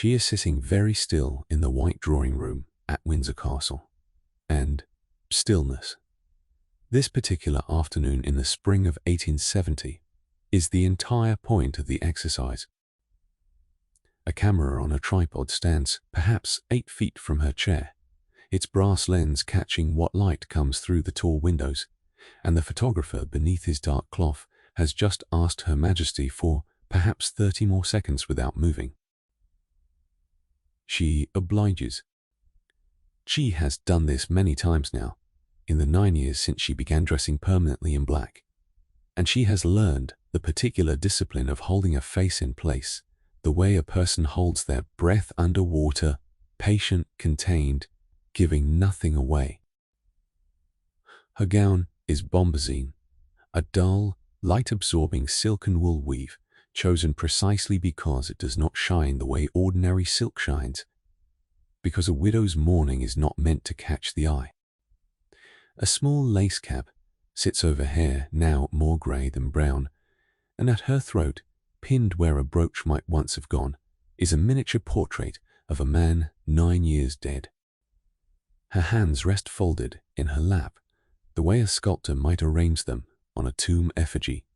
She is sitting very still in the white drawing room at Windsor Castle. And stillness. This particular afternoon in the spring of 1870 is the entire point of the exercise. A camera on a tripod stands perhaps 8 feet from her chair, its brass lens catching what light comes through the tall windows, and the photographer beneath his dark cloth has just asked Her Majesty for perhaps 30 more seconds without moving. She obliges. She has done this many times now, in the 9 years since she began dressing permanently in black, and she has learned the particular discipline of holding a face in place, the way a person holds their breath underwater, patient, contained, giving nothing away. Her gown is bombazine, a dull, light-absorbing silken wool weave, chosen precisely because it does not shine the way ordinary silk shines, because a widow's mourning is not meant to catch the eye. A small lace cap sits over hair now more grey than brown, and at her throat, pinned where a brooch might once have gone, is a miniature portrait of a man 9 years dead. Her hands rest folded in her lap, the way a sculptor might arrange them on a tomb effigy,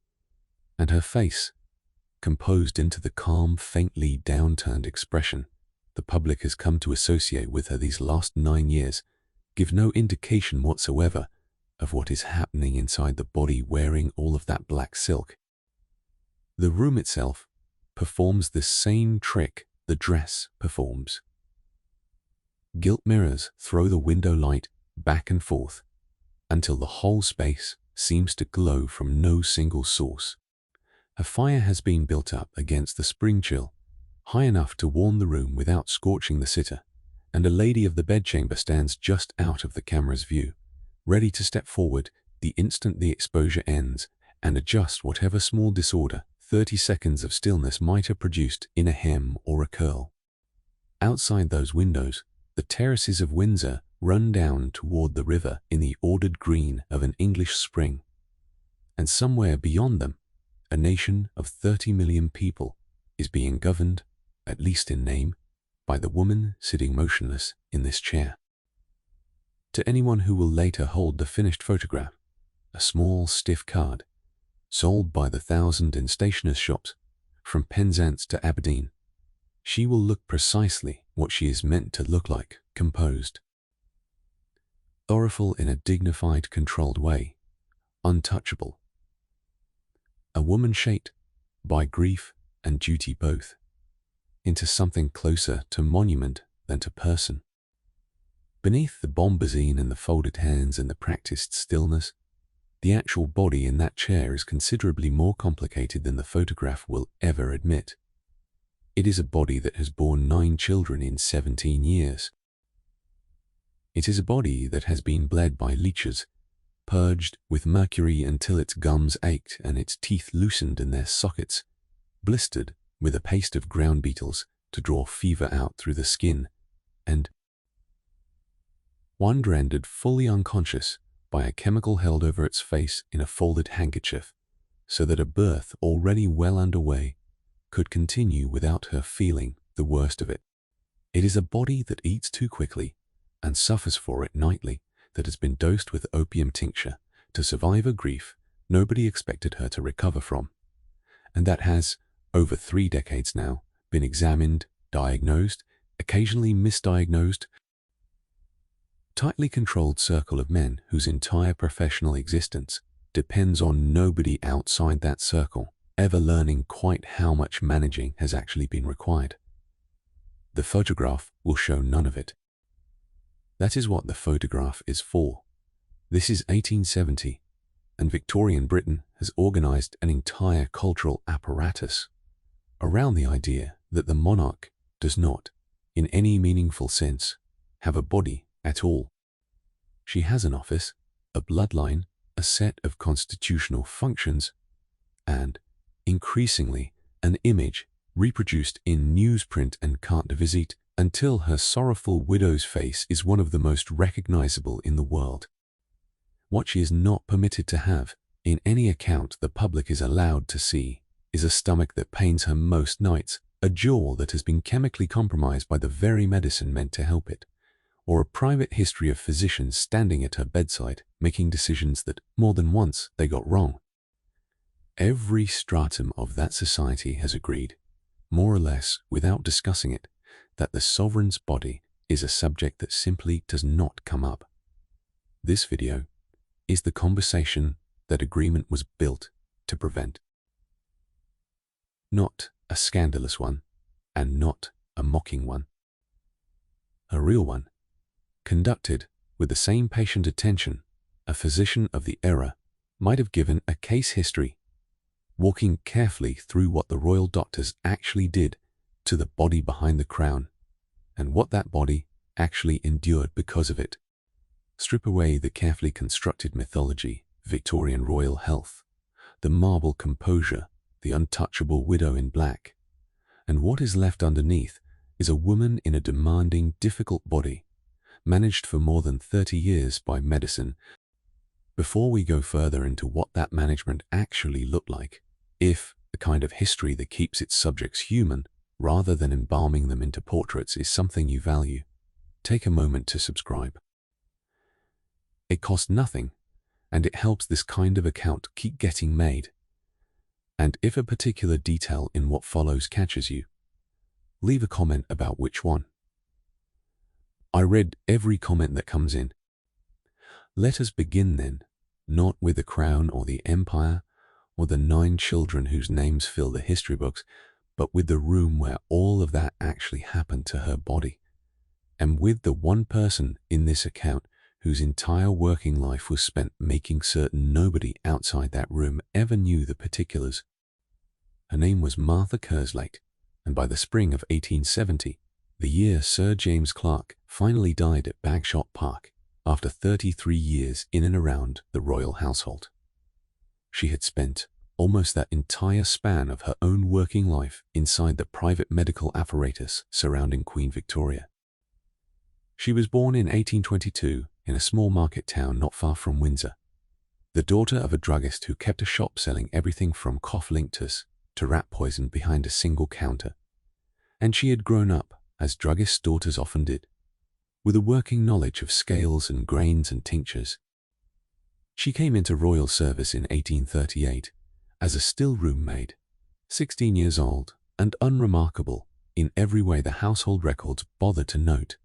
and her face, composed into the calm, faintly downturned expression the public has come to associate with her these last 9 years, give no indication whatsoever of what is happening inside the body wearing all of that black silk. The room itself performs the same trick the dress performs. Gilt mirrors throw the window light back and forth until the whole space seems to glow from no single source. A fire has been built up against the spring chill, high enough to warm the room without scorching the sitter, and a lady of the bedchamber stands just out of the camera's view, ready to step forward the instant the exposure ends and adjust whatever small disorder 30 seconds of stillness might have produced in a hem or a curl. Outside those windows, the terraces of Windsor run down toward the river in the ordered green of an English spring, and somewhere beyond them, a nation of 30 million people is being governed, at least in name, by the woman sitting motionless in this chair. To anyone who will later hold the finished photograph, a small stiff card, sold by the thousand in stationers' shops, from Penzance to Aberdeen, she will look precisely what she is meant to look like, composed. Sorrowful in a dignified, controlled way, untouchable. A woman shaped by grief and duty both, into something closer to monument than to person. Beneath the bombazine and the folded hands and the practiced stillness, the actual body in that chair is considerably more complicated than the photograph will ever admit. It is a body that has borne 9 children in 17 years. It is a body that has been bled by leeches, purged with mercury until its gums ached and its teeth loosened in their sockets, blistered with a paste of ground beetles to draw fever out through the skin, and one rendered fully unconscious by a chemical held over its face in a folded handkerchief, so that a birth already well underway could continue without her feeling the worst of it. It is a body that eats too quickly and suffers for it nightly, that has been dosed with opium tincture to survive a grief nobody expected her to recover from, and that has, over 3 decades now, been examined, diagnosed, occasionally misdiagnosed, tightly controlled circle of men whose entire professional existence depends on nobody outside that circle ever learning quite how much managing has actually been required. The photograph will show none of it. That is what the photograph is for. This is 1870, and Victorian Britain has organized an entire cultural apparatus around the idea that the monarch does not, in any meaningful sense, have a body at all. She has an office, a bloodline, a set of constitutional functions, and, increasingly, an image reproduced in newsprint and carte de visite until her sorrowful widow's face is one of the most recognizable in the world. What she is not permitted to have, in any account the public is allowed to see, is a stomach that pains her most nights, a jaw that has been chemically compromised by the very medicine meant to help it, or a private history of physicians standing at her bedside making decisions that, more than once, they got wrong. Every stratum of that society has agreed, more or less without discussing it, that the sovereign's body is a subject that simply does not come up. This video is the conversation that agreement was built to prevent. Not a scandalous one, and not a mocking one. A real one, conducted with the same patient attention a physician of the era might have given a case history, walking carefully through what the royal doctors actually did to the body behind the crown, and what that body actually endured because of it. Strip away the carefully constructed mythology, Victorian royal health, the marble composure, the untouchable widow in black, and what is left underneath is a woman in a demanding, difficult body, managed for more than 30 years by medicine. Before we go further into what that management actually looked like, if the kind of history that keeps its subjects human rather than embalming them into portraits is something you value, take a moment to subscribe. It costs nothing, and it helps this kind of account keep getting made. And if a particular detail in what follows catches you, leave a comment about which one. I read every comment that comes in. Let us begin then, not with the crown or the empire or the 9 children whose names fill the history books, but with the room where all of that actually happened to her body, and with the one person in this account whose entire working life was spent making certain nobody outside that room ever knew the particulars. Her name was Martha Kerslake, and by the spring of 1870, the year Sir James Clark finally died at Bagshot Park, after 33 years in and around the royal household. She had spent almost that entire span of her own working life inside the private medical apparatus surrounding Queen Victoria. She was born in 1822 in a small market town not far from Windsor, the daughter of a druggist who kept a shop selling everything from cough linctus to rat poison behind a single counter. And she had grown up, as druggists' daughters often did, with a working knowledge of scales and grains and tinctures. She came into royal service in 1838 as a still-room maid, 16 years old and unremarkable in every way the household records bothered to note,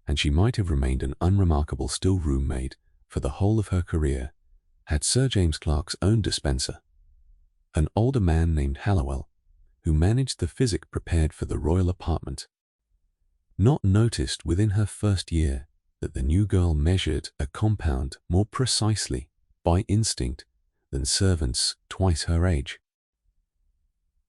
and she might have remained an unremarkable still-room maid for the whole of her career had Sir James Clark's own dispenser, an older man named Hallowell, who managed the physic prepared for the royal apartment, not noticed within her first year that the new girl measured a compound more precisely by instinct than servants twice her age.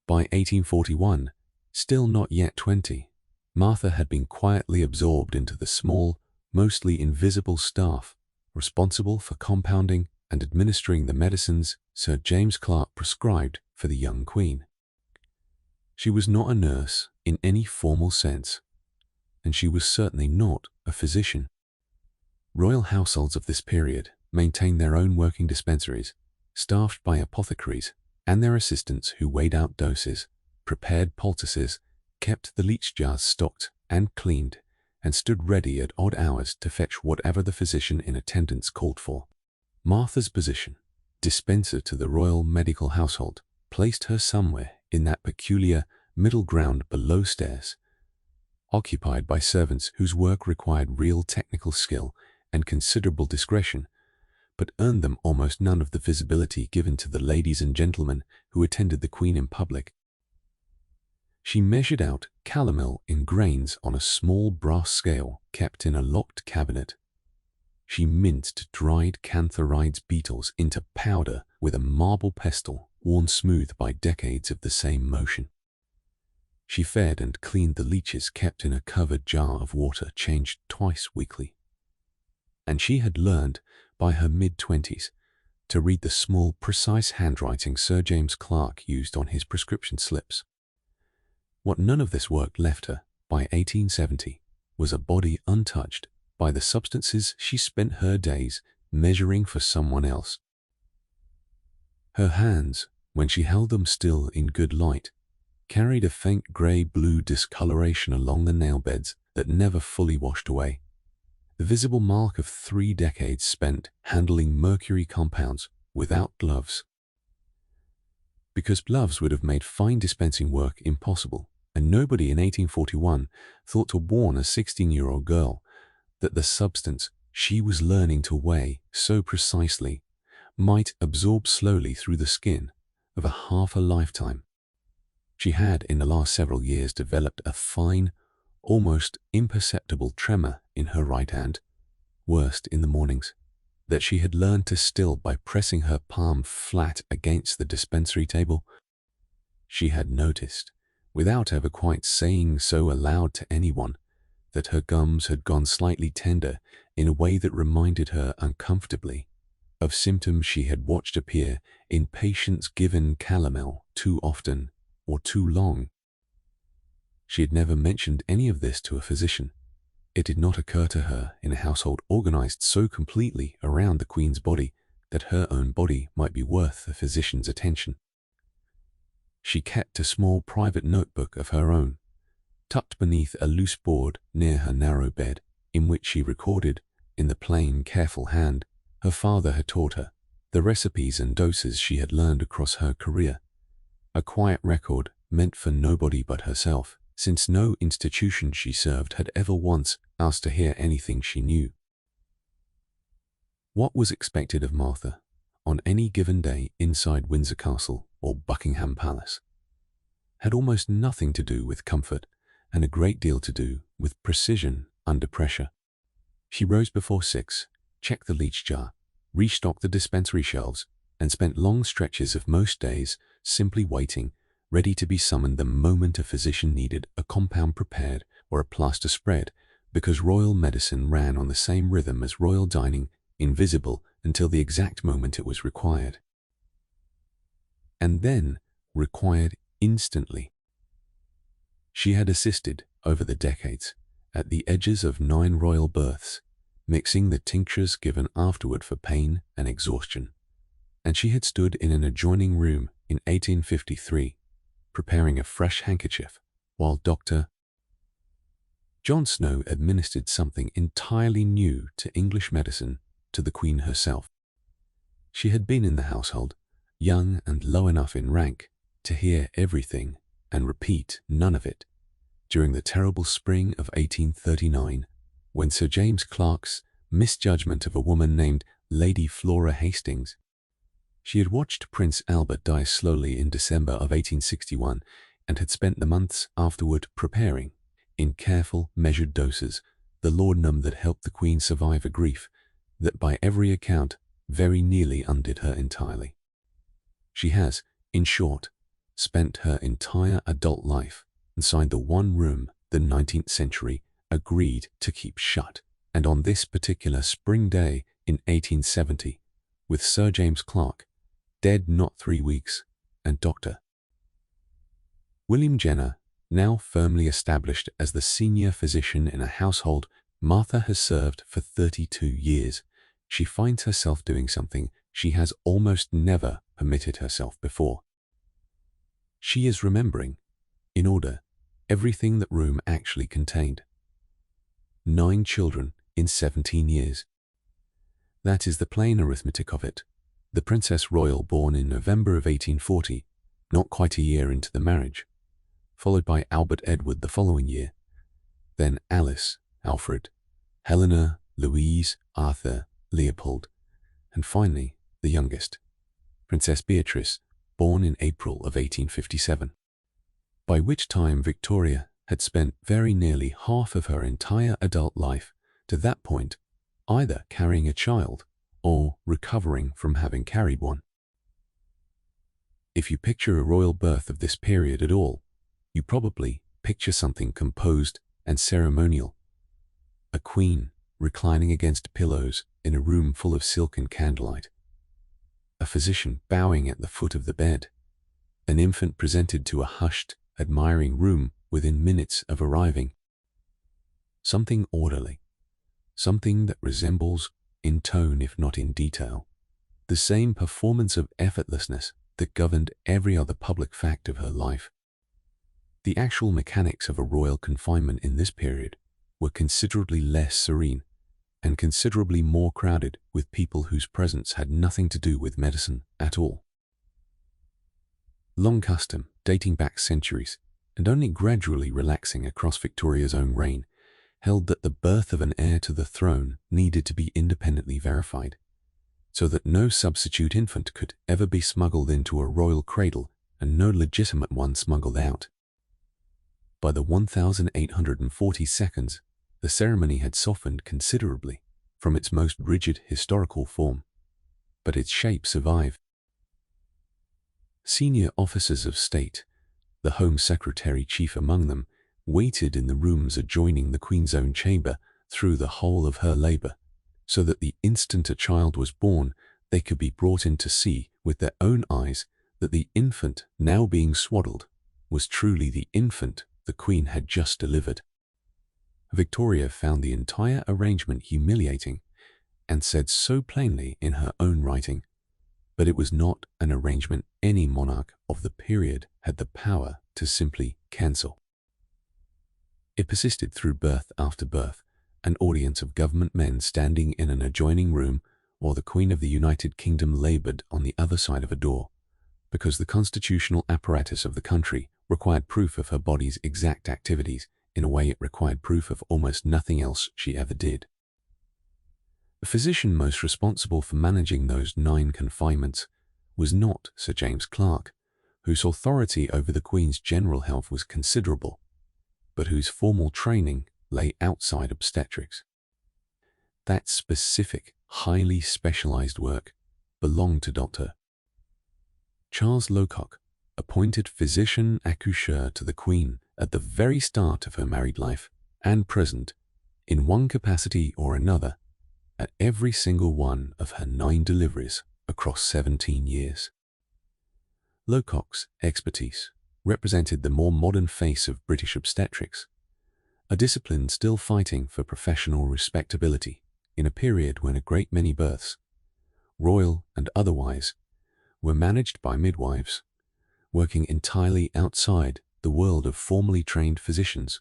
By 1841, still not yet 20, Martha had been quietly absorbed into the small, mostly invisible staff responsible for compounding and administering the medicines Sir James Clark prescribed for the young queen. She was not a nurse in any formal sense, and she was certainly not a physician. Royal households of this period maintained their own working dispensaries, staffed by apothecaries and their assistants who weighed out doses, prepared poultices, kept the leech jars stocked and cleaned, and stood ready at odd hours to fetch whatever the physician in attendance called for. Martha's position, dispenser to the royal medical household, placed her somewhere in that peculiar middle ground below stairs, occupied by servants whose work required real technical skill and considerable discretion, but earned them almost none of the visibility given to the ladies and gentlemen who attended the Queen in public. She measured out calomel in grains on a small brass scale kept in a locked cabinet. She minced dried cantharides beetles into powder with a marble pestle worn smooth by decades of the same motion. She fed and cleaned the leeches kept in a covered jar of water changed twice weekly. And she had learned, by her mid-20s, to read the small, precise handwriting Sir James Clark used on his prescription slips. What none of this work left her, by 1870, was a body untouched by the substances she spent her days measuring for someone else. Her hands, when she held them still in good light, carried a faint grey-blue discoloration along the nail beds that never fully washed away, the visible mark of 3 decades spent handling mercury compounds without gloves. Because gloves would have made fine dispensing work impossible, and nobody in 1841 thought to warn a 16-year-old girl that the substance she was learning to weigh so precisely might absorb slowly through the skin of half a lifetime. She had, in the last several years, developed a fine, almost imperceptible tremor in her right hand, worst in the mornings, that she had learned to still by pressing her palm flat against the dispensary table. She had noticed, without ever quite saying so aloud to anyone, that her gums had gone slightly tender in a way that reminded her uncomfortably of symptoms she had watched appear in patients given calomel too often or too long. She had never mentioned any of this to a physician. It did not occur to her in a household organized so completely around the Queen's body that her own body might be worth a physician's attention. She kept a small private notebook of her own, tucked beneath a loose board near her narrow bed, in which she recorded, in the plain, careful hand her father had taught her, the recipes and doses she had learned across her career, a quiet record meant for nobody but herself, since no institution she served had ever once asked to hear anything she knew. What was expected of Martha on any given day inside Windsor Castle or Buckingham Palace had almost nothing to do with comfort and a great deal to do with precision under pressure. She rose before 6, checked the leach jar, restocked the dispensary shelves, and spent long stretches of most days simply waiting, ready to be summoned the moment a physician needed a compound prepared or a plaster spread, because royal medicine ran on the same rhythm as royal dining, invisible until the exact moment it was required. And then required instantly. She had assisted, over the decades, at the edges of 9 royal births, mixing the tinctures given afterward for pain and exhaustion, and she had stood in an adjoining room in 1853, preparing a fresh handkerchief, while Dr. John Snow administered something entirely new to English medicine to the Queen herself. She had been in the household, young and low enough in rank to hear everything and repeat none of it, during the terrible spring of 1839, when Sir James Clark's misjudgment of a woman named Lady Flora Hastings. She had watched Prince Albert die slowly in December of 1861 and had spent the months afterward preparing, in careful, measured doses, the laudanum that helped the Queen survive a grief that by every account very nearly undid her entirely. She has, in short, spent her entire adult life inside the one room the 19th century agreed to keep shut, and on this particular spring day in 1870, with Sir James Clark, dead not 3 weeks, and Dr. William Jenner, now firmly established as the senior physician in a household Martha has served for 32 years, she finds herself doing something she has almost never permitted herself before. She is remembering, in order, everything that room actually contained. 9 children in 17 years. That is the plain arithmetic of it. The Princess Royal, born in November of 1840, not quite a year into the marriage, followed by Albert Edward the following year, then Alice, Alfred, Helena, Louise, Arthur, Leopold, and finally the youngest, Princess Beatrice, born in April of 1857, by which time Victoria had spent very nearly half of her entire adult life to that point either carrying a child or recovering from having carried one. If you picture a royal birth of this period at all, you probably picture something composed and ceremonial. A queen reclining against pillows in a room full of silk and candlelight. A physician bowing at the foot of the bed. An infant presented to a hushed, admiring room within minutes of arriving. Something orderly. Something that resembles, in tone if not in detail, the same performance of effortlessness that governed every other public fact of her life. The actual mechanics of a royal confinement in this period were considerably less serene and considerably more crowded with people whose presence had nothing to do with medicine at all. Long custom, dating back centuries, and only gradually relaxing across Victoria's own reign, held that the birth of an heir to the throne needed to be independently verified, so that no substitute infant could ever be smuggled into a royal cradle and no legitimate one smuggled out. By the 1840 seconds, the ceremony had softened considerably from its most rigid historical form, but its shape survived. Senior officers of state, the Home Secretary chief among them, waited in the rooms adjoining the Queen's own chamber through the whole of her labour, so that the instant a child was born, they could be brought in to see with their own eyes that the infant now being swaddled was truly the infant the Queen had just delivered. Victoria found the entire arrangement humiliating and said so plainly in her own writing, but it was not an arrangement any monarch of the period had the power to simply cancel. It persisted through birth after birth, an audience of government men standing in an adjoining room, or the Queen of the United Kingdom laboured on the other side of a door, because the constitutional apparatus of the country required proof of her body's exact activities in a way it required proof of almost nothing else she ever did. The physician most responsible for managing those 9 confinements was not Sir James Clark, whose authority over the Queen's general health was considerable, but whose formal training lay outside obstetrics. That specific, highly specialized work belonged to Dr. Charles Locock, appointed physician accoucheur to the Queen at the very start of her married life and present, in one capacity or another, at every single one of her 9 deliveries across 17 years. Locock's expertise represented the more modern face of British obstetrics, a discipline still fighting for professional respectability in a period when a great many births, royal and otherwise, were managed by midwives, working entirely outside the world of formally trained physicians.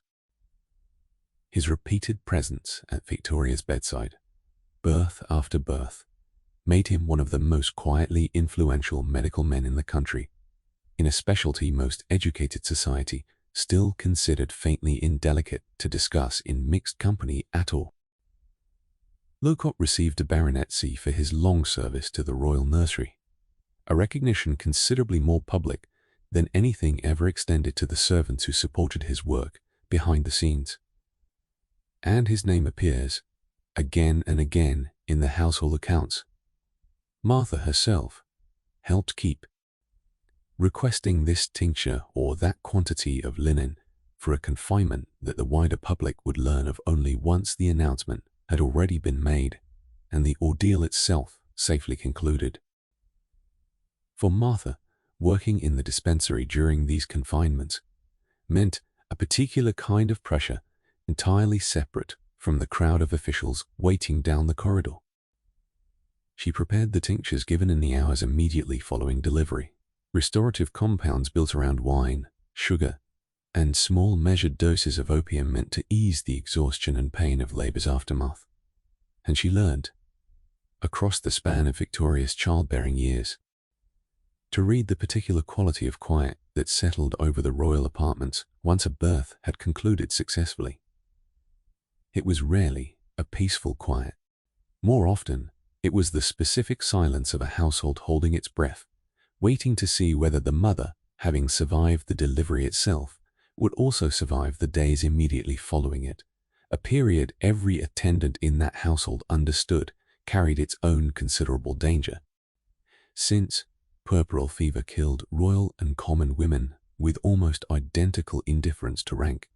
His repeated presence at Victoria's bedside, birth after birth, made him one of the most quietly influential medical men in the country, in a specialty most educated society still considered faintly indelicate to discuss in mixed company at all. Locock received a baronetcy for his long service to the royal nursery, a recognition considerably more public than anything ever extended to the servants who supported his work behind the scenes. And his name appears, again and again, in the household accounts. Martha herself helped keep requesting this tincture or that quantity of linen for a confinement that the wider public would learn of only once the announcement had already been made and the ordeal itself safely concluded. For Martha, working in the dispensary during these confinements meant a particular kind of pressure entirely separate from the crowd of officials waiting down the corridor. She prepared the tinctures given in the hours immediately following delivery, restorative compounds built around wine, sugar, and small measured doses of opium meant to ease the exhaustion and pain of labor's aftermath. And she learned, across the span of Victoria's childbearing years, to read the particular quality of quiet that settled over the royal apartments once a birth had concluded successfully. It was rarely a peaceful quiet. More often, it was the specific silence of a household holding its breath, waiting to see whether the mother, having survived the delivery itself, would also survive the days immediately following it, a period every attendant in that household understood carried its own considerable danger, since puerperal fever killed royal and common women with almost identical indifference to rank.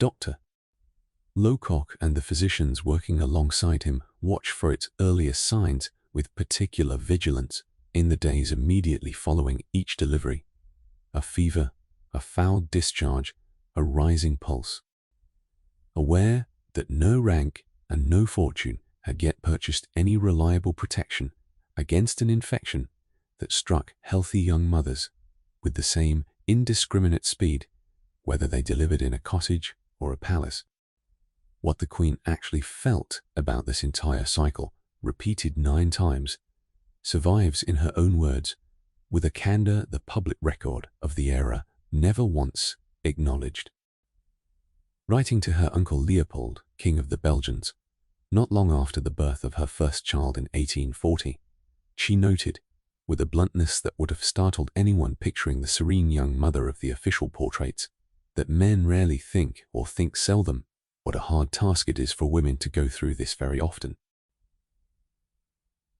Dr. Locock and the physicians working alongside him watched for its earliest signs with particular vigilance in the days immediately following each delivery: a fever, a foul discharge, a rising pulse. Aware that no rank and no fortune had yet purchased any reliable protection against an infection that struck healthy young mothers with the same indiscriminate speed whether they delivered in a cottage or a palace. What the Queen actually felt about this entire cycle, repeated 9 times, survives in her own words, with a candor the public record of the era never once acknowledged. Writing to her uncle Leopold, King of the Belgians, not long after the birth of her first child in 1840, she noted, with a bluntness that would have startled anyone picturing the serene young mother of the official portraits, that men rarely think, or think seldom, what a hard task it is for women to go through this very often.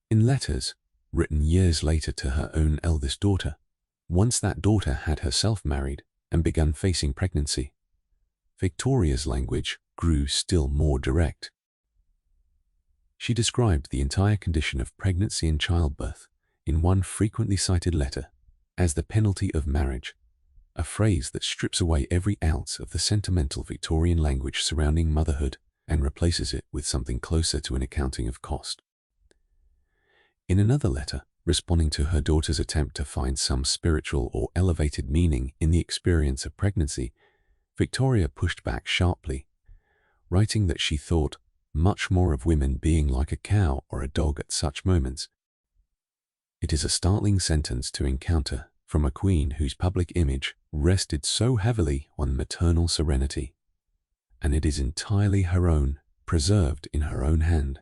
In letters, written years later to her own eldest daughter, once that daughter had herself married and begun facing pregnancy, Victoria's language grew still more direct. She described the entire condition of pregnancy and childbirth in one frequently cited letter as the penalty of marriage, a phrase that strips away every ounce of the sentimental Victorian language surrounding motherhood and replaces it with something closer to an accounting of cost. In another letter, responding to her daughter's attempt to find some spiritual or elevated meaning in the experience of pregnancy, Victoria pushed back sharply, writing that she thought much more of women being like a cow or a dog at such moments. It is a startling sentence to encounter from a queen whose public image rested so heavily on maternal serenity, and it is entirely her own, preserved in her own hand.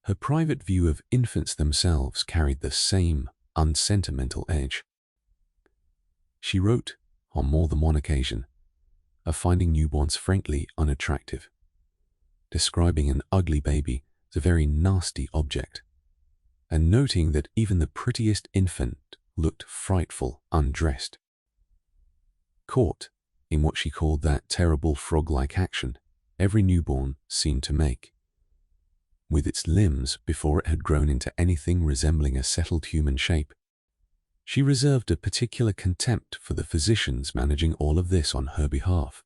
Her private view of infants themselves carried the same unsentimental edge. She wrote, on more than one occasion, of finding newborns frankly unattractive, describing an ugly baby as a very nasty object, and noting that even the prettiest infant looked frightful undressed. Caught in what she called that terrible frog-like action every newborn seemed to make, with its limbs before it had grown into anything resembling a settled human shape, she reserved a particular contempt for the physicians managing all of this on her behalf,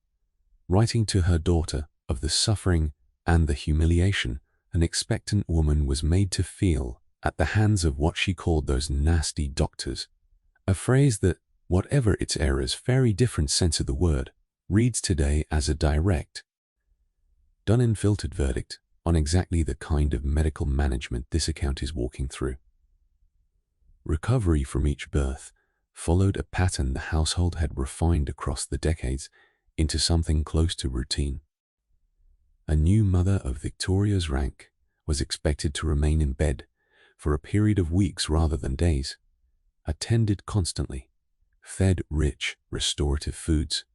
writing to her daughter of the suffering and the humiliation an expectant woman was made to feel at the hands of what she called those nasty doctors, a phrase that, whatever its errors, very different sense of the word, reads today as a direct, done and filtered verdict on exactly the kind of medical management this account is walking through. Recovery from each birth followed a pattern the household had refined across the decades into something close to routine. A new mother of Victoria's rank was expected to remain in bed for a period of weeks rather than days, attended constantly, fed rich, restorative foods,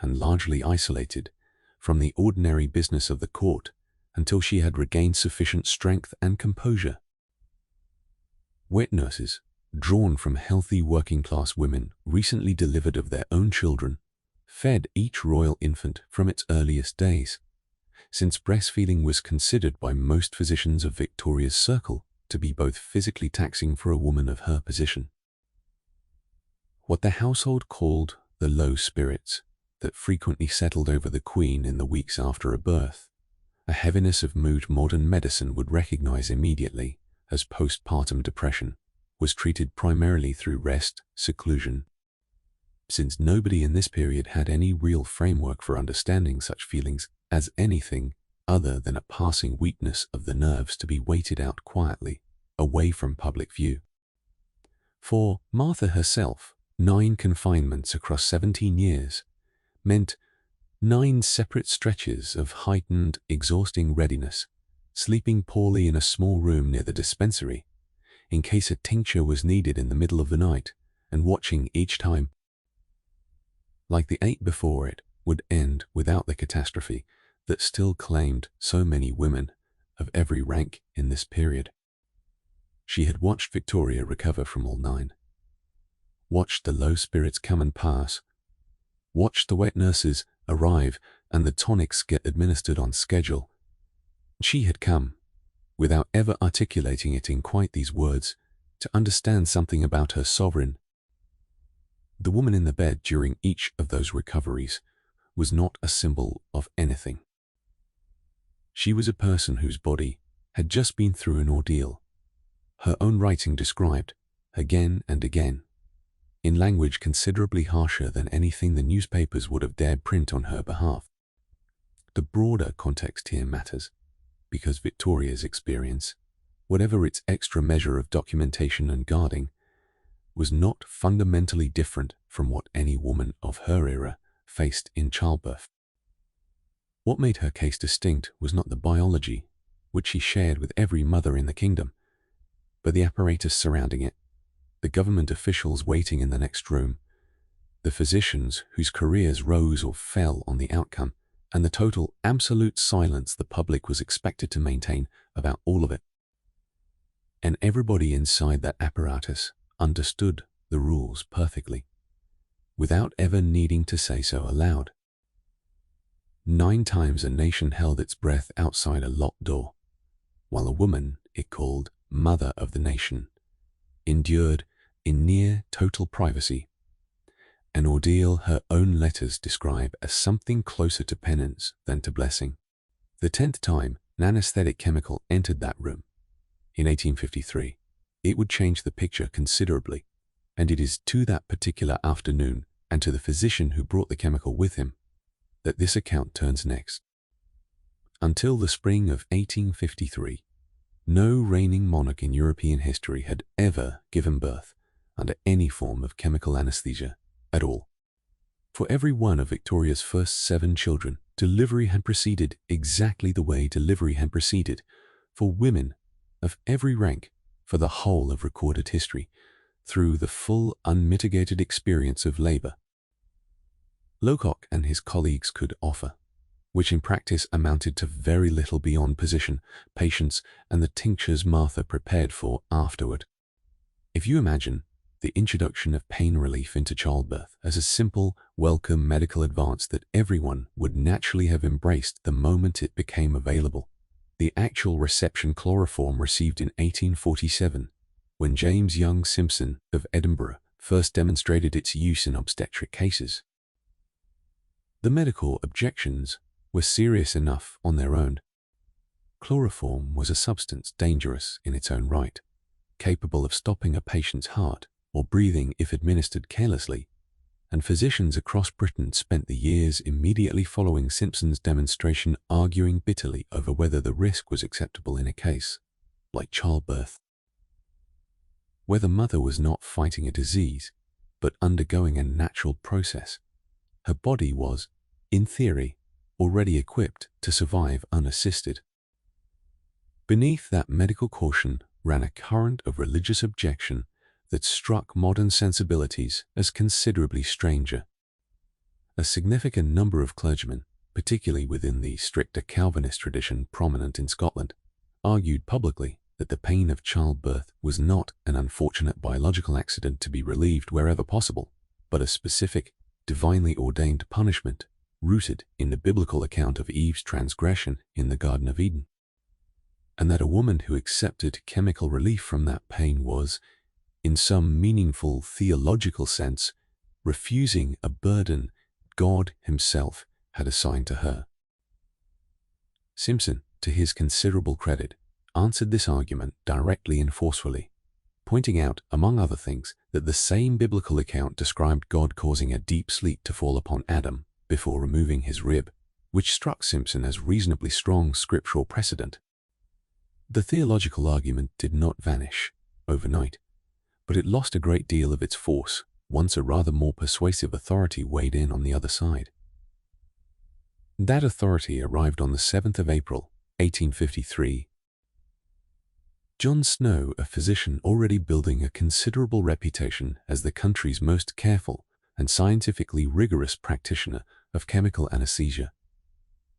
and largely isolated from the ordinary business of the court until she had regained sufficient strength and composure. Wet nurses, drawn from healthy working-class women recently delivered of their own children, fed each royal infant from its earliest days, since breastfeeding was considered by most physicians of Victoria's circle to be both physically taxing for a woman of her position. What the household called the low spirits that frequently settled over the Queen in the weeks after a birth, a heaviness of mood modern medicine would recognize immediately as postpartum depression, was treated primarily through rest, seclusion. Since nobody in this period had any real framework for understanding such feelings as anything other than a passing weakness of the nerves to be waited out quietly, away from public view. For Martha herself, 9 confinements across 17 years meant 9 separate stretches of heightened, exhausting readiness, sleeping poorly in a small room near the dispensary, in case a tincture was needed in the middle of the night, and watching each time, like the 8 before it, would end without the catastrophe that still claimed so many women of every rank in this period. She had watched Victoria recover from all 9, watched the low spirits come and pass, watched the wet nurses arrive and the tonics get administered on schedule. She had come, without ever articulating it in quite these words, to understand something about her sovereign. The woman in the bed during each of those recoveries was not a symbol of anything. She was a person whose body had just been through an ordeal, her own writing described, again and again, in language considerably harsher than anything the newspapers would have dared print on her behalf. The broader context here matters, because Victoria's experience, whatever its extra measure of documentation and guarding, was not fundamentally different from what any woman of her era faced in childbirth. What made her case distinct was not the biology, which she shared with every mother in the kingdom, but the apparatus surrounding it, the government officials waiting in the next room, the physicians whose careers rose or fell on the outcome, and the total absolute silence the public was expected to maintain about all of it. And everybody inside that apparatus understood the rules perfectly, without ever needing to say so aloud. 9 times a nation held its breath outside a locked door, while a woman it called Mother of the Nation endured in near total privacy an ordeal her own letters describe as something closer to penance than to blessing. The 10th time an anesthetic chemical entered that room, in 1853, it would change the picture considerably, and it is to that particular afternoon and to the physician who brought the chemical with him that this account turns next. Until the spring of 1853, no reigning monarch in European history had ever given birth under any form of chemical anesthesia at all. For every one of Victoria's first 7 children, delivery had proceeded exactly the way delivery had proceeded for women of every rank for the whole of recorded history, through the full unmitigated experience of labor Lowcock and his colleagues could offer, which in practice amounted to very little beyond position, patience, and the tinctures Martha prepared for afterward. If you imagine the introduction of pain relief into childbirth as a simple, welcome medical advance that everyone would naturally have embraced the moment it became available, the actual reception chloroform received in 1847, when James Young Simpson of Edinburgh first demonstrated its use in obstetric cases. The medical objections were serious enough on their own. Chloroform was a substance dangerous in its own right, capable of stopping a patient's heart or breathing if administered carelessly, and physicians across Britain spent the years immediately following Simpson's demonstration arguing bitterly over whether the risk was acceptable in a case like childbirth. Where the mother was not fighting a disease, but undergoing a natural process, her body was, in theory, already equipped to survive unassisted. Beneath that medical caution ran a current of religious objection that struck modern sensibilities as considerably stranger. A significant number of clergymen, particularly within the stricter Calvinist tradition prominent in Scotland, argued publicly that the pain of childbirth was not an unfortunate biological accident to be relieved wherever possible, but a specific, divinely ordained punishment rooted in the biblical account of Eve's transgression in the Garden of Eden, and that a woman who accepted chemical relief from that pain was, in some meaningful theological sense, refusing a burden God himself had assigned to her. Simpson, to his considerable credit, answered this argument directly and forcefully, pointing out, among other things, that the same biblical account described God causing a deep sleep to fall upon Adam before removing his rib, which struck Simpson as reasonably strong scriptural precedent. The theological argument did not vanish overnight, but it lost a great deal of its force once a rather more persuasive authority weighed in on the other side. That authority arrived on the 7th of April, 1853. John Snow, a physician already building a considerable reputation as the country's most careful and scientifically rigorous practitioner of chemical anesthesia,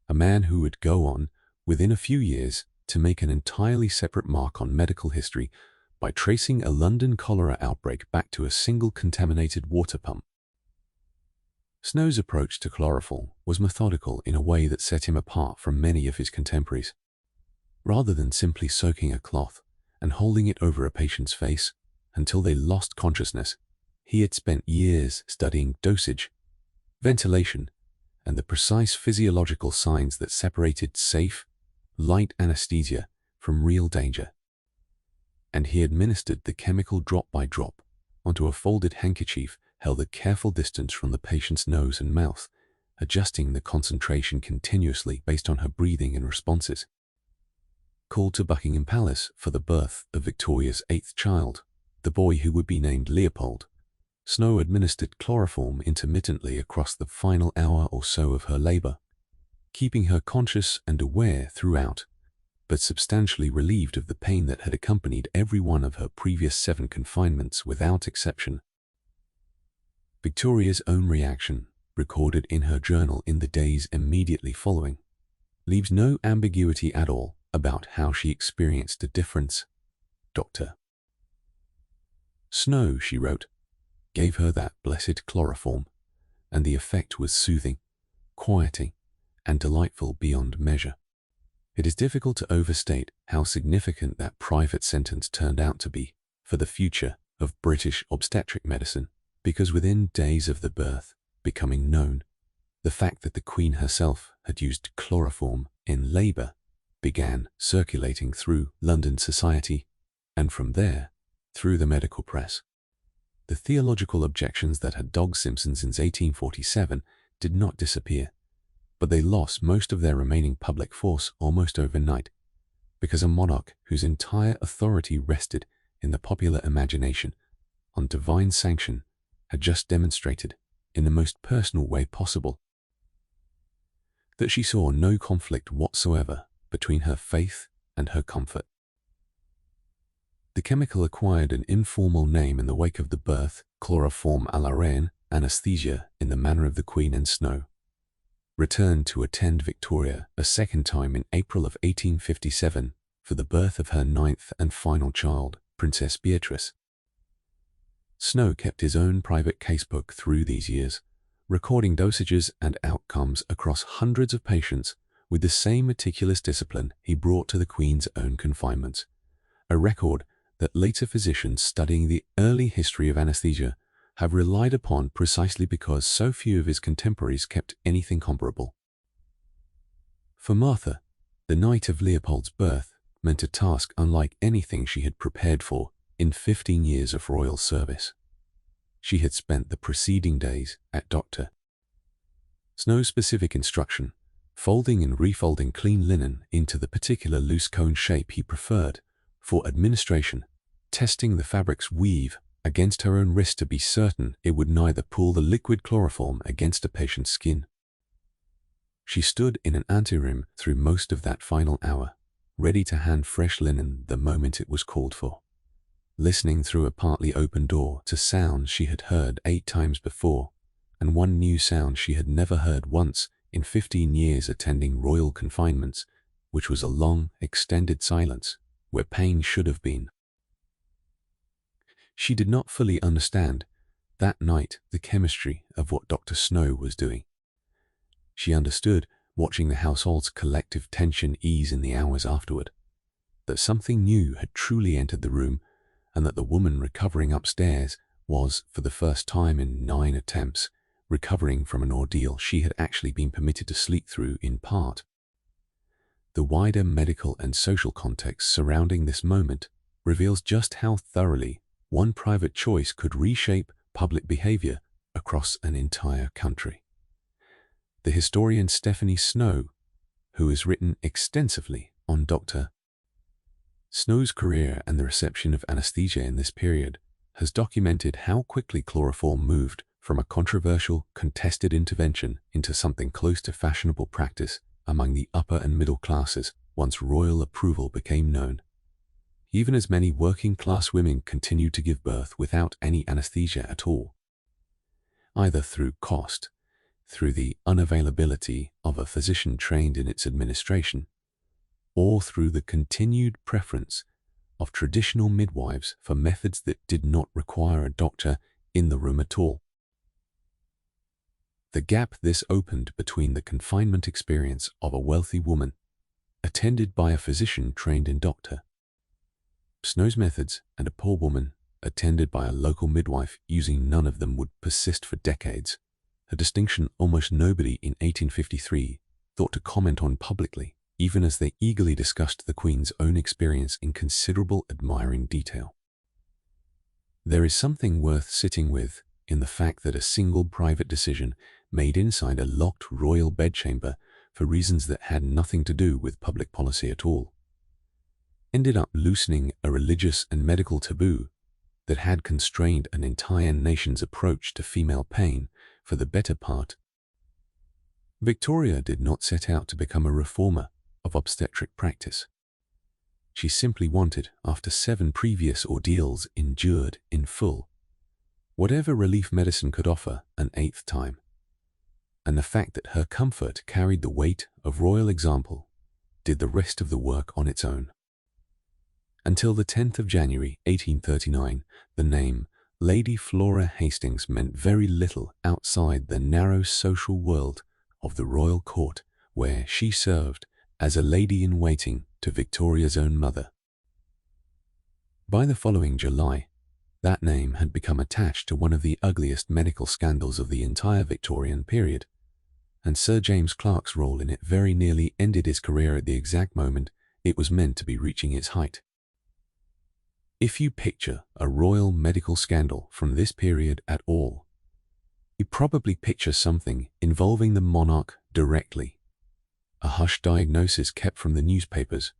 a man who would go on, within a few years, to make an entirely separate mark on medical history by tracing a London cholera outbreak back to a single contaminated water pump. Snow's approach to chlorophyll was methodical in a way that set him apart from many of his contemporaries. Rather than simply soaking a cloth and holding it over a patient's face until they lost consciousness, he had spent years studying dosage, ventilation, and the precise physiological signs that separated safe, light anesthesia from real danger. And he administered the chemical drop by drop, onto a folded handkerchief held a careful distance from the patient's nose and mouth, adjusting the concentration continuously based on her breathing and responses. Called to Buckingham Palace for the birth of Victoria's 8th child, the boy who would be named Leopold, Snow administered chloroform intermittently across the final hour or so of her labor, keeping her conscious and aware throughout, but substantially relieved of the pain that had accompanied every one of her previous 7 confinements without exception. Victoria's own reaction, recorded in her journal in the days immediately following, leaves no ambiguity at all about how she experienced the difference. Dr. Snow, she wrote, gave her that blessed chloroform, and the effect was soothing, quieting, and delightful beyond measure. It is difficult to overstate how significant that private sentence turned out to be for the future of British obstetric medicine, because within days of the birth becoming known, the fact that the Queen herself had used chloroform in labour began circulating through London society, and from there, through the medical press. The theological objections that had dogged Simpson since 1847 did not disappear, but they lost most of their remaining public force almost overnight, because a monarch whose entire authority rested in the popular imagination on divine sanction had just demonstrated, in the most personal way possible, that she saw no conflict whatsoever between her faith and her comfort. The chemical acquired an informal name in the wake of the birth, chloroform à la reine, anesthesia in the manner of the Queen and Snow, returned to attend Victoria a second time in April of 1857 for the birth of her 9th and final child, Princess Beatrice. Snow kept his own private casebook through these years, recording dosages and outcomes across hundreds of patients with the same meticulous discipline he brought to the Queen's own confinements, a record that later physicians studying the early history of anesthesia have relied upon precisely because so few of his contemporaries kept anything comparable. For Martha, the night of Leopold's birth meant a task unlike anything she had prepared for in 15 years of royal service. She had spent the preceding days at Dr. Snow's specific instruction, folding and refolding clean linen into the particular loose cone shape he preferred for administration, testing the fabric's weave against her own wrist to be certain it would neither pull the liquid chloroform against a patient's skin. She stood in an anteroom through most of that final hour, ready to hand fresh linen the moment it was called for, listening through a partly open door to sounds she had heard 8 times before, and one new sound she had never heard once in 15 years attending royal confinements, which was a long, extended silence where pain should have been. She did not fully understand, that night, the chemistry of what Dr. Snow was doing. She understood, watching the household's collective tension ease in the hours afterward, that something new had truly entered the room, and that the woman recovering upstairs was, for the first time in 9 attempts, recovering from an ordeal she had actually been permitted to sleep through in part. The wider medical and social context surrounding this moment reveals just how thoroughly one private choice could reshape public behavior across an entire country. The historian Stephanie Snow, who has written extensively on Dr. Snow's career and the reception of anesthesia in this period, has documented how quickly chloroform moved from a controversial, contested intervention into something close to fashionable practice among the upper and middle classes once royal approval became known. Even as many working-class women continued to give birth without any anesthesia at all, either through cost, through the unavailability of a physician trained in its administration, or through the continued preference of traditional midwives for methods that did not require a doctor in the room at all. The gap this opened between the confinement experience of a wealthy woman, attended by a physician trained in Dr. Snow's methods, and a poor woman, attended by a local midwife using none of them, would persist for decades, a distinction almost nobody in 1853 thought to comment on publicly, even as they eagerly discussed the Queen's own experience in considerable admiring detail. There is something worth sitting with in the fact that a single private decision made inside a locked royal bedchamber for reasons that had nothing to do with public policy at all ended up loosening a religious and medical taboo that had constrained an entire nation's approach to female pain for the better part. Victoria did not set out to become a reformer of obstetric practice. She simply wanted, after 7 previous ordeals endured in full, whatever relief medicine could offer an 8th time. And the fact that her comfort carried the weight of royal example did the rest of the work on its own. Until the 10th of January 1839, the name Lady Flora Hastings meant very little outside the narrow social world of the royal court, where she served as a lady-in-waiting to Victoria's own mother. By the following July, that name had become attached to one of the ugliest medical scandals of the entire Victorian period, and Sir James Clark's role in it very nearly ended his career at the exact moment it was meant to be reaching its height. If you picture a royal medical scandal from this period at all, you probably picture something involving the monarch directly. A hush diagnosis kept from the newspapers,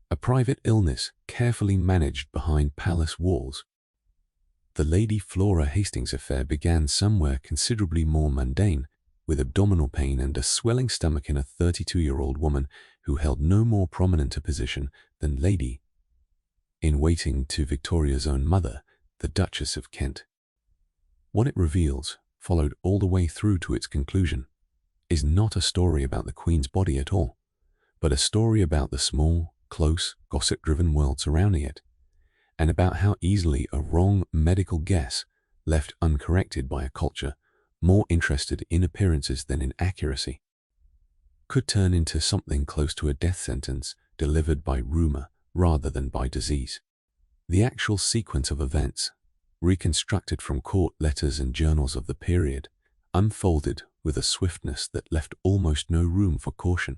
a private illness carefully managed behind palace walls. The Lady Flora Hastings affair began somewhere considerably more mundane, with abdominal pain and a swelling stomach in a 32-year-old woman who held no more prominent a position than lady in waiting to Victoria's own mother, the Duchess of Kent. What it reveals, followed all the way through to its conclusion, is not a story about the Queen's body at all, but a story about the small, close, gossip-driven world surrounding it, and about how easily a wrong medical guess, left uncorrected by a culture more interested in appearances than in accuracy, could turn into something close to a death sentence delivered by rumor rather than by disease. The actual sequence of events, reconstructed from court letters and journals of the period, unfolded with a swiftness that left almost no room for caution.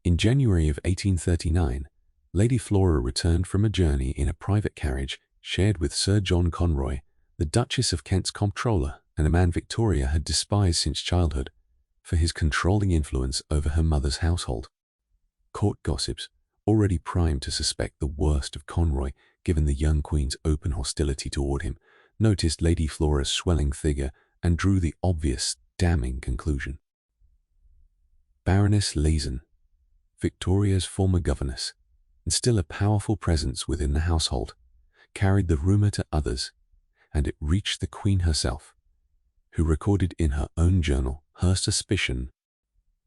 In January of 1839, Lady Flora returned from a journey in a private carriage shared with Sir John Conroy, the Duchess of Kent's comptroller, and a man Victoria had despised since childhood for his controlling influence over her mother's household. Court gossips, already primed to suspect the worst of Conroy given the young Queen's open hostility toward him, noticed Lady Flora's swelling figure and drew the obvious, damning conclusion. Baroness Lazen, Victoria's former governess, and still a powerful presence within the household, carried the rumor to others, and it reached the Queen herself, who recorded in her own journal her suspicion.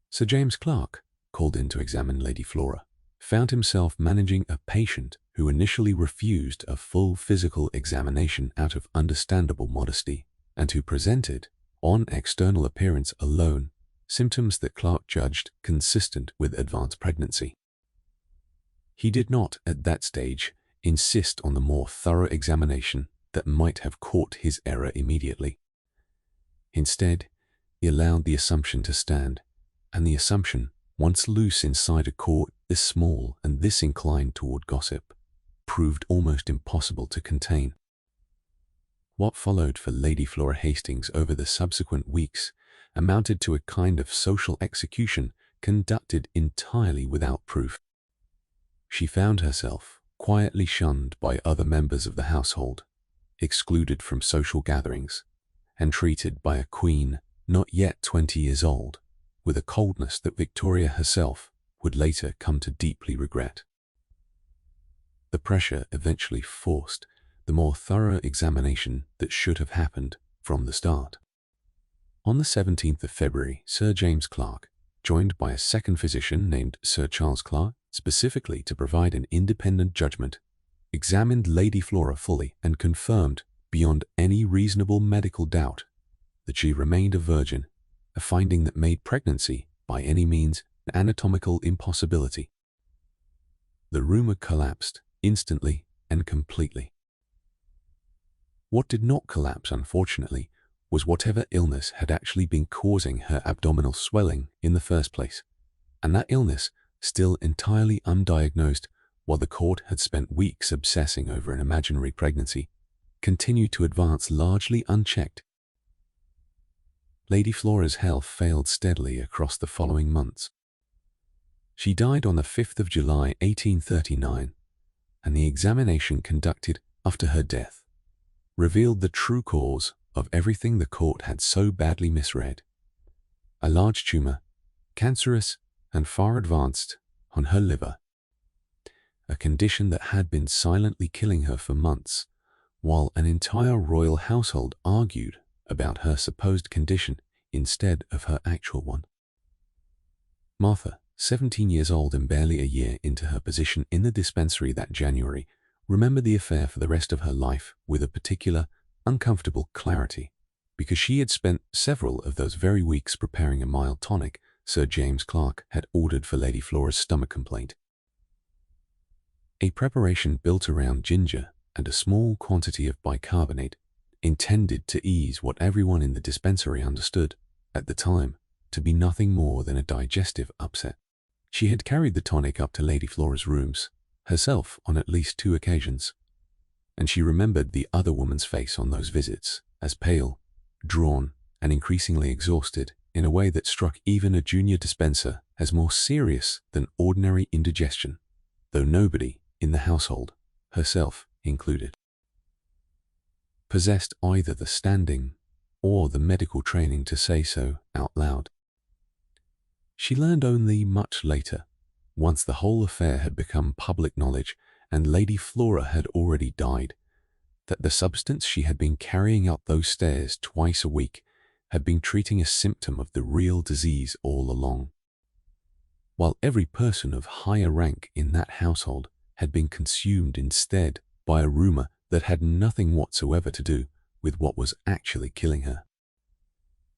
Sir James Clark, called in to examine Lady Flora, found himself managing a patient who initially refused a full physical examination out of understandable modesty, and who presented, on external appearance alone, symptoms that Clark judged consistent with advanced pregnancy. He did not, at that stage, insist on the more thorough examination that might have caught his error immediately. Instead, he allowed the assumption to stand, and the assumption, once loose inside a court this small and this inclined toward gossip, proved almost impossible to contain. What followed for Lady Flora Hastings over the subsequent weeks amounted to a kind of social execution conducted entirely without proof. She found herself quietly shunned by other members of the household, excluded from social gatherings, and treated by a Queen not yet 20 years old with a coldness that Victoria herself would later come to deeply regret. The pressure eventually forced the more thorough examination that should have happened from the start. On the 17th of February, Sir James Clark, joined by a second physician named Sir Charles Clark, specifically to provide an independent judgment, examined Lady Flora fully and confirmed, beyond any reasonable medical doubt, that she remained a virgin, a finding that made pregnancy, by any means, an anatomical impossibility. The rumor collapsed instantly and completely. What did not collapse, unfortunately, was whatever illness had actually been causing her abdominal swelling in the first place, and that illness still entirely undiagnosed while the court had spent weeks obsessing over an imaginary pregnancy, continued to advance largely unchecked. Lady Flora's health failed steadily across the following months. She died on the 5th of July 1839, and the examination conducted after her death revealed the true cause of everything the court had so badly misread. A large tumor, cancerous and far advanced, on her liver, a condition that had been silently killing her for months, while an entire royal household argued about her supposed condition instead of her actual one. Martha, 17 years old and barely a year into her position in the dispensary that January, remembered the affair for the rest of her life with a particular, uncomfortable clarity, because she had spent several of those very weeks preparing a mild tonic Sir James Clark had ordered for Lady Flora's stomach complaint. A preparation built around ginger and a small quantity of bicarbonate, intended to ease what everyone in the dispensary understood, at the time, to be nothing more than a digestive upset. She had carried the tonic up to Lady Flora's rooms, herself on at least 2 occasions, and she remembered the other woman's face on those visits as pale, drawn, and increasingly exhausted in a way that struck even a junior dispenser as more serious than ordinary indigestion, though nobody in the household, herself included, possessed either the standing or the medical training to say so out loud. She learned only much later, once the whole affair had become public knowledge and Lady Flora had already died, that the substance she had been carrying up those stairs twice a week had been treating a symptom of the real disease all along. While every person of higher rank in that household had been consumed instead by a rumor that had nothing whatsoever to do with what was actually killing her.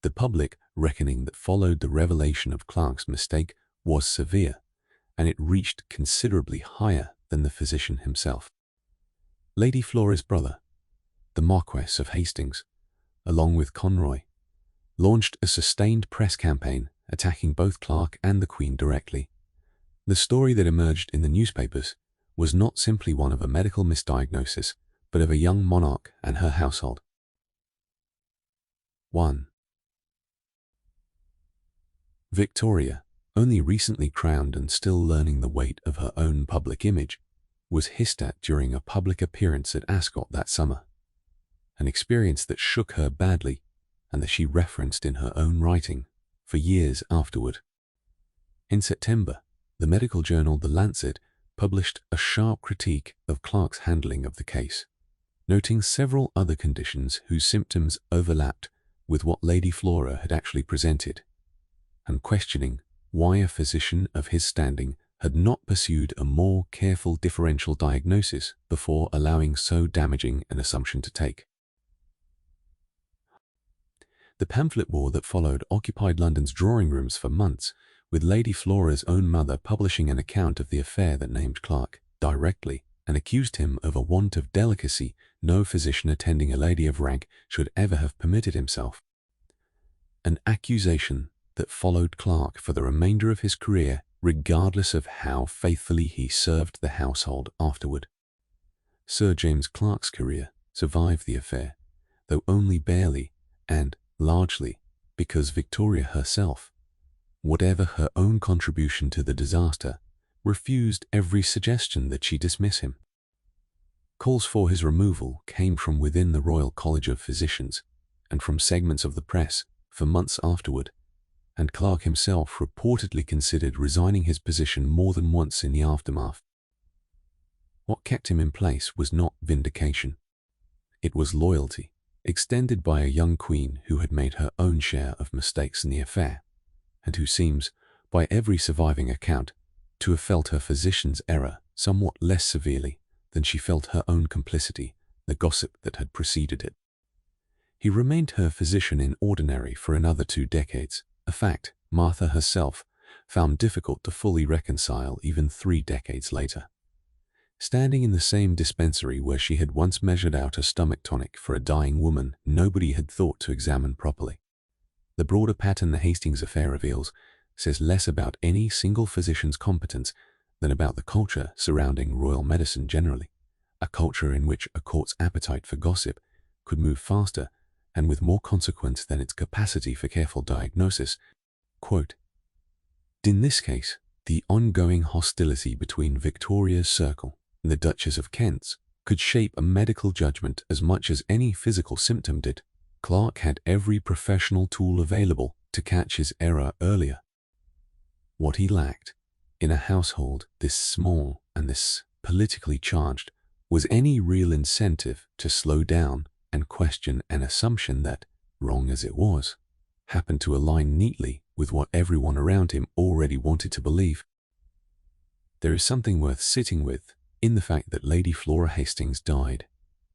The public reckoning that followed the revelation of Clark's mistake was severe, and it reached considerably higher than the physician himself. Lady Flora's brother, the Marquess of Hastings, along with Conroy, launched a sustained press campaign attacking both Clark and the Queen directly. The story that emerged in the newspapers was not simply one of a medical misdiagnosis, but of a young monarch and her household. 1. Victoria, only recently crowned and still learning the weight of her own public image, was hissed at during a public appearance at Ascot that summer, an experience that shook her badly and that she referenced in her own writing for years afterward. In September, the medical journal The Lancet published a sharp critique of Clark's handling of the case, noting several other conditions whose symptoms overlapped with what Lady Flora had actually presented, and questioning why a physician of his standing had not pursued a more careful differential diagnosis before allowing so damaging an assumption to take. The pamphlet war that followed occupied London's drawing rooms for months, with Lady Flora's own mother publishing an account of the affair that named Clark directly and accused him of a want of delicacy no physician attending a lady of rank should ever have permitted himself. An accusation that followed Clark for the remainder of his career, regardless of how faithfully he served the household afterward. Sir James Clark's career survived the affair, though only barely and largely because Victoria herself, whatever her own contribution to the disaster, refused every suggestion that she dismiss him. Calls for his removal came from within the Royal College of Physicians and from segments of the press for months afterward, and Clark himself reportedly considered resigning his position more than once in the aftermath. What kept him in place was not vindication. It was loyalty, extended by a young queen who had made her own share of mistakes in the affair, and who seems, by every surviving account, to have felt her physician's error somewhat less severely than she felt her own complicity, the gossip that had preceded it. He remained her physician in ordinary for another 2 decades, a fact Martha herself found difficult to fully reconcile even 3 decades later. Standing in the same dispensary where she had once measured out a stomach tonic for a dying woman nobody had thought to examine properly. The broader pattern the Hastings affair reveals says less about any single physician's competence than about the culture surrounding royal medicine generally, a culture in which a court's appetite for gossip could move faster and with more consequence than its capacity for careful diagnosis. Quote, in this case, the ongoing hostility between Victoria's Circle and the Duchess of Kent's could shape a medical judgment as much as any physical symptom did. Clark had every professional tool available to catch his error earlier. What he lacked, in a household this small and this politically charged, was any real incentive to slow down and question an assumption that, wrong as it was, happened to align neatly with what everyone around him already wanted to believe. There is something worth sitting with in the fact that Lady Flora Hastings died,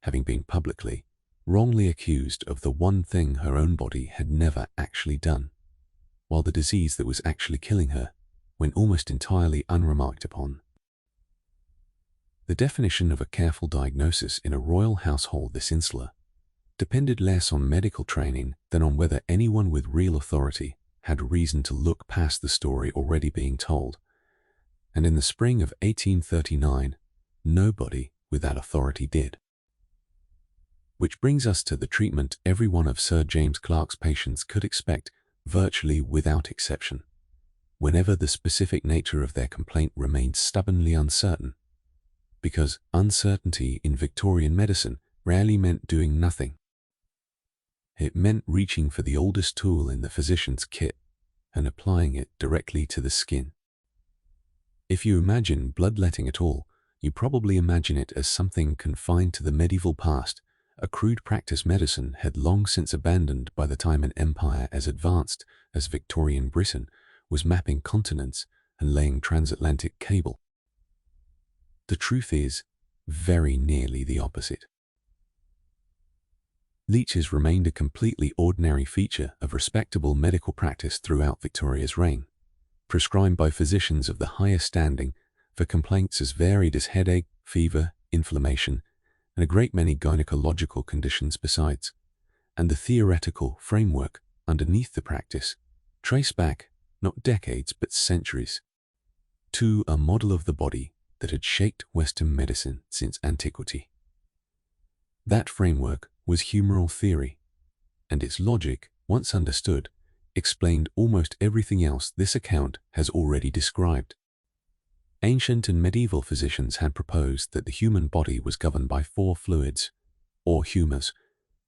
having been publicly, wrongly accused of the one thing her own body had never actually done, while the disease that was actually killing her went almost entirely unremarked upon. The definition of a careful diagnosis in a royal household this insular depended less on medical training than on whether anyone with real authority had reason to look past the story already being told, and in the spring of 1839, nobody with that authority did. Which brings us to the treatment every one of Sir James Clark's patients could expect virtually without exception, whenever the specific nature of their complaint remained stubbornly uncertain, because uncertainty in Victorian medicine rarely meant doing nothing. It meant reaching for the oldest tool in the physician's kit and applying it directly to the skin. If you imagine bloodletting at all, you probably imagine it as something confined to the medieval past, a crude practice medicine had long since abandoned by the time an empire as advanced as Victorian Britain was mapping continents and laying transatlantic cable. The truth is very nearly the opposite. Leeches remained a completely ordinary feature of respectable medical practice throughout Victoria's reign, prescribed by physicians of the highest standing for complaints as varied as headache, fever, inflammation, and a great many gynecological conditions besides, and the theoretical framework underneath the practice traced back not decades but centuries to a model of the body that had shaped Western medicine since antiquity. That framework was humoral theory, and its logic, once understood, explained almost everything else this account has already described. Ancient and medieval physicians had proposed that the human body was governed by 4 fluids, or humours: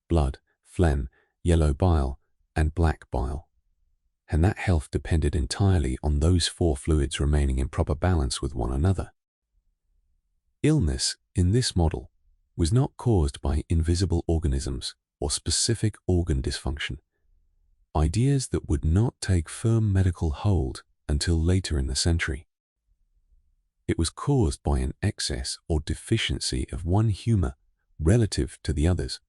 blood, phlegm, yellow bile, and black bile, and that health depended entirely on those 4 fluids remaining in proper balance with one another. Illness, in this model, was not caused by invisible organisms or specific organ dysfunction, ideas that would not take firm medical hold until later in the century. It was caused by an excess or deficiency of one humour relative to the others,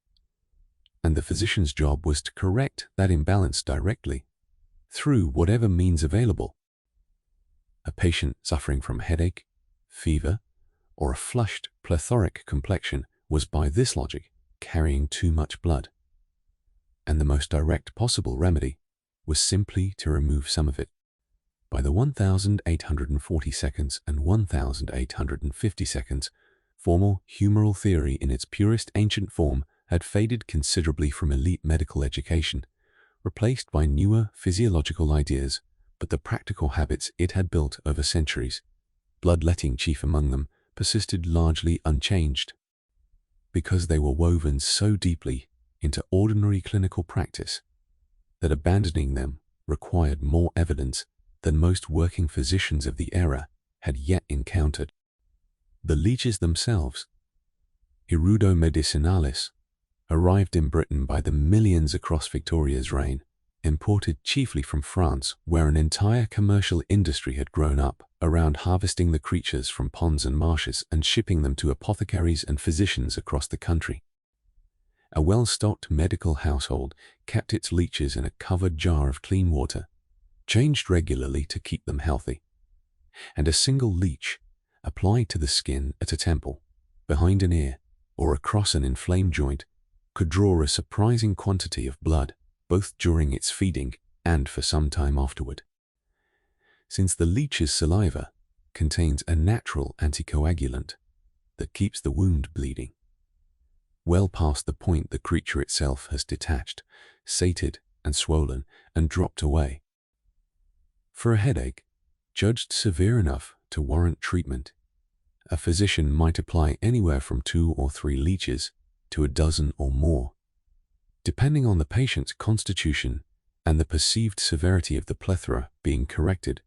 and the physician's job was to correct that imbalance directly, through whatever means available. A patient suffering from headache, fever, or a flushed, plethoric complexion was by this logic carrying too much blood, and the most direct possible remedy was simply to remove some of it. By the 1840 seconds and 1850 seconds, formal humoral theory in its purest ancient form had faded considerably from elite medical education, replaced by newer physiological ideas, but the practical habits it had built over centuries, bloodletting chief among them, persisted largely unchanged, because they were woven so deeply into ordinary clinical practice that abandoning them required more evidence than most working physicians of the era had yet encountered. The leeches themselves, Erudo Medicinalis, arrived in Britain by the millions across Victoria's reign, imported chiefly from France, where an entire commercial industry had grown up around harvesting the creatures from ponds and marshes and shipping them to apothecaries and physicians across the country. A well-stocked medical household kept its leeches in a covered jar of clean water, changed regularly to keep them healthy, and a single leech, applied to the skin at a temple, behind an ear, or across an inflamed joint, could draw a surprising quantity of blood, both during its feeding and for some time afterward. Since the leech's saliva contains a natural anticoagulant, that keeps the wound bleeding, well past the point the creature itself has detached, sated and swollen, and dropped away. For a headache, judged severe enough to warrant treatment, a physician might apply anywhere from 2 or 3 leeches to a dozen or more, depending on the patient's constitution and the perceived severity of the plethora being corrected,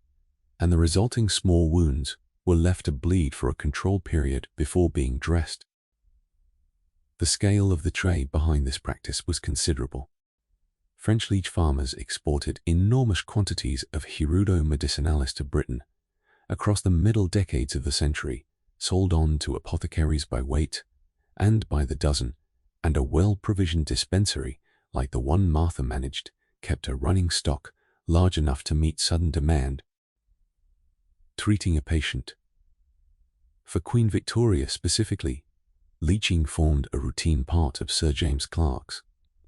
and the resulting small wounds were left to bleed for a controlled period before being dressed. The scale of the trade behind this practice was considerable. French leech farmers exported enormous quantities of Hirudo medicinalis to Britain across the middle decades of the century, sold on to apothecaries by weight and by the dozen, and a well-provisioned dispensary like the one Martha managed kept a running stock large enough to meet sudden demand. Treating a patient. For Queen Victoria specifically, leeching formed a routine part of Sir James Clark's,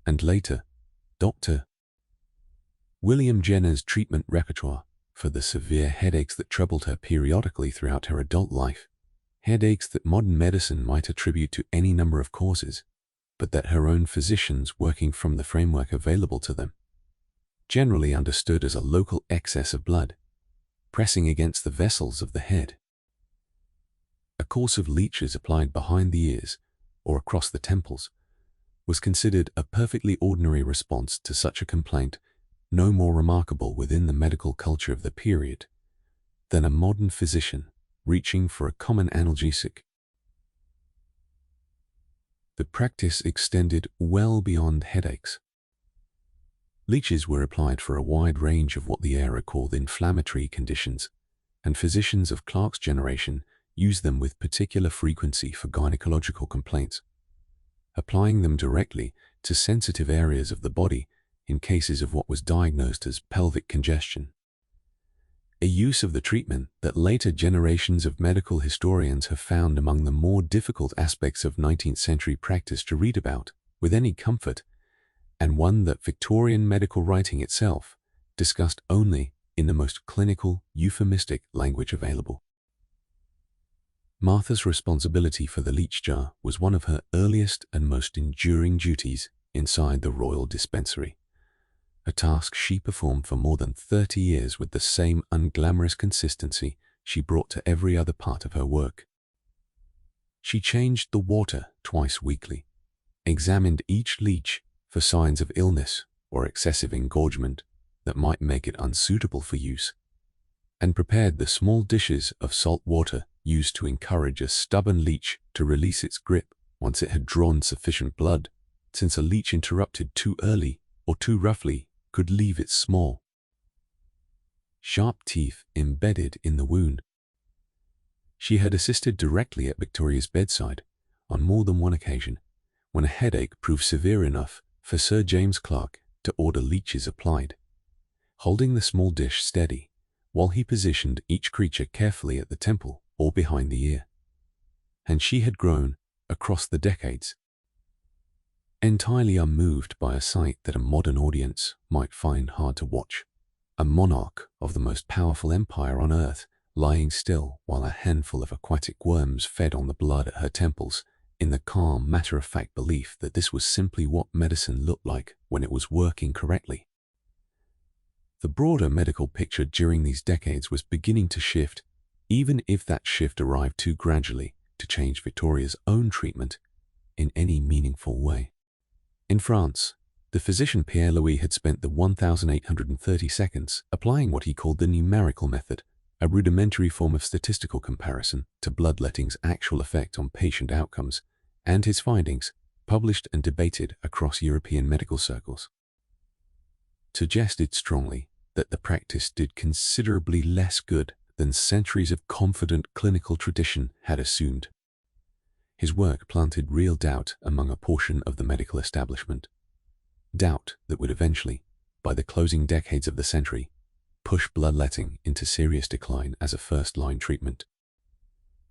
and later, Dr. William Jenner's treatment repertoire for the severe headaches that troubled her periodically throughout her adult life, headaches that modern medicine might attribute to any number of causes, but that her own physicians, working from the framework available to them, generally understood as a local excess of blood pressing against the vessels of the head. A course of leeches applied behind the ears or across the temples was considered a perfectly ordinary response to such a complaint, no more remarkable within the medical culture of the period than a modern physician reaching for a common analgesic. The practice extended well beyond headaches. Leeches were applied for a wide range of what the era called inflammatory conditions, and physicians of Clark's generation used them with particular frequency for gynecological complaints, applying them directly to sensitive areas of the body in cases of what was diagnosed as pelvic congestion. A use of the treatment that later generations of medical historians have found among the more difficult aspects of 19th century practice to read about with any comfort, and one that Victorian medical writing itself discussed only in the most clinical, euphemistic language available. Martha's responsibility for the leech jar was one of her earliest and most enduring duties inside the royal dispensary, a task she performed for more than 30 years with the same unglamorous consistency she brought to every other part of her work. She changed the water twice weekly, examined each leech for signs of illness or excessive engorgement that might make it unsuitable for use, and prepared the small dishes of salt water used to encourage a stubborn leech to release its grip once it had drawn sufficient blood, since a leech interrupted too early or too roughly could leave its small, sharp teeth embedded in the wound. She had assisted directly at Victoria's bedside on more than one occasion when a headache proved severe enough for Sir James Clark to order leeches applied, holding the small dish steady while he positioned each creature carefully at the temple or behind the ear. And she had grown, across the decades, entirely unmoved by a sight that a modern audience might find hard to watch: a monarch of the most powerful empire on earth lying still while a handful of aquatic worms fed on the blood at her temples, in the calm, matter-of-fact belief that this was simply what medicine looked like when it was working correctly. The broader medical picture during these decades was beginning to shift, even if that shift arrived too gradually to change Victoria's own treatment in any meaningful way. In France, the physician Pierre-Louis had spent the 1,830 seconds applying what he called the numerical method, a rudimentary form of statistical comparison to bloodletting's actual effect on patient outcomes, and his findings, published and debated across European medical circles, suggested strongly that the practice did considerably less good than centuries of confident clinical tradition had assumed. His work planted real doubt among a portion of the medical establishment, doubt that would eventually, by the closing decades of the century, push bloodletting into serious decline as a first-line treatment.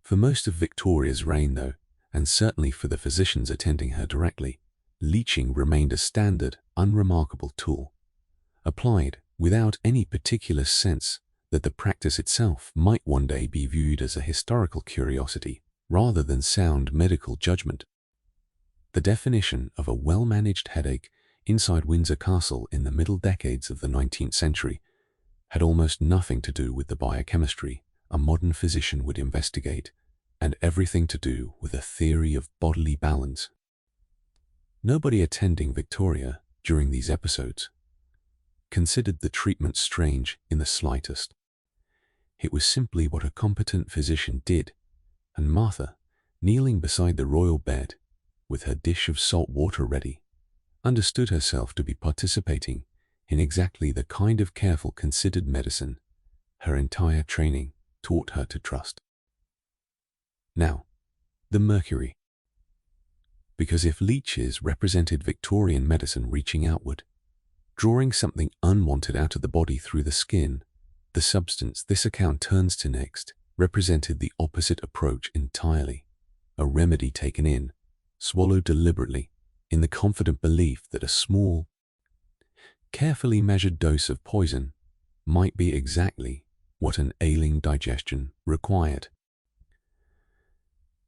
For most of Victoria's reign, though, and certainly for the physicians attending her directly, leeching remained a standard, unremarkable tool, applied without any particular sense that the practice itself might one day be viewed as a historical curiosity rather than sound medical judgment. The definition of a well-managed headache inside Windsor Castle in the middle decades of the 19th century had almost nothing to do with the biochemistry a modern physician would investigate, and everything to do with a theory of bodily balance. Nobody attending Victoria during these episodes considered the treatment strange in the slightest. It was simply what a competent physician did, and Martha, kneeling beside the royal bed with her dish of salt water ready, understood herself to be participating in exactly the kind of careful, considered medicine her entire training taught her to trust. Now, the mercury. Because if leeches represented Victorian medicine reaching outward, drawing something unwanted out of the body through the skin, the substance this account turns to next represented the opposite approach entirely, a remedy taken in, swallowed deliberately, in the confident belief that a small, carefully measured dose of poison might be exactly what an ailing digestion required.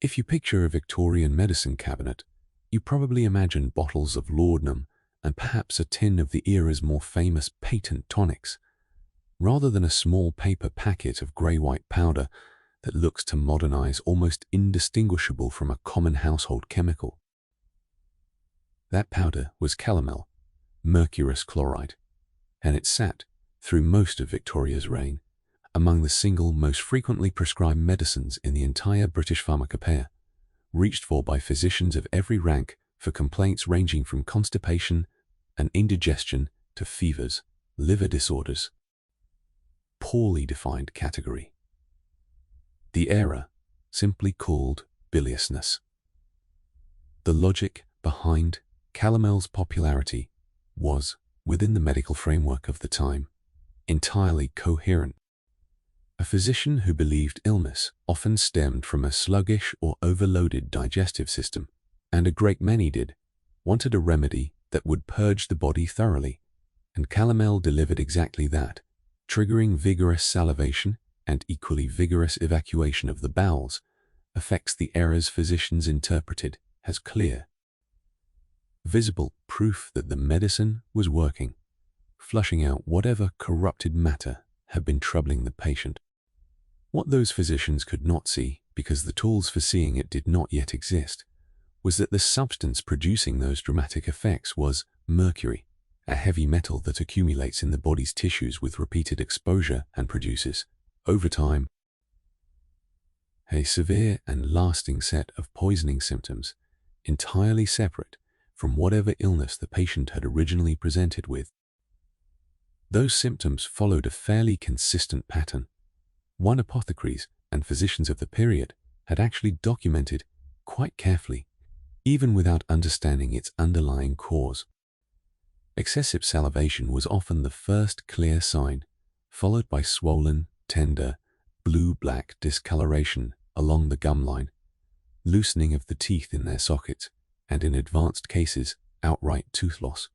If you picture a Victorian medicine cabinet, you probably imagine bottles of laudanum and perhaps a tin of the era's more famous patent tonics, rather than a small paper packet of grey-white powder that looks to modernize almost indistinguishable from a common household chemical. That powder was calomel, mercurous chloride, and it sat, through most of Victoria's reign, among the single most frequently prescribed medicines in the entire British pharmacopoeia, reached for by physicians of every rank for complaints ranging from constipation and indigestion to fevers, liver disorders. Poorly defined category. The era simply called biliousness. The logic behind calomel's popularity was, within the medical framework of the time, entirely coherent. A physician who believed illness often stemmed from a sluggish or overloaded digestive system, and a great many did, wanted a remedy that would purge the body thoroughly, and calomel delivered exactly that, triggering vigorous salivation and equally vigorous evacuation of the bowels, effects the era's physicians interpreted as clear, visible proof that the medicine was working, flushing out whatever corrupted matter had been troubling the patient. What those physicians could not see, because the tools for seeing it did not yet exist, was that the substance producing those dramatic effects was mercury, a heavy metal that accumulates in the body's tissues with repeated exposure and produces, over time, a severe and lasting set of poisoning symptoms, entirely separate from whatever illness the patient had originally presented with. Those symptoms followed a fairly consistent pattern. One apothecaries and physicians of the period had actually documented quite carefully, even without understanding its underlying cause. Excessive salivation was often the first clear sign, followed by swollen, tender, blue-black discoloration along the gum line, loosening of the teeth in their sockets, and in advanced cases, outright tooth loss.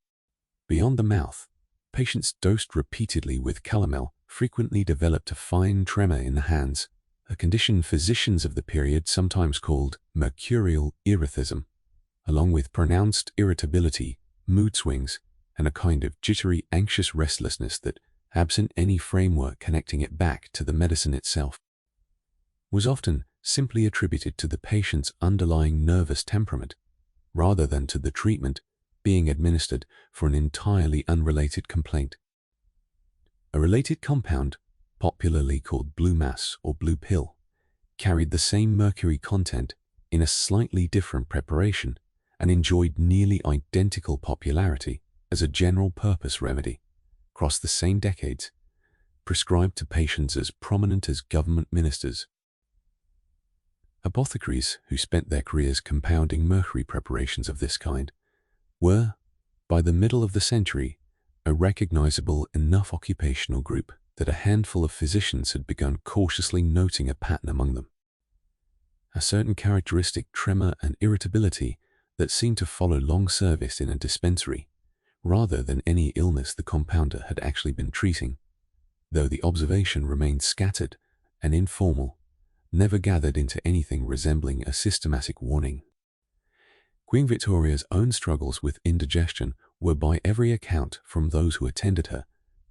Beyond the mouth, patients dosed repeatedly with calomel frequently developed a fine tremor in the hands, a condition physicians of the period sometimes called mercurial erethism, along with pronounced irritability, mood swings, and a kind of jittery, anxious restlessness that, absent any framework connecting it back to the medicine itself, was often simply attributed to the patient's underlying nervous temperament, rather than to the treatment being administered for an entirely unrelated complaint. A related compound, popularly called blue mass or blue pill, carried the same mercury content in a slightly different preparation and enjoyed nearly identical popularity as a general-purpose remedy across the same decades, prescribed to patients as prominent as government ministers. Apothecaries who spent their careers compounding mercury preparations of this kind were, by the middle of the century, a recognizable enough occupational group that a handful of physicians had begun cautiously noting a pattern among them. A certain characteristic tremor and irritability that seemed to follow long service in a dispensary, rather than any illness the compounder had actually been treating, though the observation remained scattered and informal, never gathered into anything resembling a systematic warning. Queen Victoria's own struggles with indigestion were, by every account from those who attended her,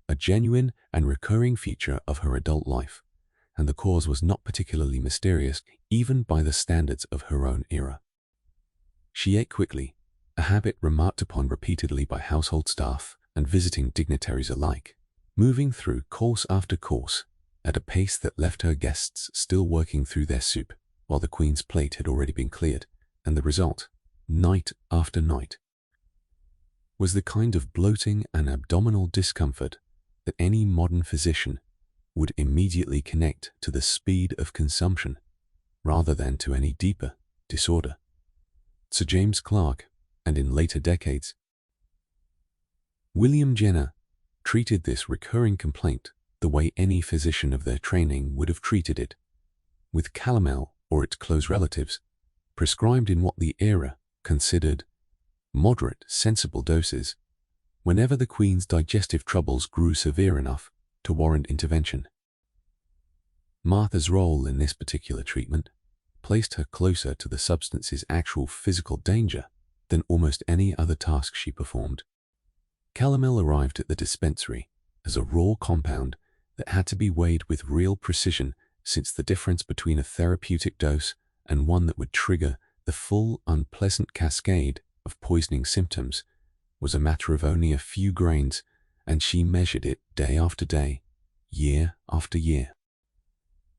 a genuine and recurring feature of her adult life, and the cause was not particularly mysterious even by the standards of her own era. She ate quickly, a habit remarked upon repeatedly by household staff and visiting dignitaries alike, moving through course after course at a pace that left her guests still working through their soup while the Queen's plate had already been cleared, and the result, night after night, was the kind of bloating and abdominal discomfort that any modern physician would immediately connect to the speed of consumption rather than to any deeper disorder. Sir James Clark, and in later decades, William Jenner, treated this recurring complaint the way any physician of their training would have treated it, with calomel or its close relatives, prescribed in what the era considered moderate, sensible doses whenever the Queen's digestive troubles grew severe enough to warrant intervention. Martha's role in this particular treatment placed her closer to the substance's actual physical danger than almost any other task she performed. Calomel arrived at the dispensary as a raw compound that had to be weighed with real precision, since the difference between a therapeutic dose and one that would trigger the full unpleasant cascade of poisoning symptoms was a matter of only a few grains, and she measured it day after day, year after year,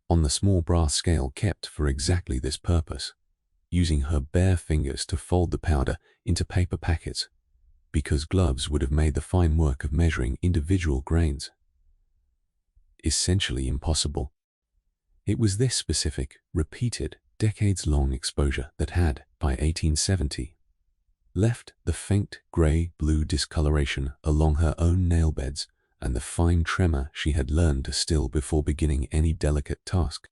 on the small brass scale kept for exactly this purpose, using her bare fingers to fold the powder into paper packets, because gloves would have made the fine work of measuring individual grains essentially impossible. It was this specific, repeated, decades-long exposure that had, by 1870, left the faint grey-blue discoloration along her own nail beds and the fine tremor she had learned to still before beginning any delicate task.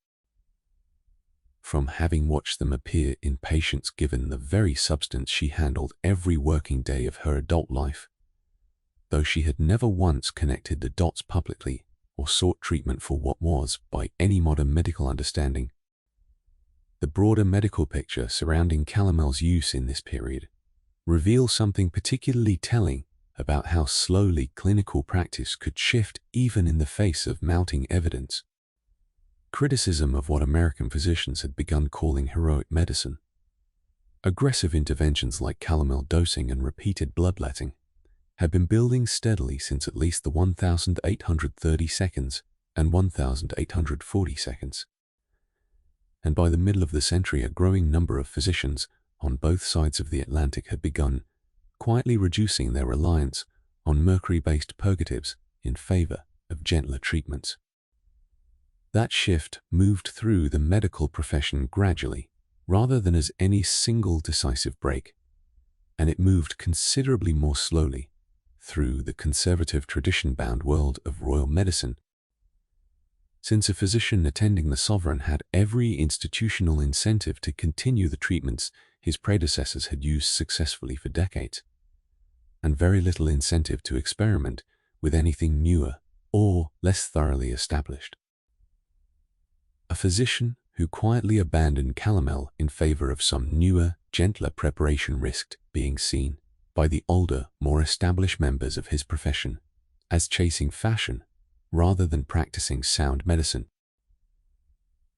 From having watched them appear in patients given the very substance she handled every working day of her adult life, though she had never once connected the dots publicly or sought treatment for what was, by any modern medical understanding, the broader medical picture surrounding calomel's use in this period reveals something particularly telling about how slowly clinical practice could shift even in the face of mounting evidence. Criticism of what American physicians had begun calling heroic medicine, aggressive interventions like calomel dosing and repeated bloodletting, had been building steadily since at least the 1830 seconds and 1840 seconds. And by the middle of the century, a growing number of physicians on both sides of the Atlantic had begun quietly reducing their reliance on mercury-based purgatives in favor of gentler treatments. That shift moved through the medical profession gradually, rather than as any single decisive break, and it moved considerably more slowly through the conservative tradition-bound world of royal medicine, since a physician attending the sovereign had every institutional incentive to continue the treatments his predecessors had used successfully for decades, and very little incentive to experiment with anything newer or less thoroughly established. A physician who quietly abandoned calomel in favor of some newer, gentler preparation risked being seen by the older, more established members of his profession as chasing fashion rather than practicing sound medicine.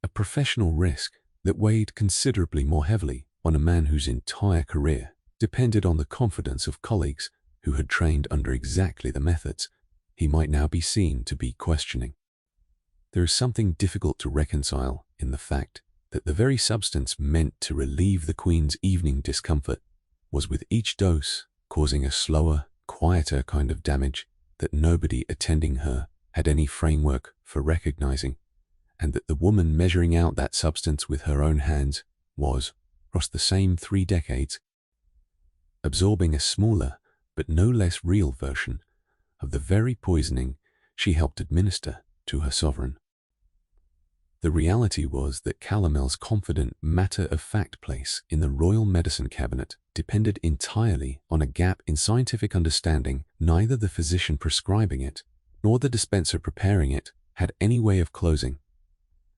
A professional risk that weighed considerably more heavily on a man whose entire career depended on the confidence of colleagues who had trained under exactly the methods he might now be seen to be questioning. There is something difficult to reconcile in the fact that the very substance meant to relieve the Queen's evening discomfort was with each dose causing a slower, quieter kind of damage that nobody attending her had any framework for recognizing, and that the woman measuring out that substance with her own hands was, across the same 3 decades, absorbing a smaller but no less real version of the very poisoning she helped administer to her sovereign. The reality was that calomel's confident matter-of-fact place in the royal medicine cabinet depended entirely on a gap in scientific understanding neither the physician prescribing it nor the dispenser preparing it had any way of closing,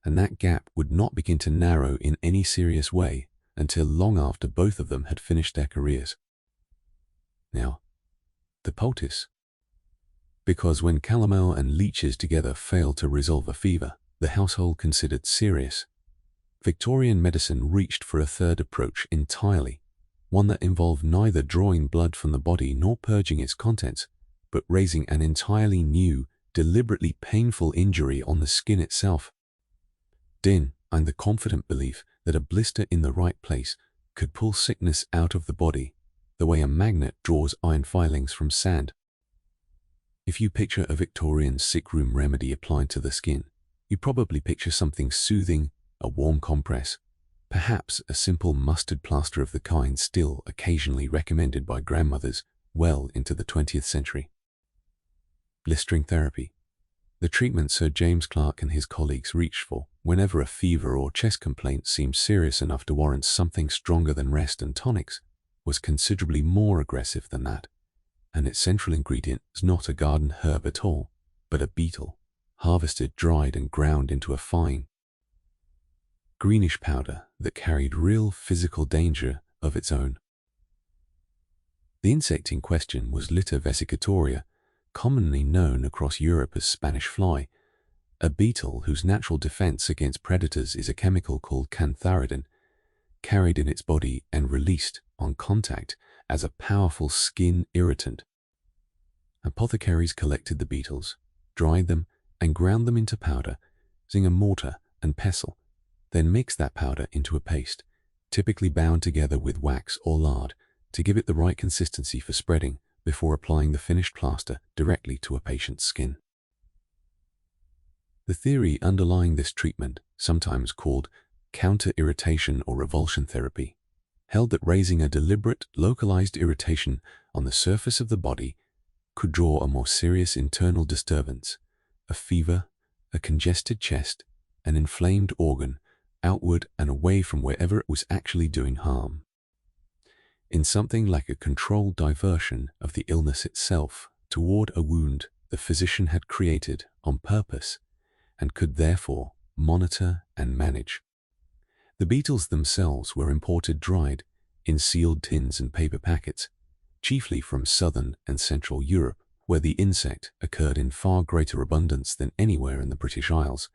and that gap would not begin to narrow in any serious way until long after both of them had finished their careers. Now, the poultice. Because when calomel and leeches together failed to resolve a fever the household considered serious, Victorian medicine reached for a third approach entirely, one that involved neither drawing blood from the body nor purging its contents, but raising an entirely new, deliberately painful injury on the skin itself. And the confident belief that a blister in the right place could pull sickness out of the body, the way a magnet draws iron filings from sand. If you picture a Victorian sickroom remedy applied to the skin, you probably picture something soothing, a warm compress, perhaps a simple mustard plaster of the kind still occasionally recommended by grandmothers well into the 20th century. Blistering therapy. The treatment Sir James Clark and his colleagues reached for whenever a fever or chest complaint seemed serious enough to warrant something stronger than rest and tonics was considerably more aggressive than that, and its central ingredient is not a garden herb at all, but a beetle, harvested, dried, and ground into a fine, greenish powder that carried real physical danger of its own. The insect in question was Litter vesicatoria, commonly known across Europe as Spanish fly, a beetle whose natural defense against predators is a chemical called cantharidin, carried in its body and released on contact as a powerful skin irritant. Apothecaries collected the beetles, dried them, and ground them into powder using a mortar and pestle, then mixed that powder into a paste, typically bound together with wax or lard to give it the right consistency for spreading before applying the finished plaster directly to a patient's skin. The theory underlying this treatment, sometimes called counter-irritation or revulsion therapy, held that raising a deliberate, localized irritation on the surface of the body could draw a more serious internal disturbance, a fever, a congested chest, an inflamed organ, outward and away from wherever it was actually doing harm, in something like a controlled diversion of the illness itself toward a wound the physician had created on purpose and could therefore monitor and manage. The beetles themselves were imported dried in sealed tins and paper packets, chiefly from southern and central Europe, where the insect occurred in far greater abundance than anywhere in the British Isles,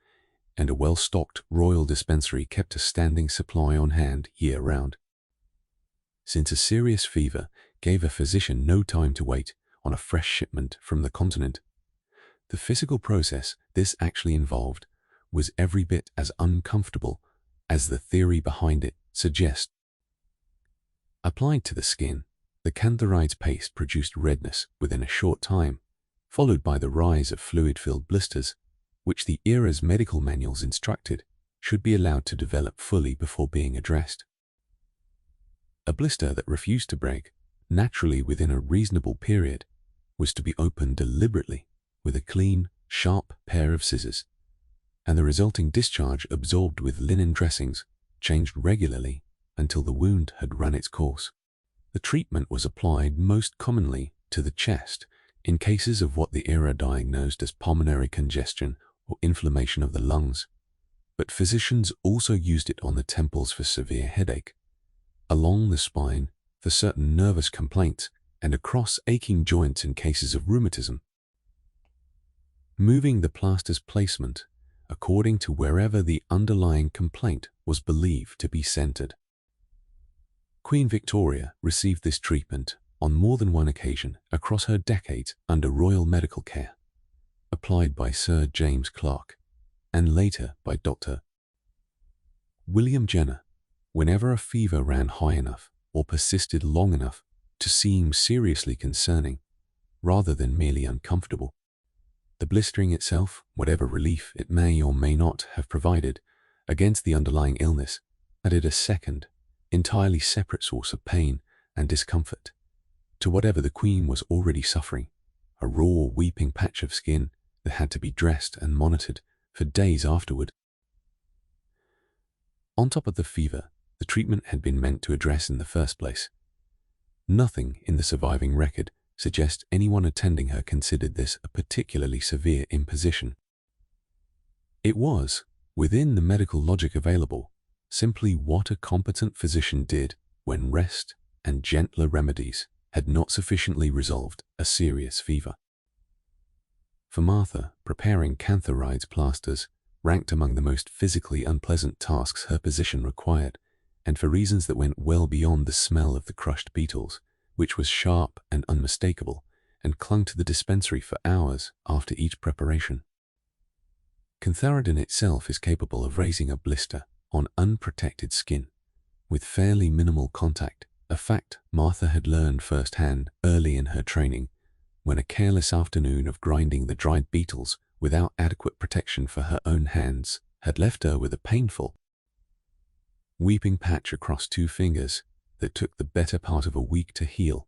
and a well-stocked royal dispensary kept a standing supply on hand year-round. Since a serious fever gave a physician no time to wait on a fresh shipment from the continent, the physical process this actually involved was every bit as uncomfortable as the theory behind it suggests. Applied to the skin, the cantharides paste produced redness within a short time, followed by the rise of fluid-filled blisters, which the era's medical manuals instructed should be allowed to develop fully before being addressed. A blister that refused to break naturally within a reasonable period was to be opened deliberately with a clean, sharp pair of scissors, and the resulting discharge absorbed with linen dressings, changed regularly until the wound had run its course. The treatment was applied most commonly to the chest in cases of what the era diagnosed as pulmonary congestion or inflammation of the lungs, but physicians also used it on the temples for severe headache, along the spine for certain nervous complaints, and across aching joints in cases of rheumatism. Moving the plaster's placement according to wherever the underlying complaint was believed to be centered. Queen Victoria received this treatment on more than one occasion across her decades under royal medical care, applied by Sir James Clark and later by Dr. William Jenner, whenever a fever ran high enough or persisted long enough to seem seriously concerning rather than merely uncomfortable. The blistering itself, whatever relief it may or may not have provided against the underlying illness, added a second, entirely separate source of pain and discomfort to whatever the Queen was already suffering, a raw, weeping patch of skin that had to be dressed and monitored for days afterward. On top of the fever, the treatment had been meant to address in the first place. Nothing in the surviving record suggests anyone attending her considered this a particularly severe imposition. It was, within the medical logic available, simply what a competent physician did when rest and gentler remedies had not sufficiently resolved a serious fever. For Martha, preparing cantharides plasters ranked among the most physically unpleasant tasks her position required, and for reasons that went well beyond the smell of the crushed beetles, which was sharp and unmistakable, and clung to the dispensary for hours after each preparation. Cantharidin itself is capable of raising a blister on unprotected skin, with fairly minimal contact, a fact Martha had learned firsthand early in her training, when a careless afternoon of grinding the dried beetles without adequate protection for her own hands had left her with a painful, weeping patch across 2 fingers that took the better part of a week to heal.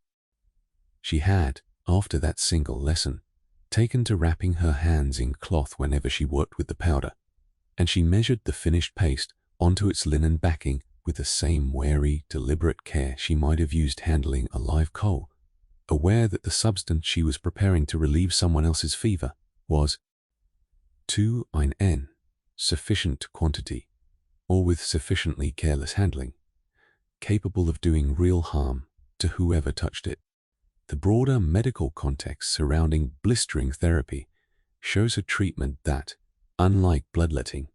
She had, after that single lesson, taken to wrapping her hands in cloth whenever she worked with the powder, and she measured the finished paste onto its linen backing with the same wary, deliberate care she might have used handling a live coal, aware that the substance she was preparing to relieve someone else's fever was 2-N, sufficient quantity, or with sufficiently careless handling, capable of doing real harm to whoever touched it. The broader medical context surrounding blistering therapy shows a treatment that, unlike bloodletting,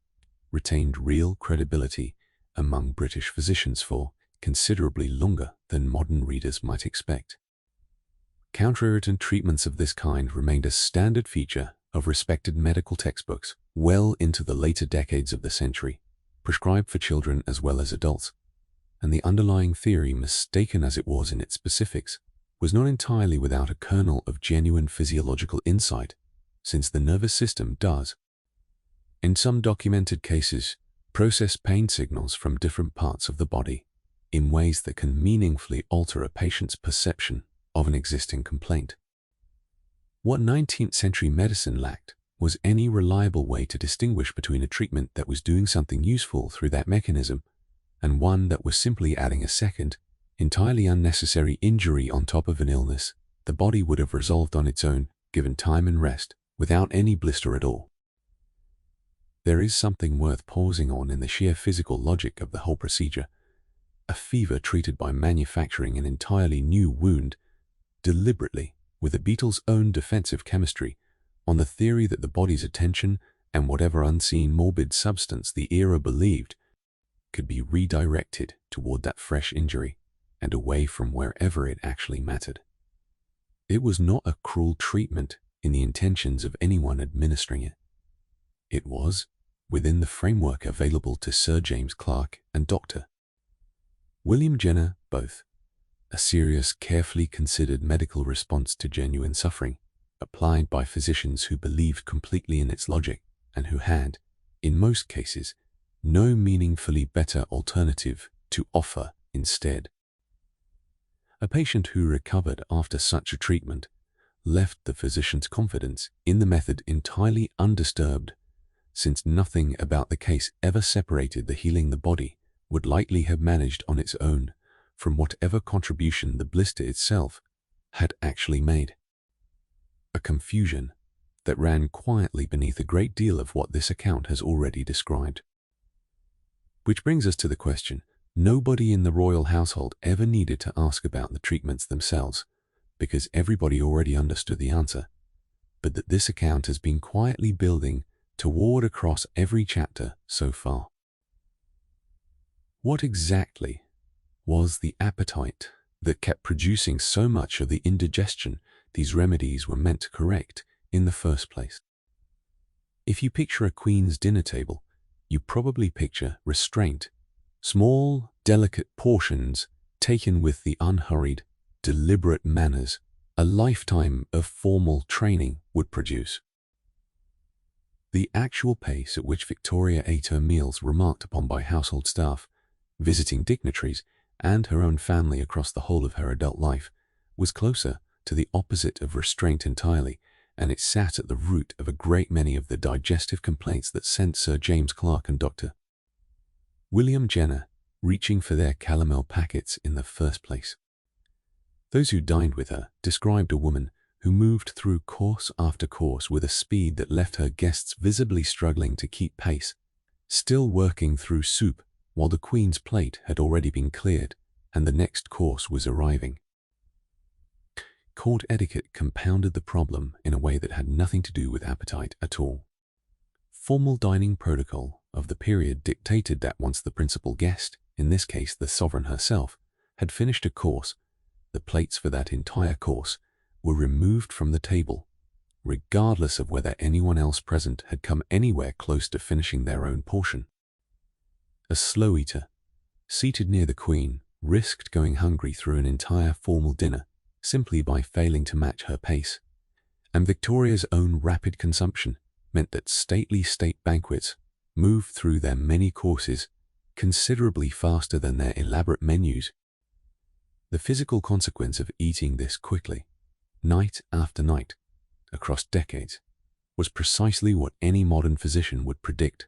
retained real credibility among British physicians for considerably longer than modern readers might expect. Counter-irritant treatments of this kind remained a standard feature of respected medical textbooks well into the later decades of the century, prescribed for children as well as adults, and the underlying theory, mistaken as it was in its specifics, was not entirely without a kernel of genuine physiological insight, since the nervous system does, in some documented cases, process pain signals from different parts of the body in ways that can meaningfully alter a patient's perception of an existing complaint. What 19th century medicine lacked was any reliable way to distinguish between a treatment that was doing something useful through that mechanism and one that was simply adding a second, entirely unnecessary injury on top of an illness the body would have resolved on its own, given time and rest, without any blister at all. There is something worth pausing on in the sheer physical logic of the whole procedure. A fever treated by manufacturing an entirely new wound, deliberately, with a beetle's own defensive chemistry, on the theory that the body's attention and whatever unseen morbid substance the era believed could be redirected toward that fresh injury and away from wherever it actually mattered. It was not a cruel treatment in the intentions of anyone administering it. It was within the framework available to Sir James Clark and Dr. William Jenner both, a serious, carefully considered medical response to genuine suffering, applied by physicians who believed completely in its logic and who had, in most cases, no meaningfully better alternative to offer instead. A patient who recovered after such a treatment left the physician's confidence in the method entirely undisturbed, since nothing about the case ever separated the healing the body would likely have managed on its own from whatever contribution the blister itself had actually made. A confusion that ran quietly beneath a great deal of what this account has already described. Which brings us to the question: nobody in the royal household ever needed to ask about the treatments themselves, because everybody already understood the answer, but that this account has been quietly building toward across every chapter so far. What exactly was the appetite that kept producing so much of the indigestion these remedies were meant to correct in the first place? If you picture a queen's dinner table, you probably picture restraint, small, delicate portions taken with the unhurried, deliberate manners a lifetime of formal training would produce. The actual pace at which Victoria ate her meals, remarked upon by household staff, visiting dignitaries, and her own family across the whole of her adult life, was closer to the opposite of restraint entirely, and it sat at the root of a great many of the digestive complaints that sent Sir James Clark and Dr. William Jenner reaching for their calomel packets in the first place. Those who dined with her described a woman who moved through course after course with a speed that left her guests visibly struggling to keep pace, still working through soup while the Queen's plate had already been cleared and the next course was arriving. Court etiquette compounded the problem in a way that had nothing to do with appetite at all. Formal dining protocol of the period dictated that once the principal guest, in this case the sovereign herself, had finished a course, the plates for that entire course were removed from the table, regardless of whether anyone else present had come anywhere close to finishing their own portion. A slow eater, seated near the Queen, risked going hungry through an entire formal dinner simply by failing to match her pace, and Victoria's own rapid consumption meant that stately state banquets moved through their many courses considerably faster than their elaborate menus. The physical consequence of eating this quickly, night after night, across decades, was precisely what any modern physician would predict,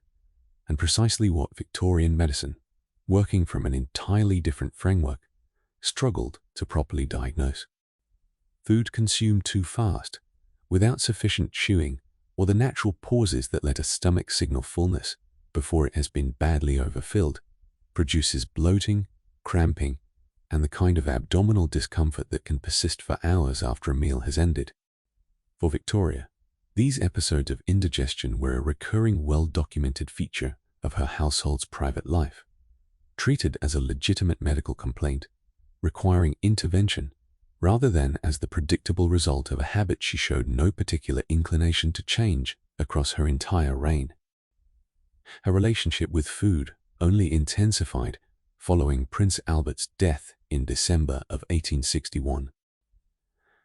and precisely what Victorian medicine, working from an entirely different framework, struggled to properly diagnose. Food consumed too fast, without sufficient chewing or the natural pauses that let a stomach signal fullness before it has been badly overfilled, produces bloating, cramping, and the kind of abdominal discomfort that can persist for hours after a meal has ended. For Victoria, these episodes of indigestion were a recurring, well-documented feature of her household's private life, treated as a legitimate medical complaint, requiring intervention, rather than as the predictable result of a habit she showed no particular inclination to change across her entire reign. Her relationship with food only intensified following Prince Albert's death in December of 1861.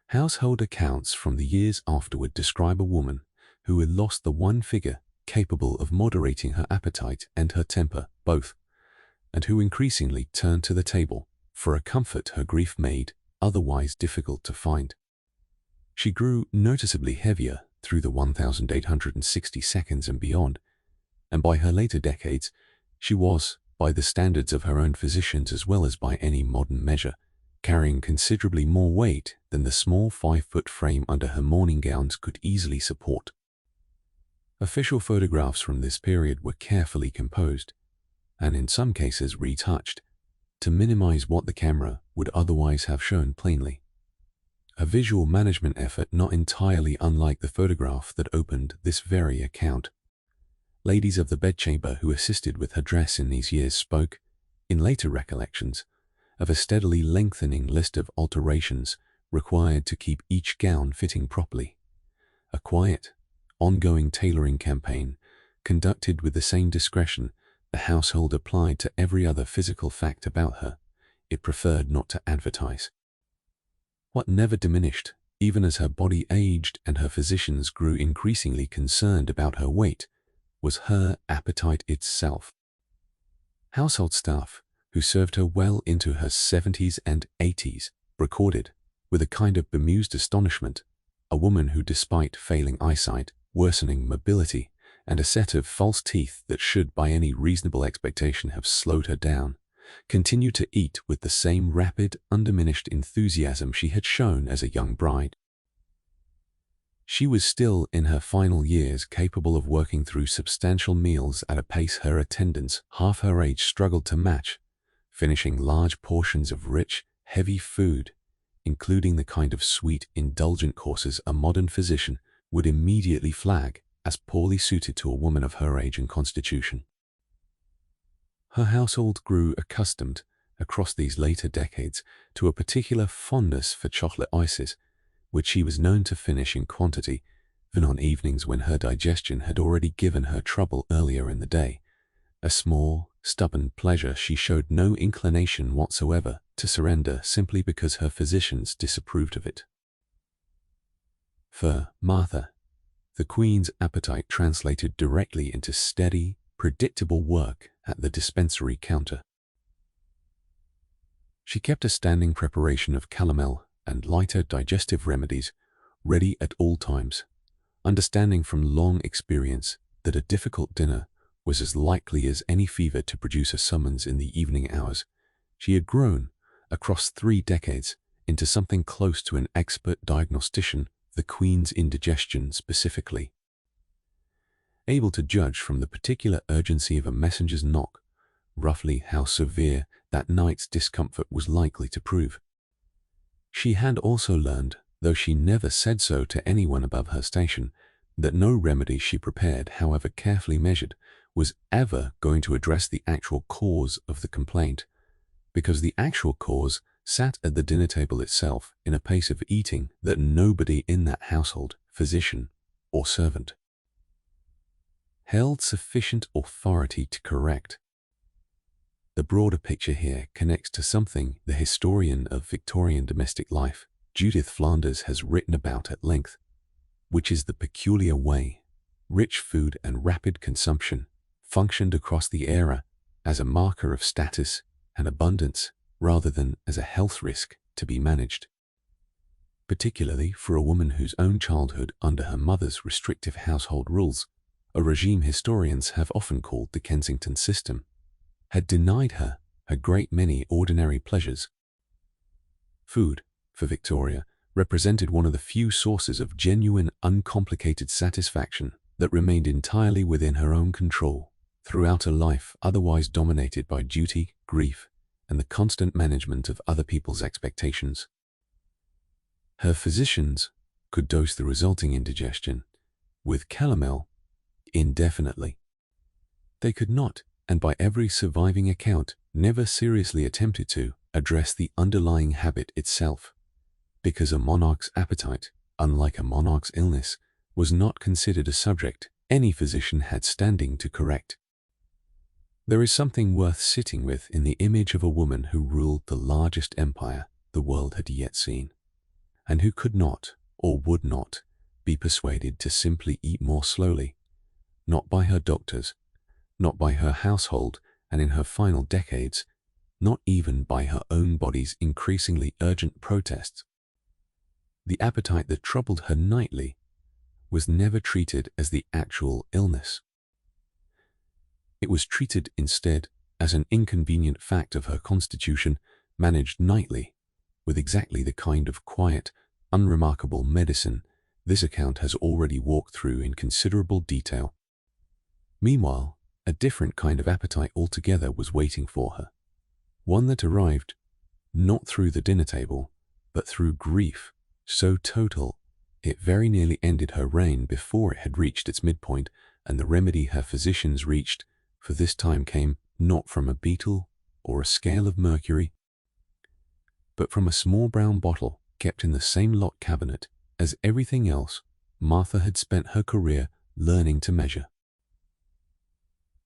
Household accounts from the years afterward describe a woman who had lost the one figure capable of moderating her appetite and her temper both, and who increasingly turned to the table for a comfort her grief made otherwise difficult to find. She grew noticeably heavier through the 1860 seconds and beyond, and by her later decades, she was, by the standards of her own physicians as well as by any modern measure, carrying considerably more weight than the small 5-foot frame under her morning gowns could easily support. Official photographs from this period were carefully composed, and in some cases retouched, to minimize what the camera would otherwise have shown plainly. A visual management effort not entirely unlike the photograph that opened this very account. Ladies of the bedchamber who assisted with her dress in these years spoke, in later recollections, of a steadily lengthening list of alterations required to keep each gown fitting properly. A quiet, ongoing tailoring campaign conducted with the same discretion the household applied to every other physical fact about her, it preferred not to advertise. What never diminished, even as her body aged and her physicians grew increasingly concerned about her weight, was her appetite itself. Household staff, who served her well into her 70s and 80s, recorded, with a kind of bemused astonishment, a woman who, despite failing eyesight, worsening mobility, and a set of false teeth that should by any reasonable expectation have slowed her down, continued to eat with the same rapid, undiminished enthusiasm she had shown as a young bride. She was still in her final years capable of working through substantial meals at a pace her attendants half her age struggled to match, finishing large portions of rich, heavy food, including the kind of sweet, indulgent courses a modern physician would immediately flag as poorly suited to a woman of her age and constitution. Her household grew accustomed, across these later decades, to a particular fondness for chocolate ices, which she was known to finish in quantity, even on evenings when her digestion had already given her trouble earlier in the day, a small, stubborn pleasure she showed no inclination whatsoever to surrender simply because her physicians disapproved of it. For Martha, the Queen's appetite translated directly into steady, predictable work at the dispensary counter. She kept a standing preparation of calomel and lighter digestive remedies ready at all times, understanding from long experience that a difficult dinner was as likely as any fever to produce a summons in the evening hours. She had grown, across 3 decades, into something close to an expert diagnostician, the Queen's indigestion specifically. able to judge from the particular urgency of a messenger's knock roughly how severe that night's discomfort was likely to prove. She had also learned, though she never said so to anyone above her station, that no remedy she prepared, however carefully measured, was ever going to address the actual cause of the complaint, because the actual cause sat at the dinner table itself in a pace of eating that nobody in that household, physician or servant, held sufficient authority to correct. The broader picture here connects to something the historian of Victorian domestic life, Judith Flanders, has written about at length, which is the peculiar way rich food and rapid consumption functioned across the era as a marker of status and abundance rather than as a health risk to be managed. Particularly for a woman whose own childhood under her mother's restrictive household rules, a regime historians have often called the Kensington system, had denied her a great many ordinary pleasures. Food, for Victoria, represented one of the few sources of genuine, uncomplicated satisfaction that remained entirely within her own control throughout a life otherwise dominated by duty, grief, and the constant management of other people's expectations. Her physicians could dose the resulting indigestion with calomel indefinitely. They could not, and by every surviving account, never seriously attempted to address the underlying habit itself, because a monarch's appetite, unlike a monarch's illness, was not considered a subject any physician had standing to correct. There is something worth sitting with in the image of a woman who ruled the largest empire the world had yet seen, and who could not, or would not, be persuaded to simply eat more slowly, not by her doctors, not by her household, and in her final decades, not even by her own body's increasingly urgent protests. The appetite that troubled her nightly was never treated as the actual illness. It was treated instead as an inconvenient fact of her constitution, managed nightly, with exactly the kind of quiet, unremarkable medicine this account has already walked through in considerable detail. Meanwhile, a different kind of appetite altogether was waiting for her, one that arrived not through the dinner table, but through grief so total it very nearly ended her reign before it had reached its midpoint, and the remedy her physicians reached for this time came not from a beetle or a scale of mercury, but from a small brown bottle kept in the same locked cabinet as everything else Martha had spent her career learning to measure.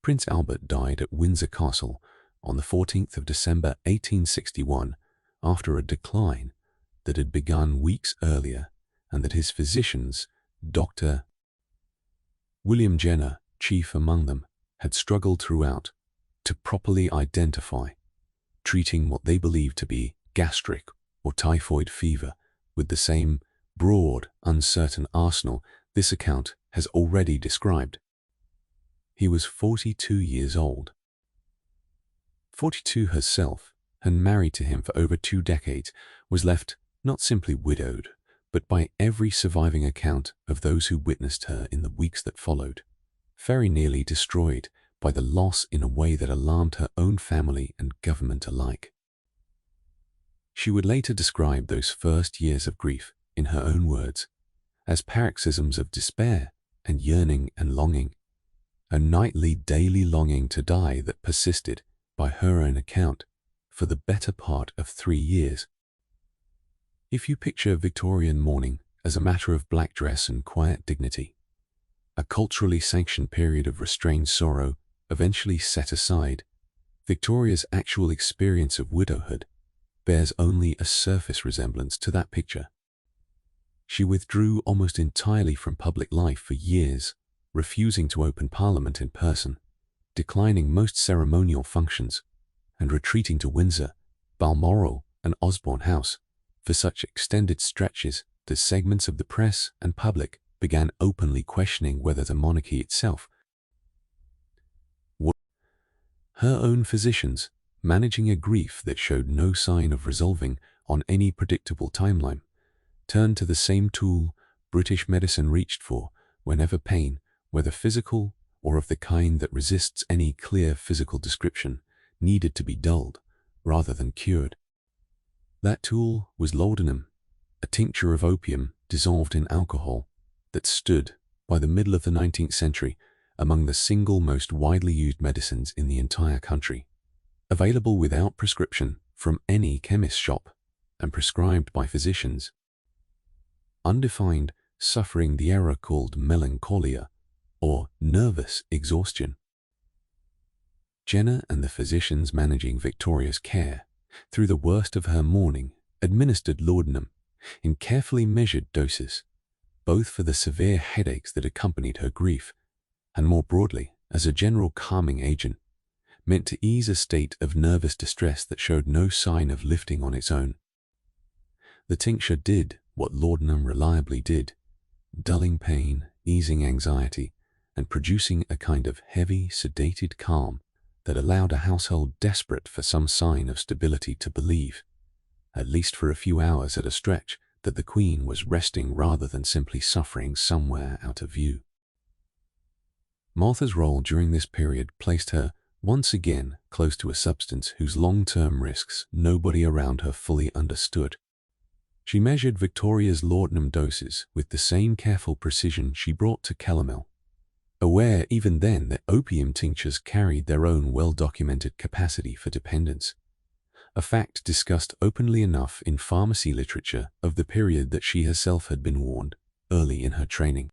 Prince Albert died at Windsor Castle on the 14th of December 1861 after a decline that had begun weeks earlier, and that his physicians, Dr. William Jenner, chief among them, had struggled throughout to properly identify, treating what they believed to be gastric or typhoid fever with the same broad, uncertain arsenal this account has already described. He was 42 years old. 42 herself, and married to him for over 2 decades, was left not simply widowed, but by every surviving account of those who witnessed her in the weeks that followed, very nearly destroyed by the loss in a way that alarmed her own family and government alike. She would later describe those first years of grief, in her own words, as paroxysms of despair and yearning and longing, a nightly, daily longing to die that persisted, by her own account, for the better part of 3 years. If you picture Victorian mourning as a matter of black dress and quiet dignity, a culturally sanctioned period of restrained sorrow eventually set aside, Victoria's actual experience of widowhood bears only a surface resemblance to that picture. She withdrew almost entirely from public life for years, refusing to open Parliament in person, declining most ceremonial functions, and retreating to Windsor, Balmoral, and Osborne House for such extended stretches that segments of the press and public began openly questioning whether the monarchy itself was. Her own physicians, managing a grief that showed no sign of resolving on any predictable timeline, turned to the same tool British medicine reached for whenever pain whether physical or of the kind that resists any clear physical description, needed to be dulled rather than cured. That tool was laudanum, a tincture of opium dissolved in alcohol that stood, by the middle of the 19th century, among the single most widely used medicines in the entire country, available without prescription from any chemist shop and prescribed by physicians. Undefined suffering the error called melancholia or nervous exhaustion. Jenna and the physicians managing Victoria's care through the worst of her mourning administered laudanum in carefully measured doses, both for the severe headaches that accompanied her grief and more broadly as a general calming agent, meant to ease a state of nervous distress that showed no sign of lifting on its own. The tincture did what laudanum reliably did, dulling pain, easing anxiety, and producing a kind of heavy, sedated calm that allowed a household desperate for some sign of stability to believe, at least for a few hours at a stretch, that the Queen was resting rather than simply suffering somewhere out of view. Martha's role during this period placed her once again close to a substance whose long-term risks nobody around her fully understood. She measured Victoria's laudanum doses with the same careful precision she brought to calomel, aware even then that opium tinctures carried their own well-documented capacity for dependence, a fact discussed openly enough in pharmacy literature of the period that she herself had been warned early in her training.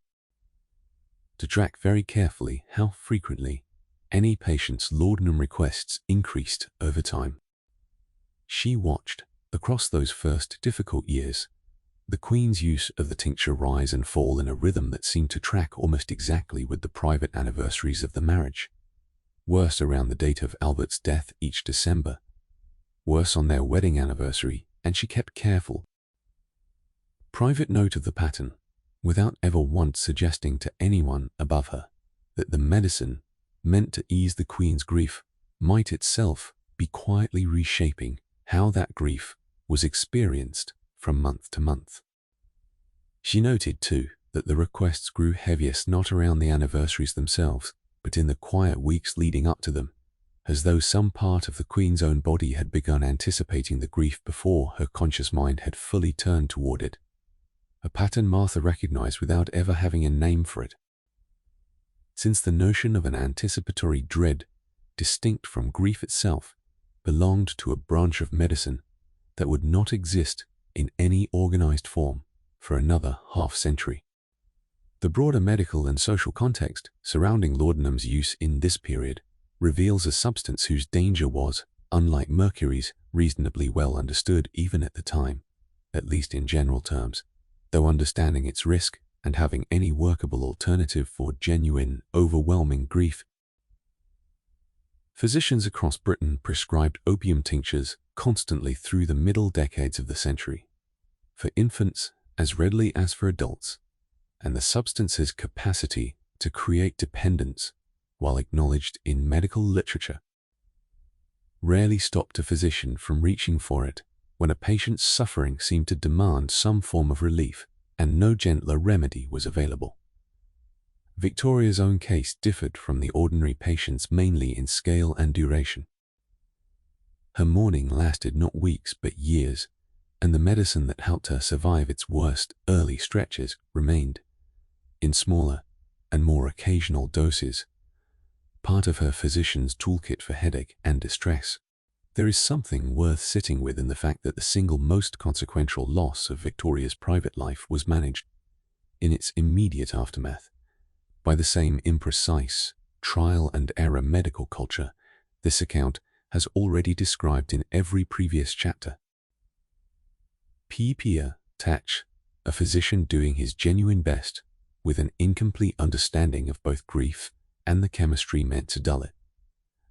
To track very carefully how frequently any patient's laudanum requests increased over time. She watched, across those first difficult years, the Queen's use of the tincture rise and fall in a rhythm that seemed to track almost exactly with the private anniversaries of the marriage. Worse around the date of Albert's death each December. Worse on their wedding anniversary, and she kept careful private note of the pattern, without ever once suggesting to anyone above her that the medicine meant to ease the Queen's grief might itself be quietly reshaping how that grief was experienced from month to month. She noted, too, that the requests grew heaviest not around the anniversaries themselves, but in the quiet weeks leading up to them, as though some part of the Queen's own body had begun anticipating the grief before her conscious mind had fully turned toward it. A pattern Martha recognized without ever having a name for it. Since the notion of an anticipatory dread, distinct from grief itself, belonged to a branch of medicine that would not exist in any organized form for another half-century. The broader medical and social context surrounding laudanum's use in this period reveals a substance whose danger was, unlike mercury's, reasonably well understood even at the time, at least in general terms, though understanding its risk and having any workable alternative for genuine, overwhelming grief. Physicians across Britain prescribed opium tinctures constantly through the middle decades of the century, for infants as readily as for adults, and the substance's capacity to create dependence, while acknowledged in medical literature, rarely stopped a physician from reaching for it when a patient's suffering seemed to demand some form of relief and no gentler remedy was available. Victoria's own case differed from the ordinary patient's mainly in scale and duration. Her mourning lasted not weeks but years, and the medicine that helped her survive its worst early stretches remained, in smaller and more occasional doses, part of her physician's toolkit for headache and distress. There is something worth sitting with in the fact that the single most consequential loss of Victoria's private life was managed, in its immediate aftermath, by the same imprecise, trial-and-error medical culture this account has already described in every previous chapter. P. Pierre Tatch, a physician doing his genuine best, with an incomplete understanding of both grief and the chemistry meant to dull it,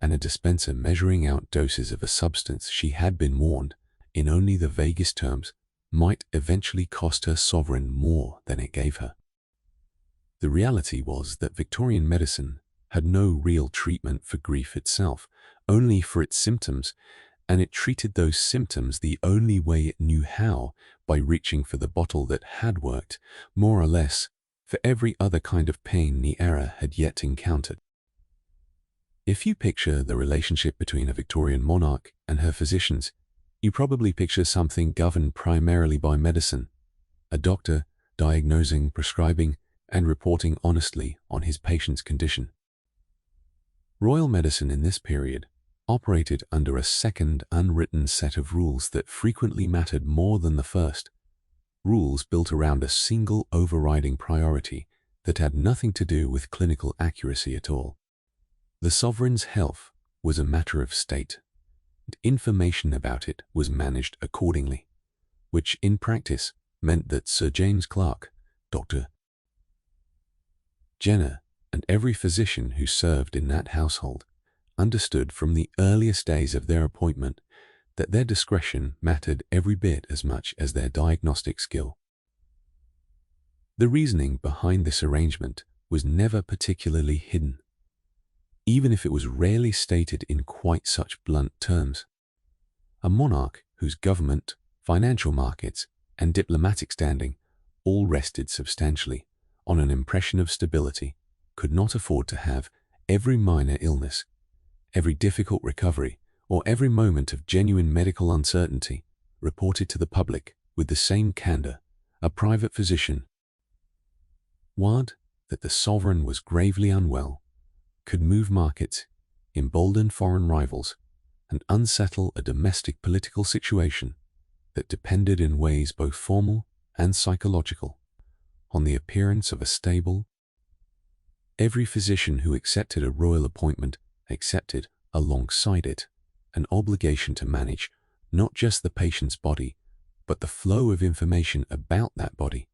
and a dispenser measuring out doses of a substance she had been warned, in only the vaguest terms, might eventually cost her sovereign more than it gave her. The reality was that Victorian medicine had no real treatment for grief itself, only for its symptoms, and it treated those symptoms the only way it knew how, by reaching for the bottle that had worked, more or less, for every other kind of pain the era had yet encountered. If you picture the relationship between a Victorian monarch and her physicians, you probably picture something governed primarily by medicine, a doctor diagnosing, prescribing, and reporting honestly on his patient's condition. Royal medicine in this period operated under a second unwritten set of rules that frequently mattered more than the first, rules built around a single overriding priority that had nothing to do with clinical accuracy at all. The sovereign's health was a matter of state, and information about it was managed accordingly, which in practice meant that Sir James Clark, Dr. Jenner, and every physician who served in that household understood from the earliest days of their appointment that their discretion mattered every bit as much as their diagnostic skill. The reasoning behind this arrangement was never particularly hidden, even if it was rarely stated in quite such blunt terms. A monarch whose government, financial markets, and diplomatic standing all rested substantially on an impression of stability could not afford to have every minor illness, every difficult recovery, or every moment of genuine medical uncertainty reported to the public with the same candor a private physician, word that the sovereign was gravely unwell, could move markets, embolden foreign rivals, and unsettle a domestic political situation that depended in ways both formal and psychological on the appearance of a stable. Every physician who accepted a royal appointment accepted, alongside it, an obligation to manage not just the patient's body, but the flow of information about that body,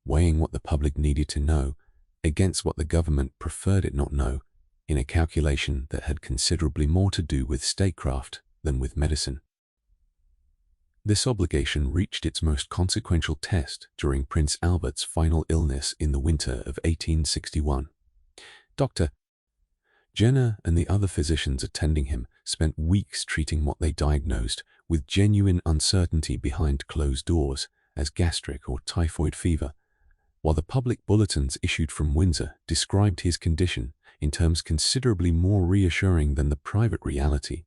weighing what the public needed to know against what the government preferred it not know, in a calculation that had considerably more to do with statecraft than with medicine. This obligation reached its most consequential test during Prince Albert's final illness in the winter of 1861. Dr. Jenner and the other physicians attending him spent weeks treating what they diagnosed with genuine uncertainty behind closed doors as gastric or typhoid fever, while the public bulletins issued from Windsor described his condition in terms considerably more reassuring than the private reality.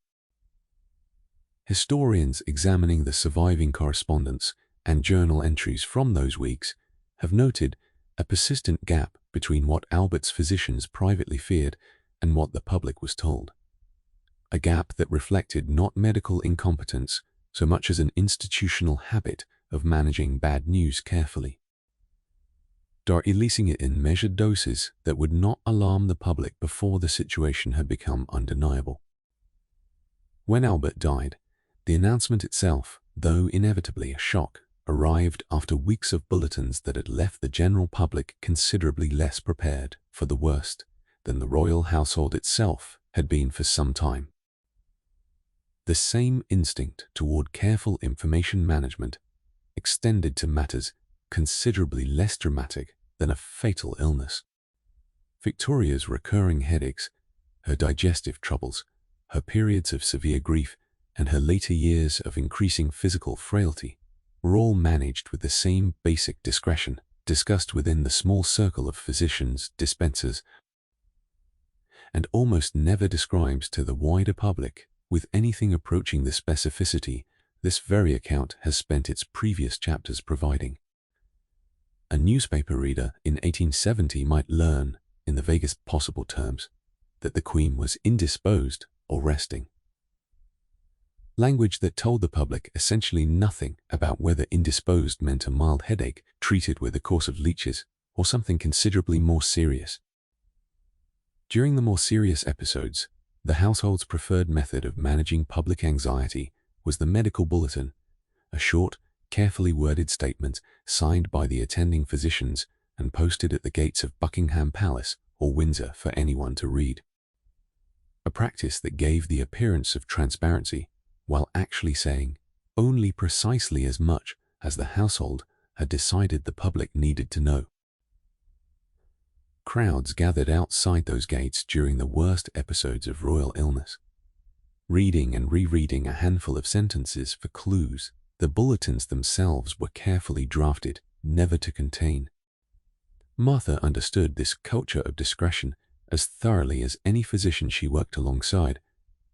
Historians examining the surviving correspondence and journal entries from those weeks have noted a persistent gap between what Albert's physicians privately feared and what the public was told. A gap that reflected not medical incompetence so much as an institutional habit of managing bad news carefully, releasing it in measured doses that would not alarm the public before the situation had become undeniable. When Albert died, the announcement itself, though inevitably a shock, arrived after weeks of bulletins that had left the general public considerably less prepared for the worst than the royal household itself had been for some time. The same instinct toward careful information management extended to matters considerably less dramatic than a fatal illness. Victoria's recurring headaches, her digestive troubles, her periods of severe grief, and her later years of increasing physical frailty were all managed with the same basic discretion, discussed within the small circle of physicians, dispensers, and almost never described to the wider public with anything approaching the specificity this very account has spent its previous chapters providing. A newspaper reader in 1870 might learn, in the vaguest possible terms, that the Queen was indisposed or resting. Language that told the public essentially nothing about whether indisposed meant a mild headache treated with a course of leeches or something considerably more serious. During the more serious episodes, the household's preferred method of managing public anxiety was the medical bulletin, a short, carefully worded statement signed by the attending physicians and posted at the gates of Buckingham Palace or Windsor for anyone to read. A practice that gave the appearance of transparency while actually saying only precisely as much as the household had decided the public needed to know. Crowds gathered outside those gates during the worst episodes of royal illness, reading and rereading a handful of sentences for clues the bulletins themselves were carefully drafted never to contain. Martha understood this culture of discretion as thoroughly as any physician she worked alongside,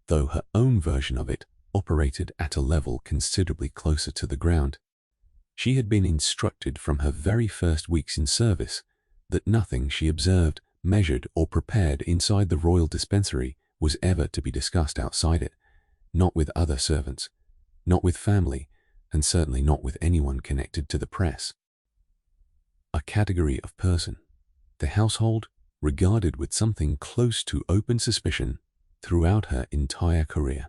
though her own version of it operated at a level considerably closer to the ground. She had been instructed from her very first weeks in service that nothing she observed, measured, or prepared inside the royal dispensary was ever to be discussed outside it, not with other servants, not with family, and certainly not with anyone connected to the press. A category of person the household regarded with something close to open suspicion throughout her entire career.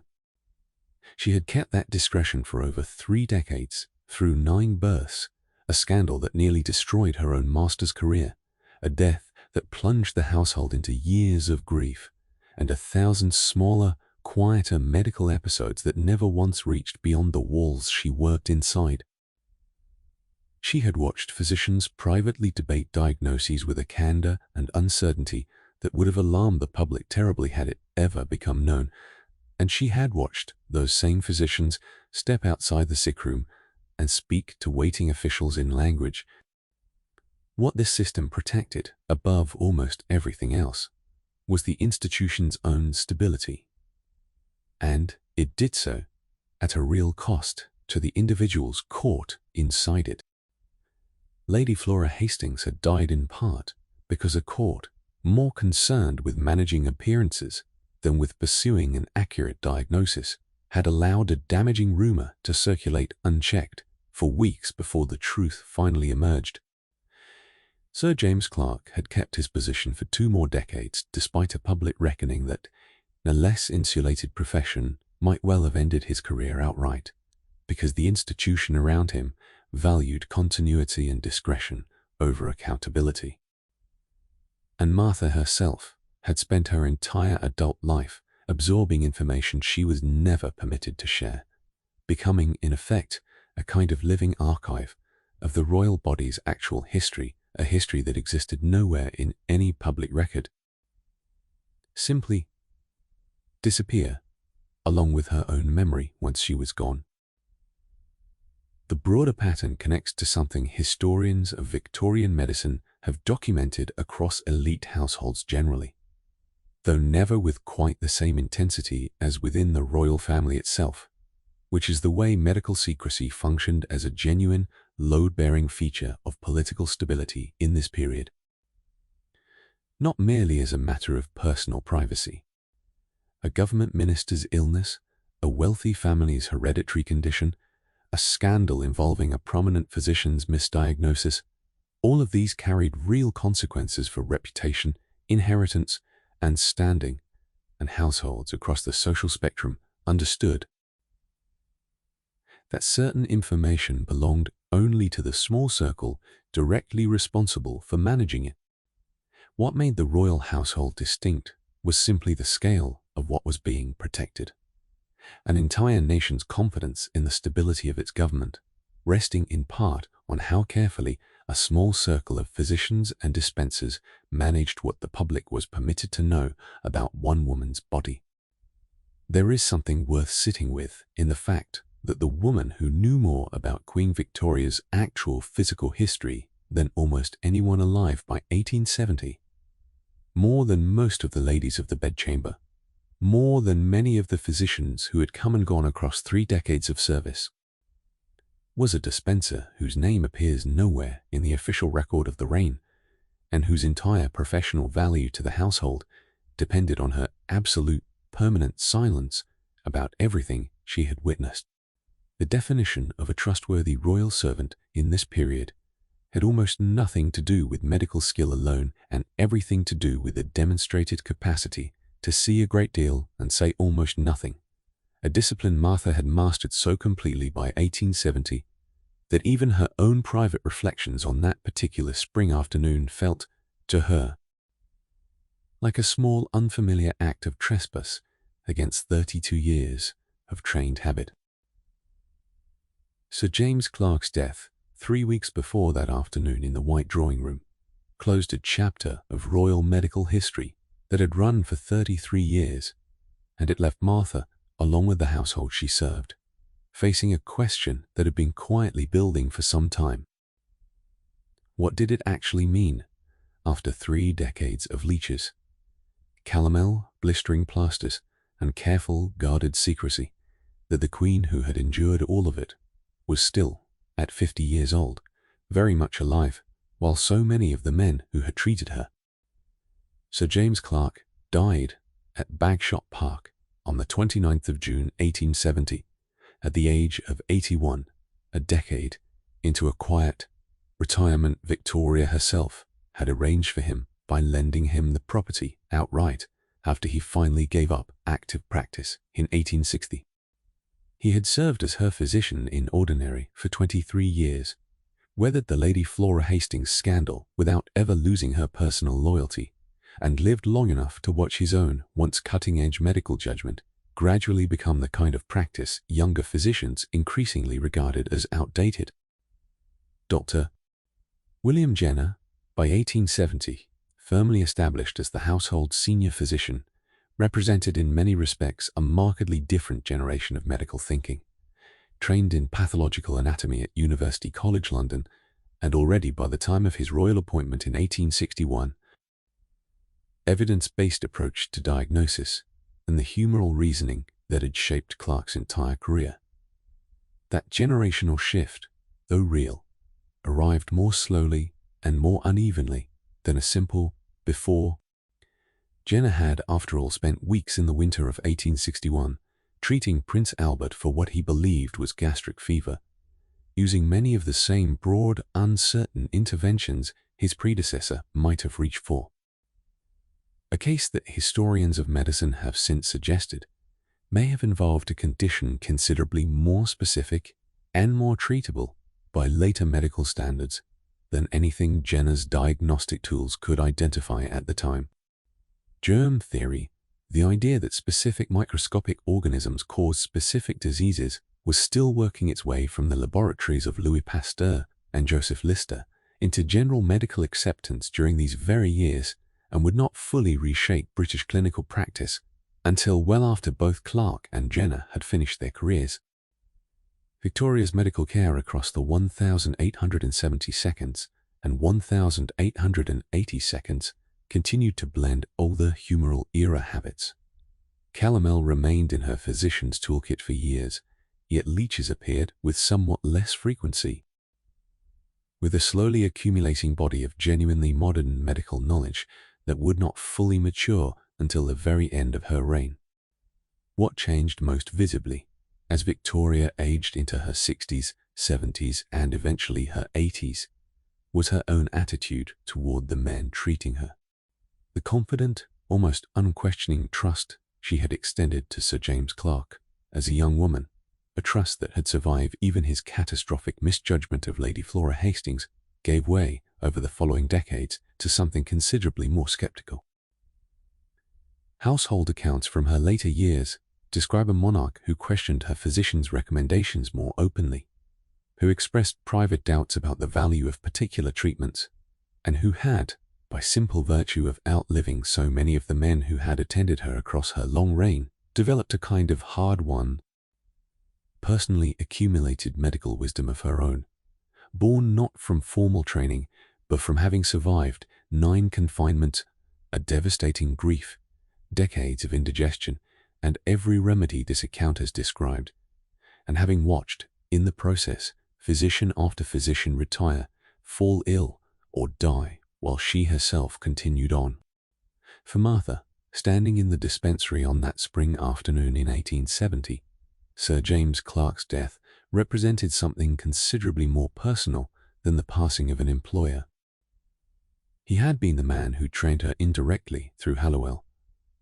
She had kept that discretion for over 3 decades, through 9 births, a scandal that nearly destroyed her own master's career, a death that plunged the household into years of grief, and 1,000 smaller, quieter medical episodes that never once reached beyond the walls she worked inside. She had watched physicians privately debate diagnoses with a candor and uncertainty that would have alarmed the public terribly had it ever become known, and she had watched those same physicians step outside the sick room and speak to waiting officials in language. What this system protected, above almost everything else, was the institution's own stability. And it did so at a real cost to the individuals caught inside it. Lady Flora Hastings had died in part because a court, more concerned with managing appearances than with pursuing an accurate diagnosis, had allowed a damaging rumor to circulate unchecked for weeks before the truth finally emerged. Sir James Clark had kept his position for 2 more decades despite a public reckoning that a less insulated profession might well have ended his career outright, because the institution around him valued continuity and discretion over accountability. And Martha herself had spent her entire adult life absorbing information she was never permitted to share, becoming, in effect, a kind of living archive of the royal body's actual history, a history that existed nowhere in any public record. Simply disappear, along with her own memory once she was gone. The broader pattern connects to something historians of Victorian medicine have documented across elite households generally, though never with quite the same intensity as within the royal family itself, which is the way medical secrecy functioned as a genuine, load-bearing feature of political stability in this period. Not merely as a matter of personal privacy. A government minister's illness, a wealthy family's hereditary condition, a scandal involving a prominent physician's misdiagnosis, all of these carried real consequences for reputation, inheritance, and standing, and households across the social spectrum understood that certain information belonged only to the small circle directly responsible for managing it. What made the royal household distinct was simply the scale of what was being protected. An entire nation's confidence in the stability of its government, resting in part on how carefully a small circle of physicians and dispensers managed what the public was permitted to know about one woman's body. There is something worth sitting with in the fact that the woman who knew more about Queen Victoria's actual physical history than almost anyone alive by 1870, more than most of the ladies of the bedchamber, more than many of the physicians who had come and gone across 3 decades of service, was a dispenser whose name appears nowhere in the official record of the reign, and whose entire professional value to the household depended on her absolute, permanent silence about everything she had witnessed. The definition of a trustworthy royal servant in this period had almost nothing to do with medical skill alone and everything to do with a demonstrated capacity to see a great deal and say almost nothing, a discipline Martha had mastered so completely by 1870 that even her own private reflections on that particular spring afternoon felt, to her, like a small unfamiliar act of trespass against 32 years of trained habit. Sir James Clark's death, 3 weeks before that afternoon in the White Drawing Room, closed a chapter of royal medical history that had run for 33 years, and it left Martha, along with the household she served, facing a question that had been quietly building for some time. What did it actually mean after 3 decades of leeches, calomel, blistering plasters, and careful, guarded secrecy, that the Queen, who had endured all of it, was still, at 50 years old, very much alive, while so many of the men who had treated her. Sir James Clark died at Bagshot Park on the 29th of June 1870, at the age of 81, a decade into a quiet retirement Victoria herself had arranged for him by lending him the property outright after he finally gave up active practice in 1860. He had served as her physician in ordinary for 23 years, weathered the Lady Flora Hastings scandal without ever losing her personal loyalty, and lived long enough to watch his own once cutting-edge medical judgment gradually become the kind of practice younger physicians increasingly regarded as outdated. Dr. William Jenner, by 1870, firmly established as the household's senior physician, represented in many respects a markedly different generation of medical thinking. Trained in pathological anatomy at University College London, and already by the time of his royal appointment in 1861, evidence-based approach to diagnosis and the humoral reasoning that had shaped Clark's entire career. That generational shift, though real, arrived more slowly and more unevenly than a simple before. Jenner had, after all, spent weeks in the winter of 1861 treating Prince Albert for what he believed was gastric fever, using many of the same broad, uncertain interventions his predecessor might have reached for. A case that historians of medicine have since suggested may have involved a condition considerably more specific and more treatable by later medical standards than anything Jenner's diagnostic tools could identify at the time. Germ theory, the idea that specific microscopic organisms cause specific diseases, was still working its way from the laboratories of Louis Pasteur and Joseph Lister into general medical acceptance during these very years, and would not fully reshape British clinical practice until well after both Clark and Jenner had finished their careers. Victoria's medical care across the 1,870 seconds and 1,880 seconds continued to blend older humoral era habits. Calomel remained in her physician's toolkit for years, yet leeches appeared with somewhat less frequency. With a slowly accumulating body of genuinely modern medical knowledge that would not fully mature until the very end of her reign. What changed most visibly, as Victoria aged into her 60s, 70s, and eventually her 80s, was her own attitude toward the men treating her. The confident, almost unquestioning trust she had extended to Sir James Clark as a young woman, a trust that had survived even his catastrophic misjudgment of Lady Flora Hastings, gave way over the following decades to something considerably more skeptical. Household accounts from her later years describe a monarch who questioned her physician's recommendations more openly, who expressed private doubts about the value of particular treatments, and who had, by simple virtue of outliving so many of the men who had attended her across her long reign, developed a kind of hard-won, personally accumulated medical wisdom of her own, born not from formal training, but from having survived 9 confinements, a devastating grief, decades of indigestion, and every remedy this account has described, and having watched, in the process, physician after physician retire, fall ill, or die, while she herself continued on. For Martha, standing in the dispensary on that spring afternoon in 1870, Sir James Clark's death represented something considerably more personal than the passing of an employer. He had been the man who trained her indirectly through Halliwell,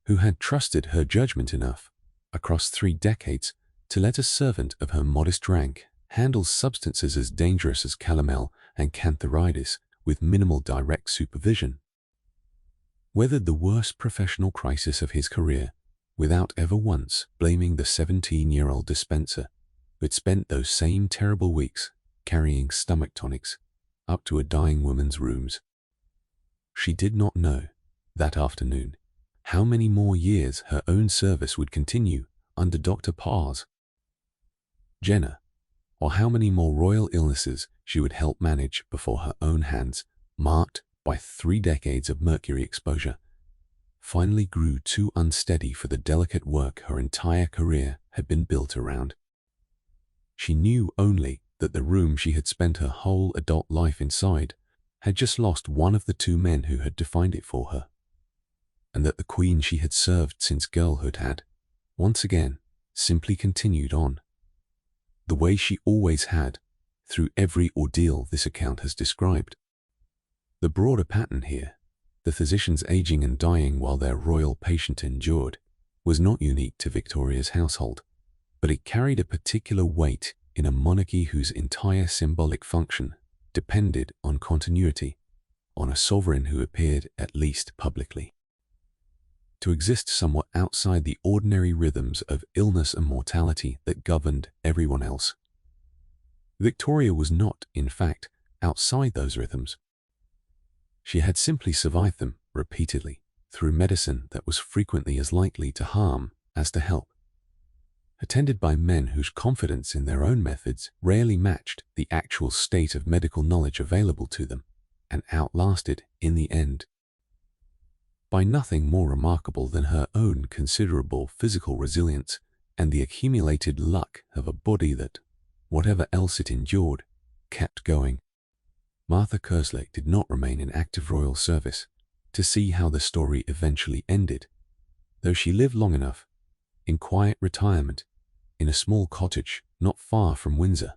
who had trusted her judgment enough, across 3 decades, to let a servant of her modest rank handle substances as dangerous as calomel and cantharides with minimal direct supervision. Weathered the worst professional crisis of his career without ever once blaming the 17-year-old dispenser who had spent those same terrible weeks carrying stomach tonics up to a dying woman's rooms. She did not know, that afternoon, how many more years her own service would continue under Dr. Parr's Jenner, or how many more royal illnesses she would help manage before her own hands marked by 3 decades of mercury exposure, finally grew too unsteady for the delicate work her entire career had been built around. She knew only that the room she had spent her whole adult life inside had just lost one of the 2 men who had defined it for her, and that the queen she had served since girlhood had, once again, simply continued on, the way she always had, through every ordeal this account has described. The broader pattern here, the physicians aging and dying while their royal patient endured, was not unique to Victoria's household, but it carried a particular weight in a monarchy whose entire symbolic function depended on continuity, on a sovereign who appeared, at least publicly, to exist somewhat outside the ordinary rhythms of illness and mortality that governed everyone else. Victoria was not, in fact, outside those rhythms. She had simply survived them repeatedly through medicine that was frequently as likely to harm as to help, attended by men whose confidence in their own methods rarely matched the actual state of medical knowledge available to them, and outlasted, in the end, by nothing more remarkable than her own considerable physical resilience and the accumulated luck of a body that, whatever else it endured, kept going. Martha Kerslake did not remain in active royal service to see how the story eventually ended, though she lived long enough, in quiet retirement, in a small cottage not far from Windsor,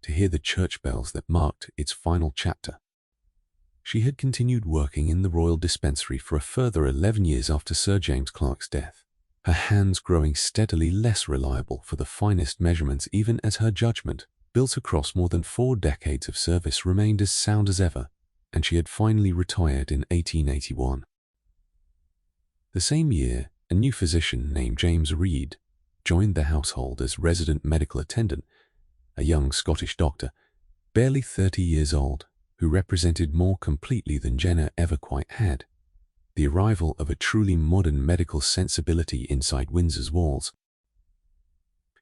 to hear the church bells that marked its final chapter. She had continued working in the royal dispensary for a further 11 years after Sir James Clark's death, her hands growing steadily less reliable for the finest measurements even as her judgment, built across more than 4 decades of service, remained as sound as ever, and she had finally retired in 1881. The same year, a new physician named James Reed joined the household as resident medical attendant, a young Scottish doctor, barely 30 years old, who represented more completely than Jenner ever quite had the arrival of a truly modern medical sensibility inside Windsor's walls.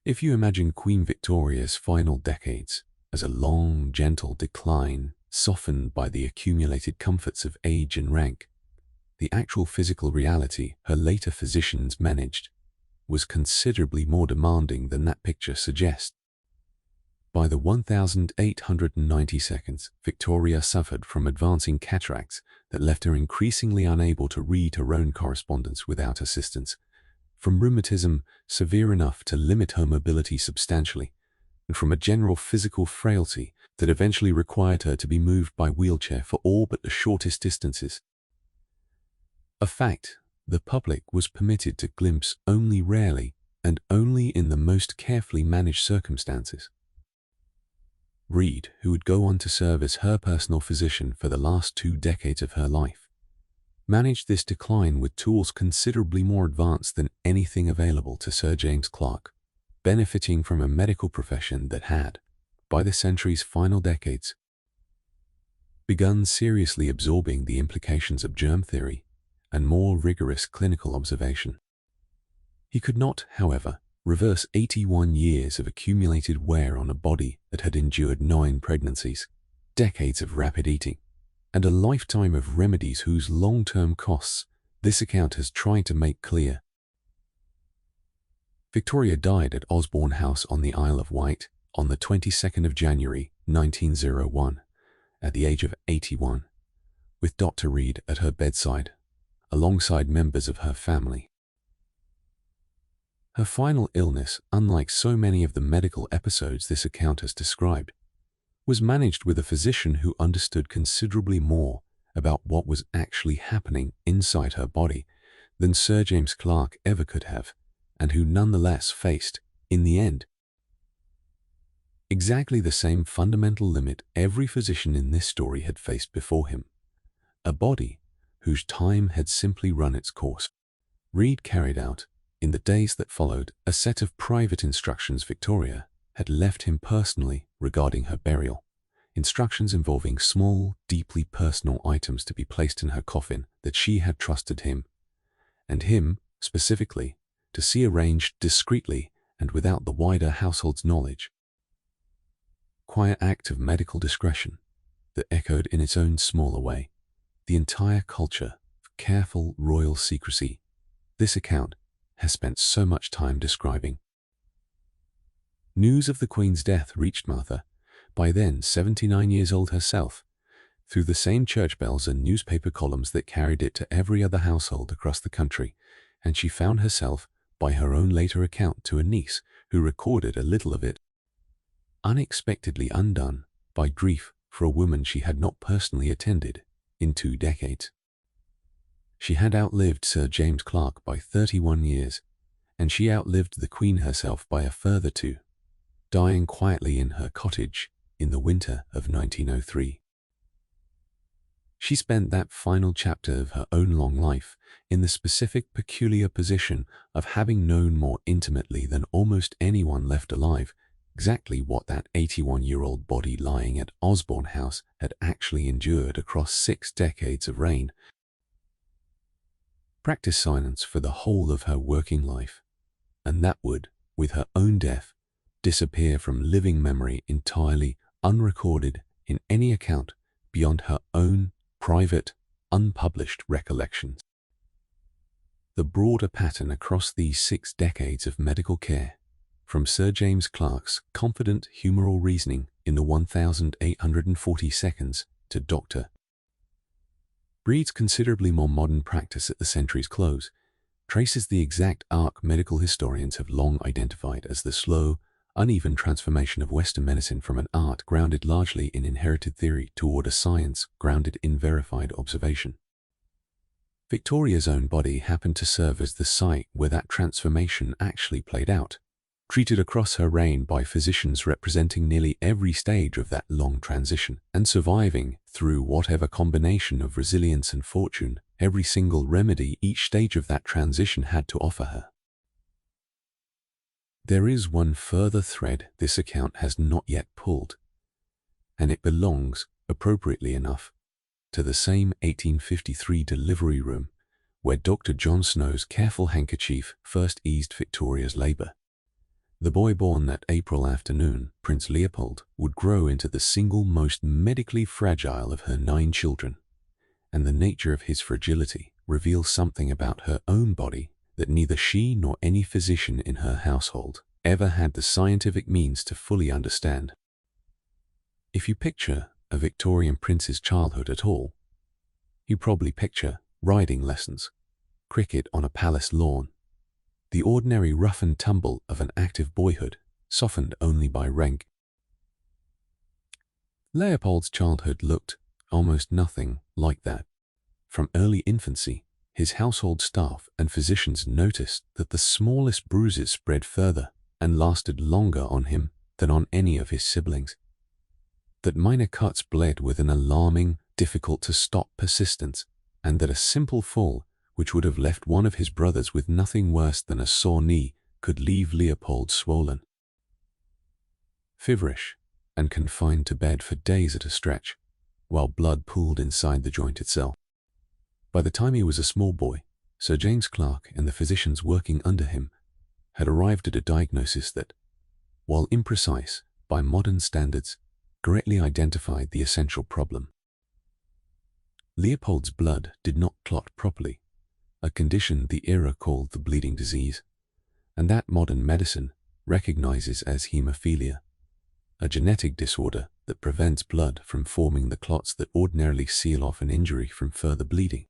If you imagine Queen Victoria's final decades as a long, gentle decline softened by the accumulated comforts of age and rank, the actual physical reality her later physicians managed was considerably more demanding than that picture suggests. By the 1892nd, Victoria suffered from advancing cataracts that left her increasingly unable to read her own correspondence without assistance, from rheumatism severe enough to limit her mobility substantially, and from a general physical frailty that eventually required her to be moved by wheelchair for all but the shortest distances. A fact the public was permitted to glimpse only rarely and only in the most carefully managed circumstances. Reed, who would go on to serve as her personal physician for the last 2 decades of her life, managed this decline with tools considerably more advanced than anything available to Sir James Clark, benefiting from a medical profession that had, by the century's final decades, begun seriously absorbing the implications of germ theory and more rigorous clinical observation. He could not, however, reverse 81 years of accumulated wear on a body that had endured 9 pregnancies, decades of rapid eating, and a lifetime of remedies whose long-term costs this account has tried to make clear. Victoria died at Osborne House on the Isle of Wight on the 22nd of January 1901, at the age of 81, with Dr. Reed at her bedside, alongside members of her family. Her final illness, unlike so many of the medical episodes this account has described, was managed with a physician who understood considerably more about what was actually happening inside her body than Sir James Clark ever could have, and who nonetheless faced, in the end, exactly the same fundamental limit every physician in this story had faced before him: a body whose time had simply run its course. Reed carried out, in the days that followed, a set of private instructions Victoria had left him personally regarding her burial, instructions involving small, deeply personal items to be placed in her coffin that she had trusted him, and him, specifically, to see arranged discreetly and without the wider household's knowledge. Quiet act of medical discretion that echoed in its own smaller way the entire culture of careful royal secrecy this account has spent so much time describing. News of the Queen's death reached Martha, by then 79 years old herself, through the same church bells and newspaper columns that carried it to every other household across the country, and she found herself, by her own later account to a niece who recorded a little of it, unexpectedly undone by grief for a woman she had not personally attended in 2 decades. She had outlived Sir James Clark by 31 years, and she outlived the Queen herself by a further 2, dying quietly in her cottage in the winter of 1903. She spent that final chapter of her own long life in the specific peculiar position of having known more intimately than almost anyone left alive exactly what that 81-year-old body lying at Osborne House had actually endured across 6 decades of reign. Practice silence for the whole of her working life, and that would, with her own death, disappear from living memory entirely, unrecorded in any account beyond her own private, unpublished recollections. The broader pattern across these 6 decades of medical care, from Sir James Clark's confident humoral reasoning in the 1840 seconds to Dr. Breed's considerably more modern practice at the century's close, traces the exact arc medical historians have long identified as the slow, uneven transformation of Western medicine from an art grounded largely in inherited theory toward a science grounded in verified observation. Victoria's own body happened to serve as the site where that transformation actually played out, treated across her reign by physicians representing nearly every stage of that long transition, and surviving, through whatever combination of resilience and fortune, every single remedy each stage of that transition had to offer her. There is one further thread this account has not yet pulled, and it belongs, appropriately enough, to the same 1853 delivery room where Dr. John Snow's careful handkerchief first eased Victoria's labour. The boy born that April afternoon, Prince Leopold, would grow into the single most medically fragile of her 9 children, and the nature of his fragility reveals something about her own body that neither she nor any physician in her household ever had the scientific means to fully understand. If you picture a Victorian prince's childhood at all, you probably picture riding lessons, cricket on a palace lawn, the ordinary rough and tumble of an active boyhood, softened only by rank. Leopold's childhood looked almost nothing like that. From early infancy, his household staff and physicians noticed that the smallest bruises spread further and lasted longer on him than on any of his siblings. That minor cuts bled with an alarming, difficult-to-stop persistence, and that a simple fall, which would have left one of his brothers with nothing worse than a sore knee, could leave Leopold swollen, feverish, and confined to bed for days at a stretch, while blood pooled inside the joint itself. By the time he was a small boy, Sir James Clark and the physicians working under him had arrived at a diagnosis that, while imprecise by modern standards, correctly identified the essential problem. Leopold's blood did not clot properly, a condition the era called the bleeding disease, and that modern medicine recognizes as hemophilia, a genetic disorder that prevents blood from forming the clots that ordinarily seal off an injury from further bleeding.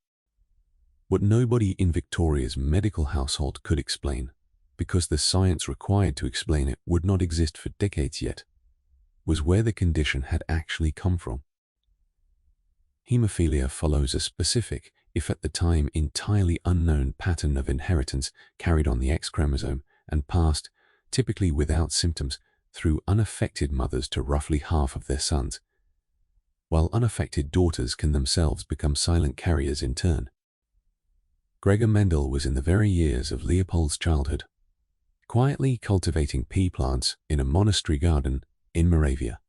What nobody in Victoria's medical household could explain, because the science required to explain it would not exist for decades yet, was where the condition had actually come from. Hemophilia follows a specific, if at the time entirely unknown, pattern of inheritance carried on the X chromosome and passed, typically without symptoms, through unaffected mothers to roughly half of their sons, while unaffected daughters can themselves become silent carriers in turn. Gregor Mendel was in the very years of Leopold's childhood, quietly cultivating pea plants in a monastery garden in Moravia,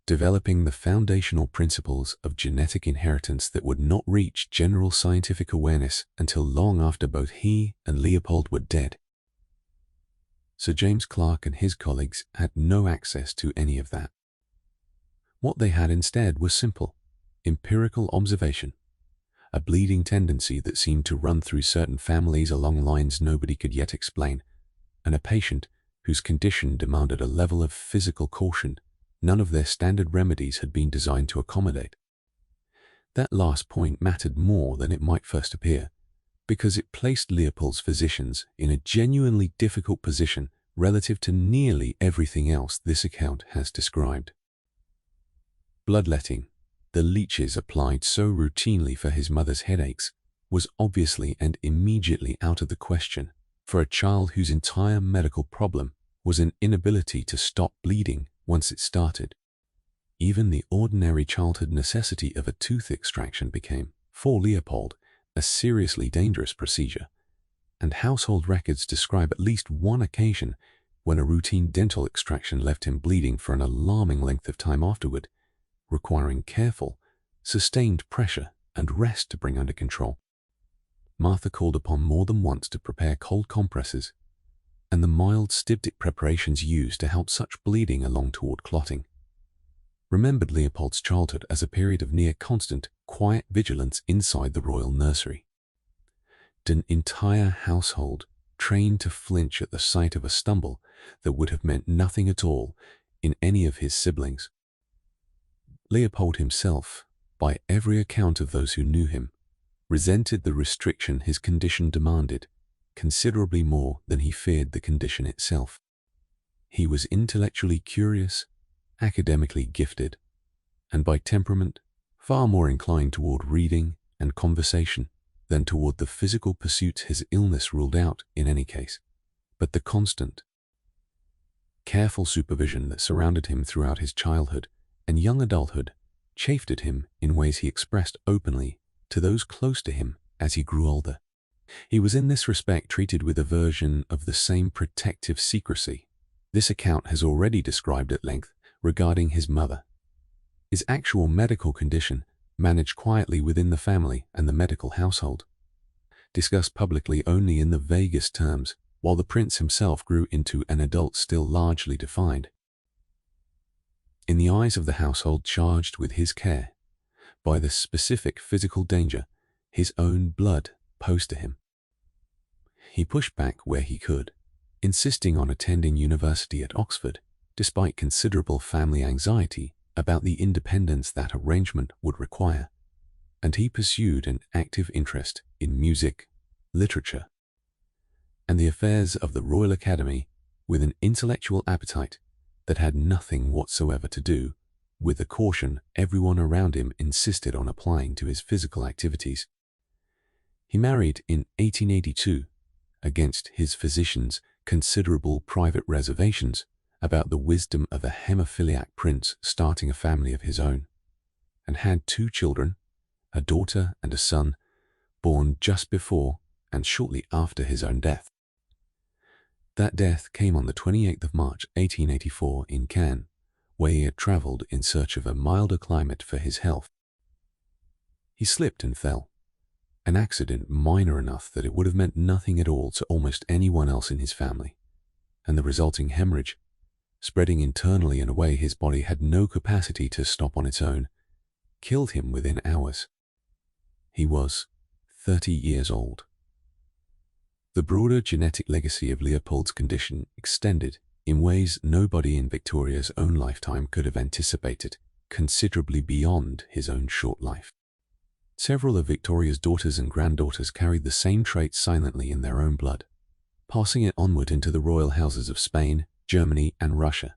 developing the foundational principles of genetic inheritance that would not reach general scientific awareness until long after both he and Leopold were dead. Sir James Clark and his colleagues had no access to any of that. What they had instead was simple, empirical observation, a bleeding tendency that seemed to run through certain families along lines nobody could yet explain, and a patient whose condition demanded a level of physical caution none of their standard remedies had been designed to accommodate. That last point mattered more than it might first appear, because it placed Leopold's physicians in a genuinely difficult position relative to nearly everything else this account has described. Bloodletting, the leeches applied so routinely for his mother's headaches, was obviously and immediately out of the question for a child whose entire medical problem was an inability to stop bleeding once it started. Even the ordinary childhood necessity of a tooth extraction became, for Leopold, a seriously dangerous procedure, and household records describe at least one occasion when a routine dental extraction left him bleeding for an alarming length of time afterward, requiring careful, sustained pressure and rest to bring under control. Martha called upon more than once to prepare cold compresses, and the mild styptic preparations used to help such bleeding along toward clotting remembered Leopold's childhood as a period of near constant, quiet vigilance inside the royal nursery. An entire household trained to flinch at the sight of a stumble that would have meant nothing at all in any of his siblings. Leopold himself, by every account of those who knew him, resented the restriction his condition demanded considerably more than he feared the condition itself. He was intellectually curious, academically gifted, and by temperament far more inclined toward reading and conversation than toward the physical pursuits his illness ruled out in any case. But the constant, careful supervision that surrounded him throughout his childhood and young adulthood chafed at him in ways he expressed openly to those close to him as he grew older. He was in this respect treated with a version of the same protective secrecy this account has already described at length regarding his mother. His actual medical condition, managed quietly within the family and the medical household, discussed publicly only in the vaguest terms, while the prince himself grew into an adult still largely defined. In the eyes of the household charged with his care, by the specific physical danger his own blood posed to him, he pushed back where he could, insisting on attending university at Oxford, despite considerable family anxiety about the independence that arrangement would require, and he pursued an active interest in music, literature, and the affairs of the Royal Academy with an intellectual appetite that had nothing whatsoever to do with the caution everyone around him insisted on applying to his physical activities. He married in 1882, against his physician's considerable private reservations about the wisdom of a hemophiliac prince starting a family of his own, and had 2 children, a daughter and a son, born just before and shortly after his own death. That death came on the 28th of March 1884 in Cannes, where he had traveled in search of a milder climate for his health. He slipped and fell, an accident minor enough that it would have meant nothing at all to almost anyone else in his family, and the resulting hemorrhage, spreading internally in a way his body had no capacity to stop on its own, killed him within hours. He was 30 years old. The broader genetic legacy of Leopold's condition extended in ways nobody in Victoria's own lifetime could have anticipated, considerably beyond his own short life. Several of Victoria's daughters and granddaughters carried the same traits silently in their own blood, passing it onward into the royal houses of Spain, Germany, and Russia,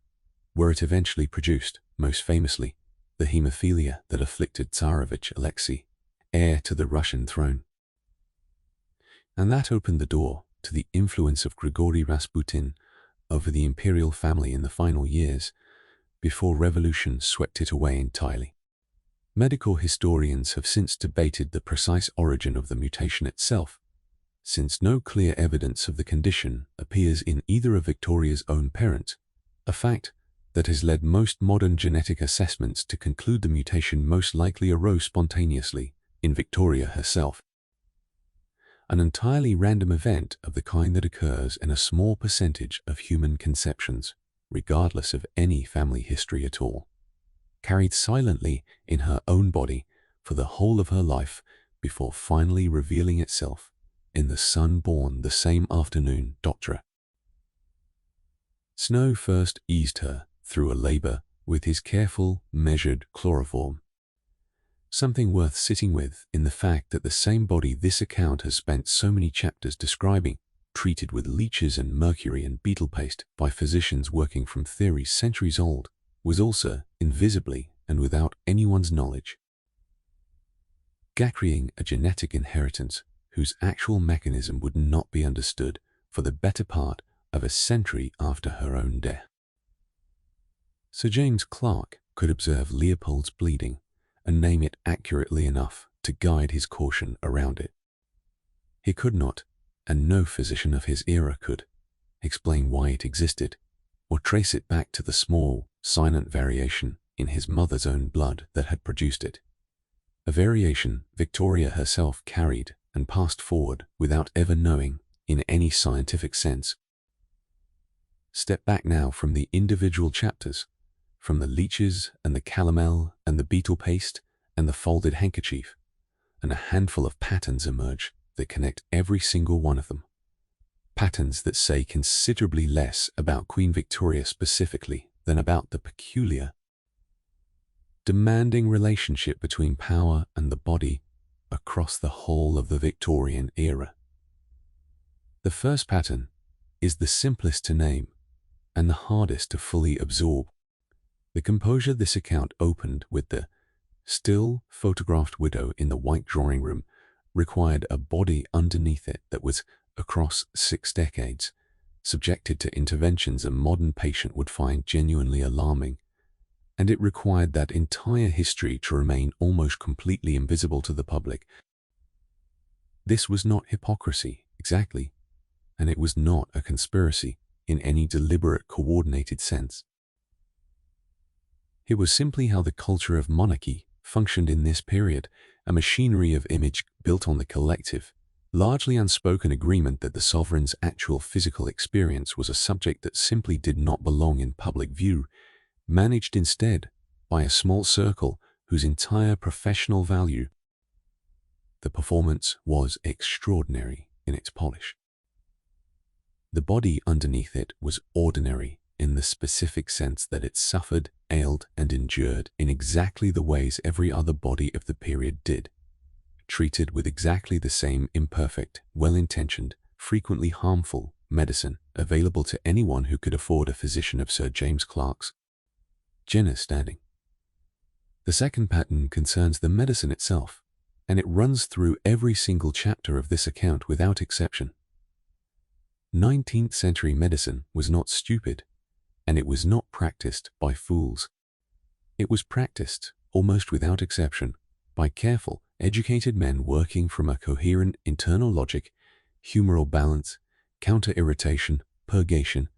where it eventually produced, most famously, the hemophilia that afflicted Tsarevich Alexei, heir to the Russian throne. And that opened the door to the influence of Grigory Rasputin over the imperial family in the final years, before revolution swept it away entirely. Medical historians have since debated the precise origin of the mutation itself, since no clear evidence of the condition appears in either of Victoria's own parents, a fact that has led most modern genetic assessments to conclude the mutation most likely arose spontaneously in Victoria herself. An entirely random event of the kind that occurs in a small percentage of human conceptions, regardless of any family history at all, carried silently in her own body for the whole of her life before finally revealing itself in the son born the same afternoon. Dr. Snow first eased her through a labor with his careful, measured chloroform. Something worth sitting with in the fact that the same body this account has spent so many chapters describing, treated with leeches and mercury and beetle paste by physicians working from theories centuries old, was also, invisibly and without anyone's knowledge, carrying a genetic inheritance whose actual mechanism would not be understood for the better part of a century after her own death. Sir James Clark could observe Leopold's bleeding and name it accurately enough to guide his caution around it. He could not, and no physician of his era could, explain why it existed, or trace it back to the small, silent variation in his mother's own blood that had produced it. A variation Victoria herself carried and passed forward without ever knowing in any scientific sense. Step back now from the individual chapters, from the leeches and the calomel and the beetle paste and the folded handkerchief, and a handful of patterns emerge that connect every single one of them. Patterns that say considerably less about Queen Victoria specifically than about the peculiar, demanding relationship between power and the body across the whole of the Victorian era. The first pattern is the simplest to name and the hardest to fully absorb. The composure this account opened with the still photographed widow in the white drawing room required a body underneath it that was, across 6 decades, subjected to interventions a modern patient would find genuinely alarming, and it required that entire history to remain almost completely invisible to the public. This was not hypocrisy, exactly, and it was not a conspiracy in any deliberate, coordinated sense. It was simply how the culture of monarchy functioned in this period, a machinery of image built on the collective, largely unspoken agreement that the sovereign's actual physical experience was a subject that simply did not belong in public view, managed instead by a small circle whose entire professional value. The performance was extraordinary in its polish. The body underneath it was ordinary in the specific sense that it suffered, ailed, and endured in exactly the ways every other body of the period did, treated with exactly the same imperfect, well-intentioned, frequently harmful medicine available to anyone who could afford a physician of Sir James Clark's generous standing. The second pattern concerns the medicine itself, and it runs through every single chapter of this account without exception. 19th century medicine was not stupid, and it was not practiced by fools. It was practiced, almost without exception, by careful, educated men working from a coherent internal logic, humoral balance, counter-irritation, purgation,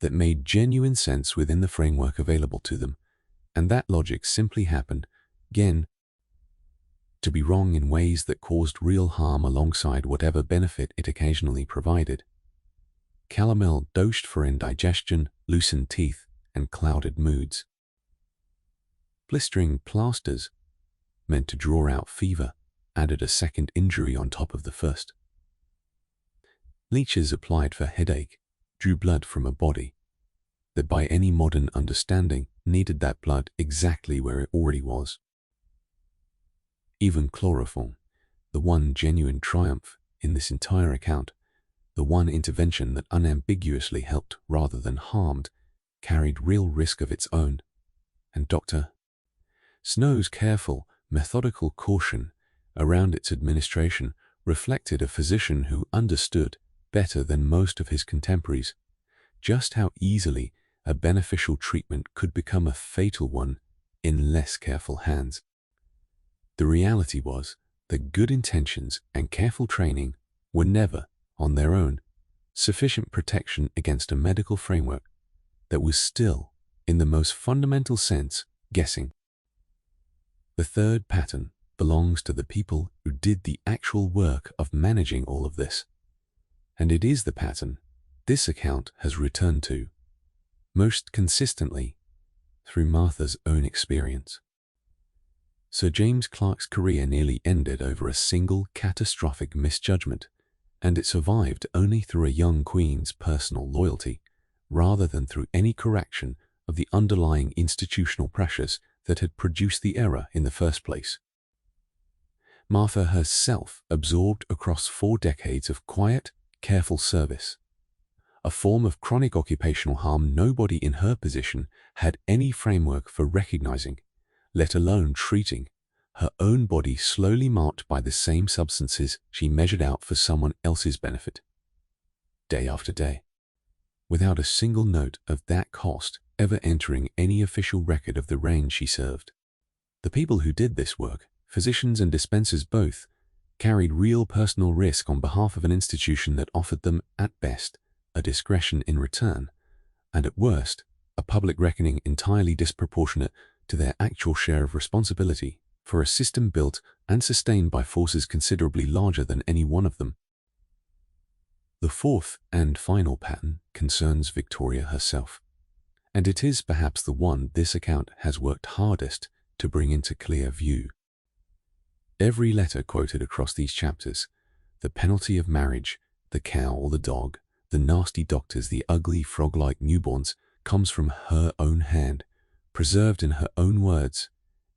that made genuine sense within the framework available to them, and that logic simply happened, again, to be wrong in ways that caused real harm alongside whatever benefit it occasionally provided. Calomel dosed for indigestion, loosened teeth, and clouded moods. Blistering plasters, meant to draw out fever, added a second injury on top of the first. Leeches applied for headache drew blood from a body that by any modern understanding needed that blood exactly where it already was. Even chloroform, the one genuine triumph in this entire account, the one intervention that unambiguously helped rather than harmed, carried real risk of its own, and Dr. Snow's careful, methodical caution around its administration reflected a physician who understood, better than most of his contemporaries, just how easily a beneficial treatment could become a fatal one in less careful hands. The reality was that good intentions and careful training were never, on their own, sufficient protection against a medical framework that was still, in the most fundamental sense, guessing. The third pattern belongs to the people who did the actual work of managing all of this, and it is the pattern this account has returned to, most consistently, through Martha's own experience. Sir James Clark's career nearly ended over a single catastrophic misjudgment, and it survived only through a young queen's personal loyalty, rather than through any correction of the underlying institutional pressures that had produced the error in the first place. Martha herself absorbed across 4 decades of quiet, careful service, a form of chronic occupational harm nobody in her position had any framework for recognizing, let alone treating, her own body slowly marked by the same substances she measured out for someone else's benefit, day after day, without a single note of that cost ever entering any official record of the reign she served. The people who did this work, physicians and dispensers both, carried real personal risk on behalf of an institution that offered them, at best, a discretion in return, and at worst, a public reckoning entirely disproportionate to their actual share of responsibility for a system built and sustained by forces considerably larger than any one of them. The fourth and final pattern concerns Victoria herself, and it is perhaps the one this account has worked hardest to bring into clear view. Every letter quoted across these chapters, the penalty of marriage, the cow or the dog, the nasty doctors, the ugly frog-like newborns, comes from her own hand, preserved in her own words,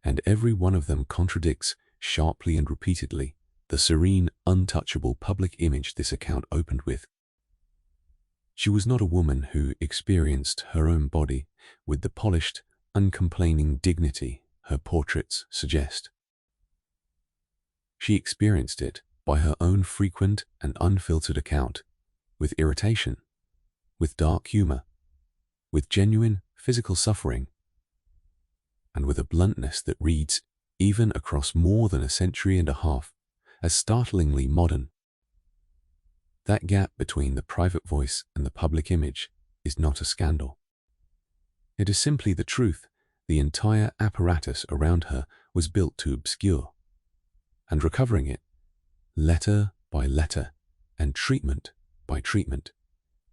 and every one of them contradicts, sharply and repeatedly, the serene, untouchable public image this account opened with. She was not a woman who experienced her own body with the polished, uncomplaining dignity her portraits suggest. She experienced it by her own frequent and unfiltered account, with irritation, with dark humor, with genuine physical suffering, and with a bluntness that reads, even across more than a century and a half, as startlingly modern. That gap between the private voice and the public image is not a scandal. It is simply the truth. The entire apparatus around her was built to obscure, and recovering it, letter by letter and treatment by treatment,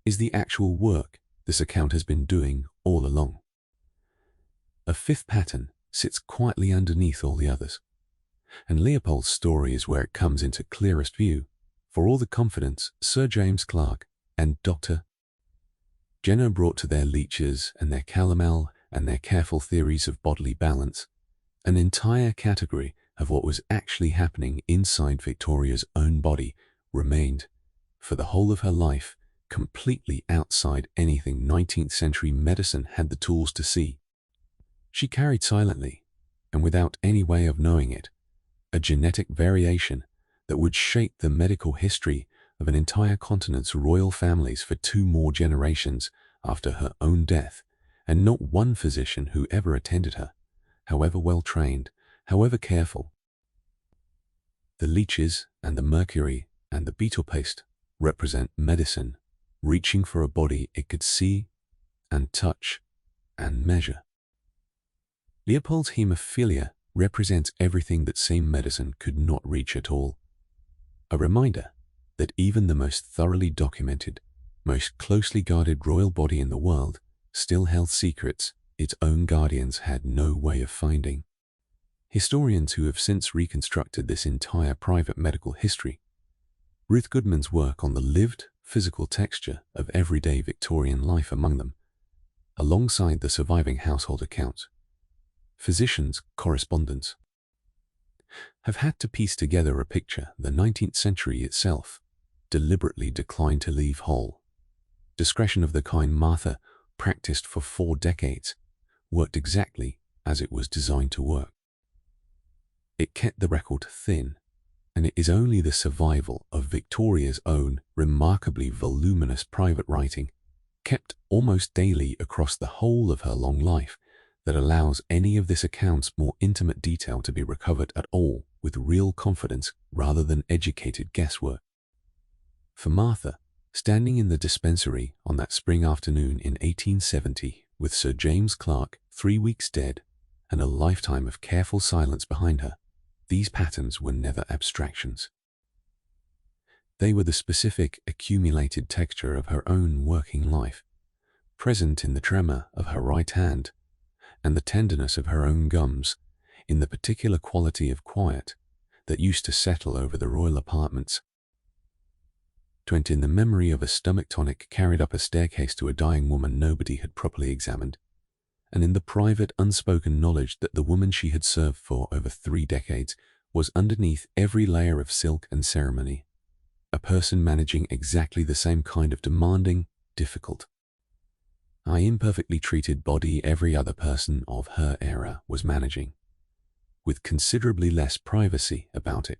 is the actual work this account has been doing all along. A fifth pattern sits quietly underneath all the others, and Leopold's story is where it comes into clearest view, for all the confidence Sir James Clark and Dr. Jenner brought to their leeches and their calomel and their careful theories of bodily balance. An entire category of what was actually happening inside Victoria's own body remained, for the whole of her life, completely outside anything 19th century medicine had the tools to see. She carried silently, and without any way of knowing it, a genetic variation that would shape the medical history of an entire continent's royal families for 2 more generations after her own death, and not one physician who ever attended her, however well trained, however careful. The leeches and the mercury and the beetle paste represent medicine reaching for a body it could see and touch and measure. Leopold's hemophilia represents everything that same medicine could not reach at all. A reminder that even the most thoroughly documented, most closely guarded royal body in the world still held secrets its own guardians had no way of finding. Historians who have since reconstructed this entire private medical history, Ruth Goodman's work on the lived, physical texture of everyday Victorian life among them, alongside the surviving household accounts, physicians' correspondence, have had to piece together a picture the 19th century itself deliberately declined to leave whole. Discretion of the kind Martha practiced for 4 decades worked exactly as it was designed to work. It kept the record thin, and it is only the survival of Victoria's own remarkably voluminous private writing, kept almost daily across the whole of her long life, that allows any of this account's more intimate detail to be recovered at all with real confidence rather than educated guesswork. For Martha, standing in the dispensary on that spring afternoon in 1870 with Sir James Clark 3 weeks dead and a lifetime of careful silence behind her, these patterns were never abstractions. They were the specific accumulated texture of her own working life, present in the tremor of her right hand and the tenderness of her own gums, in the particular quality of quiet that used to settle over the royal apartments. 20. In the memory of a stomach tonic carried up a staircase to a dying woman nobody had properly examined, and in the private, unspoken knowledge that the woman she had served for over 3 decades was underneath every layer of silk and ceremony, a person managing exactly the same kind of demanding, difficult, imperfectly treated body every other person of her era was managing, with considerably less privacy about it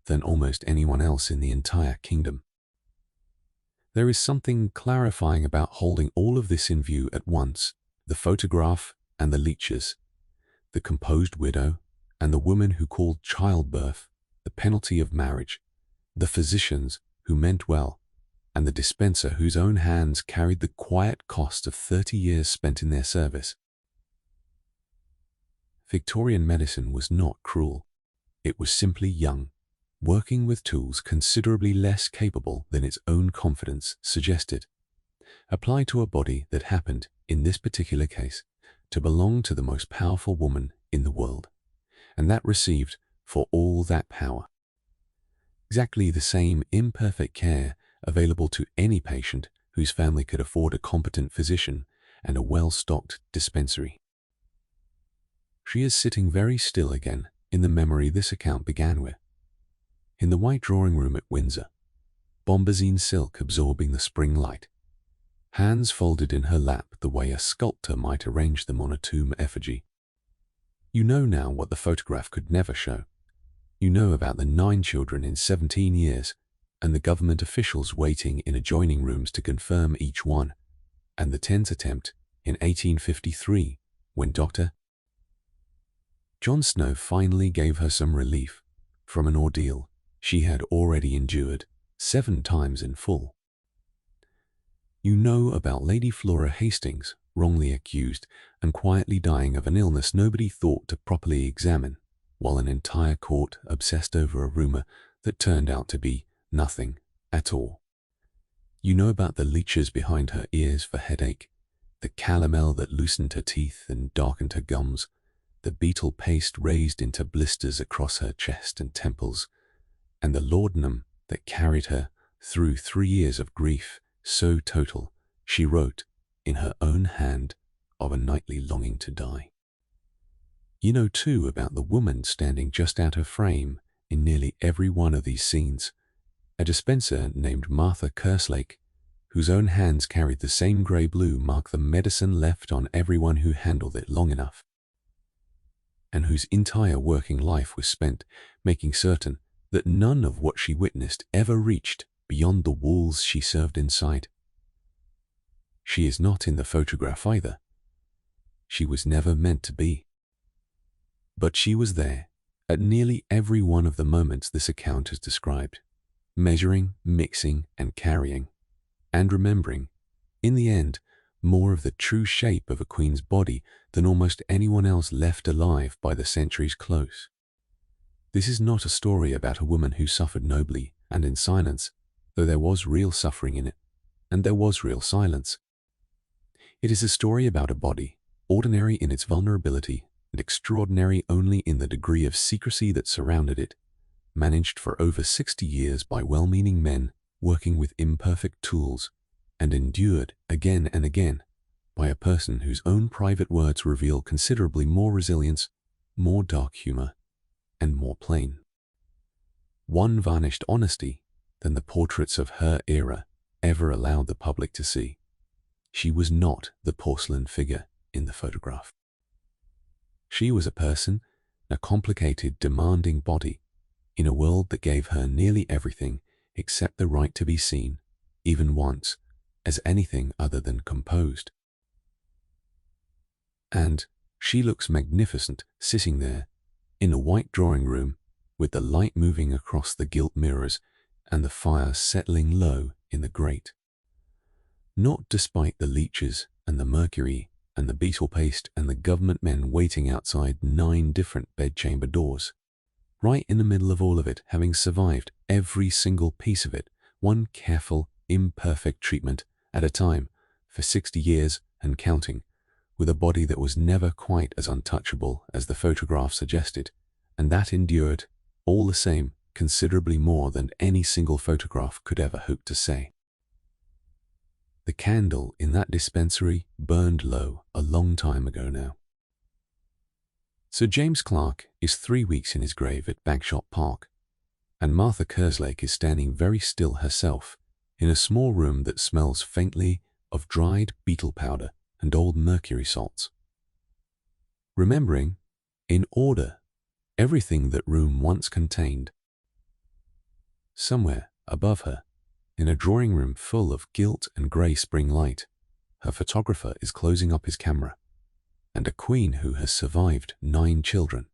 than almost anyone else in the entire kingdom. There is something clarifying about holding all of this in view at once: the photograph and the leeches, the composed widow and the woman who called childbirth the penalty of marriage, the physicians who meant well, and the dispenser whose own hands carried the quiet cost of 30 years spent in their service. Victorian medicine was not cruel. It was simply young, working with tools considerably less capable than its own confidence suggested, applied to a body that happened, in this particular case, to belong to the most powerful woman in the world, and that received, for all that power, exactly the same imperfect care available to any patient whose family could afford a competent physician and a well-stocked dispensary. She is sitting very still again in the memory this account began with. In the white drawing room at Windsor, bombazine silk absorbing the spring light, hands folded in her lap the way a sculptor might arrange them on a tomb effigy. You know now what the photograph could never show. You know about the 9 children in 17 years, and the government officials waiting in adjoining rooms to confirm each one, and the 10th attempt in 1853, when Dr. John Snow finally gave her some relief from an ordeal she had already endured 7 times in full. You know about Lady Flora Hastings, wrongly accused and quietly dying of an illness nobody thought to properly examine, while an entire court obsessed over a rumor that turned out to be nothing at all. You know about the leeches behind her ears for headache, the calomel that loosened her teeth and darkened her gums, the beetle paste raised into blisters across her chest and temples, and the laudanum that carried her through 3 years of grief so total she wrote in her own hand of a nightly longing to die. You know too about the woman standing just out of frame in nearly every one of these scenes, a dispenser named Martha Kerslake, whose own hands carried the same grey-blue mark the medicine left on everyone who handled it long enough, and whose entire working life was spent making certain that none of what she witnessed ever reached beyond the walls she served inside. She is not in the photograph either. She was never meant to be. But she was there at nearly every one of the moments this account has described, measuring, mixing, and carrying, and remembering, in the end, more of the true shape of a queen's body than almost anyone else left alive by the century's close. This is not a story about a woman who suffered nobly and in silence, though there was real suffering in it, and there was real silence. It is a story about a body, ordinary in its vulnerability and extraordinary only in the degree of secrecy that surrounded it, managed for over 60 years by well-meaning men working with imperfect tools, and endured again and again by a person whose own private words reveal considerably more resilience, more dark humor, and more plain, one varnished honesty than the portraits of her era ever allowed the public to see. She was not the porcelain figure in the photograph. She was a person, a complicated, demanding body, in a world that gave her nearly everything except the right to be seen, even once, as anything other than composed. And she looks magnificent sitting there in a white drawing room with the light moving across the gilt mirrors and the fire settling low in the grate. Not despite the leeches and the mercury and the beetle paste and the government men waiting outside 9 different bedchamber doors. Right in the middle of all of it, having survived every single piece of it, one careful, imperfect treatment at a time, for 60 years and counting, with a body that was never quite as untouchable as the photograph suggested, and that endured, all the same, considerably more than any single photograph could ever hope to say. The candle in that dispensary burned low a long time ago now. Sir James Clark is 3 weeks in his grave at Bagshot Park, and Martha Kerslake is standing very still herself in a small room that smells faintly of dried beetle powder and old mercury salts. Remembering, in order, everything that room once contained. Somewhere above her, in a drawing room full of gilt and grey spring light, her photographer is closing up his camera, and a queen who has survived 9 children,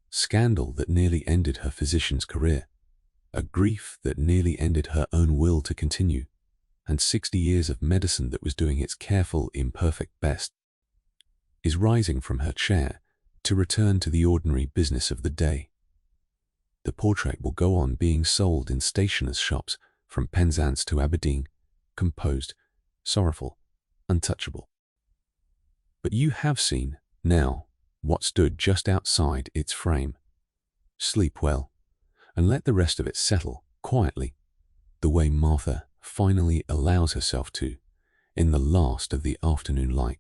scandal that nearly ended her physician's career, a grief that nearly ended her own will to continue, and 60 years of medicine that was doing its careful, imperfect best, is rising from her chair to return to the ordinary business of the day. The portrait will go on being sold in stationers' shops from Penzance to Aberdeen, composed, sorrowful, untouchable. But you have seen, now, what stood just outside its frame. Sleep well, and let the rest of it settle quietly, the way Martha finally allows herself to, in the last of the afternoon light.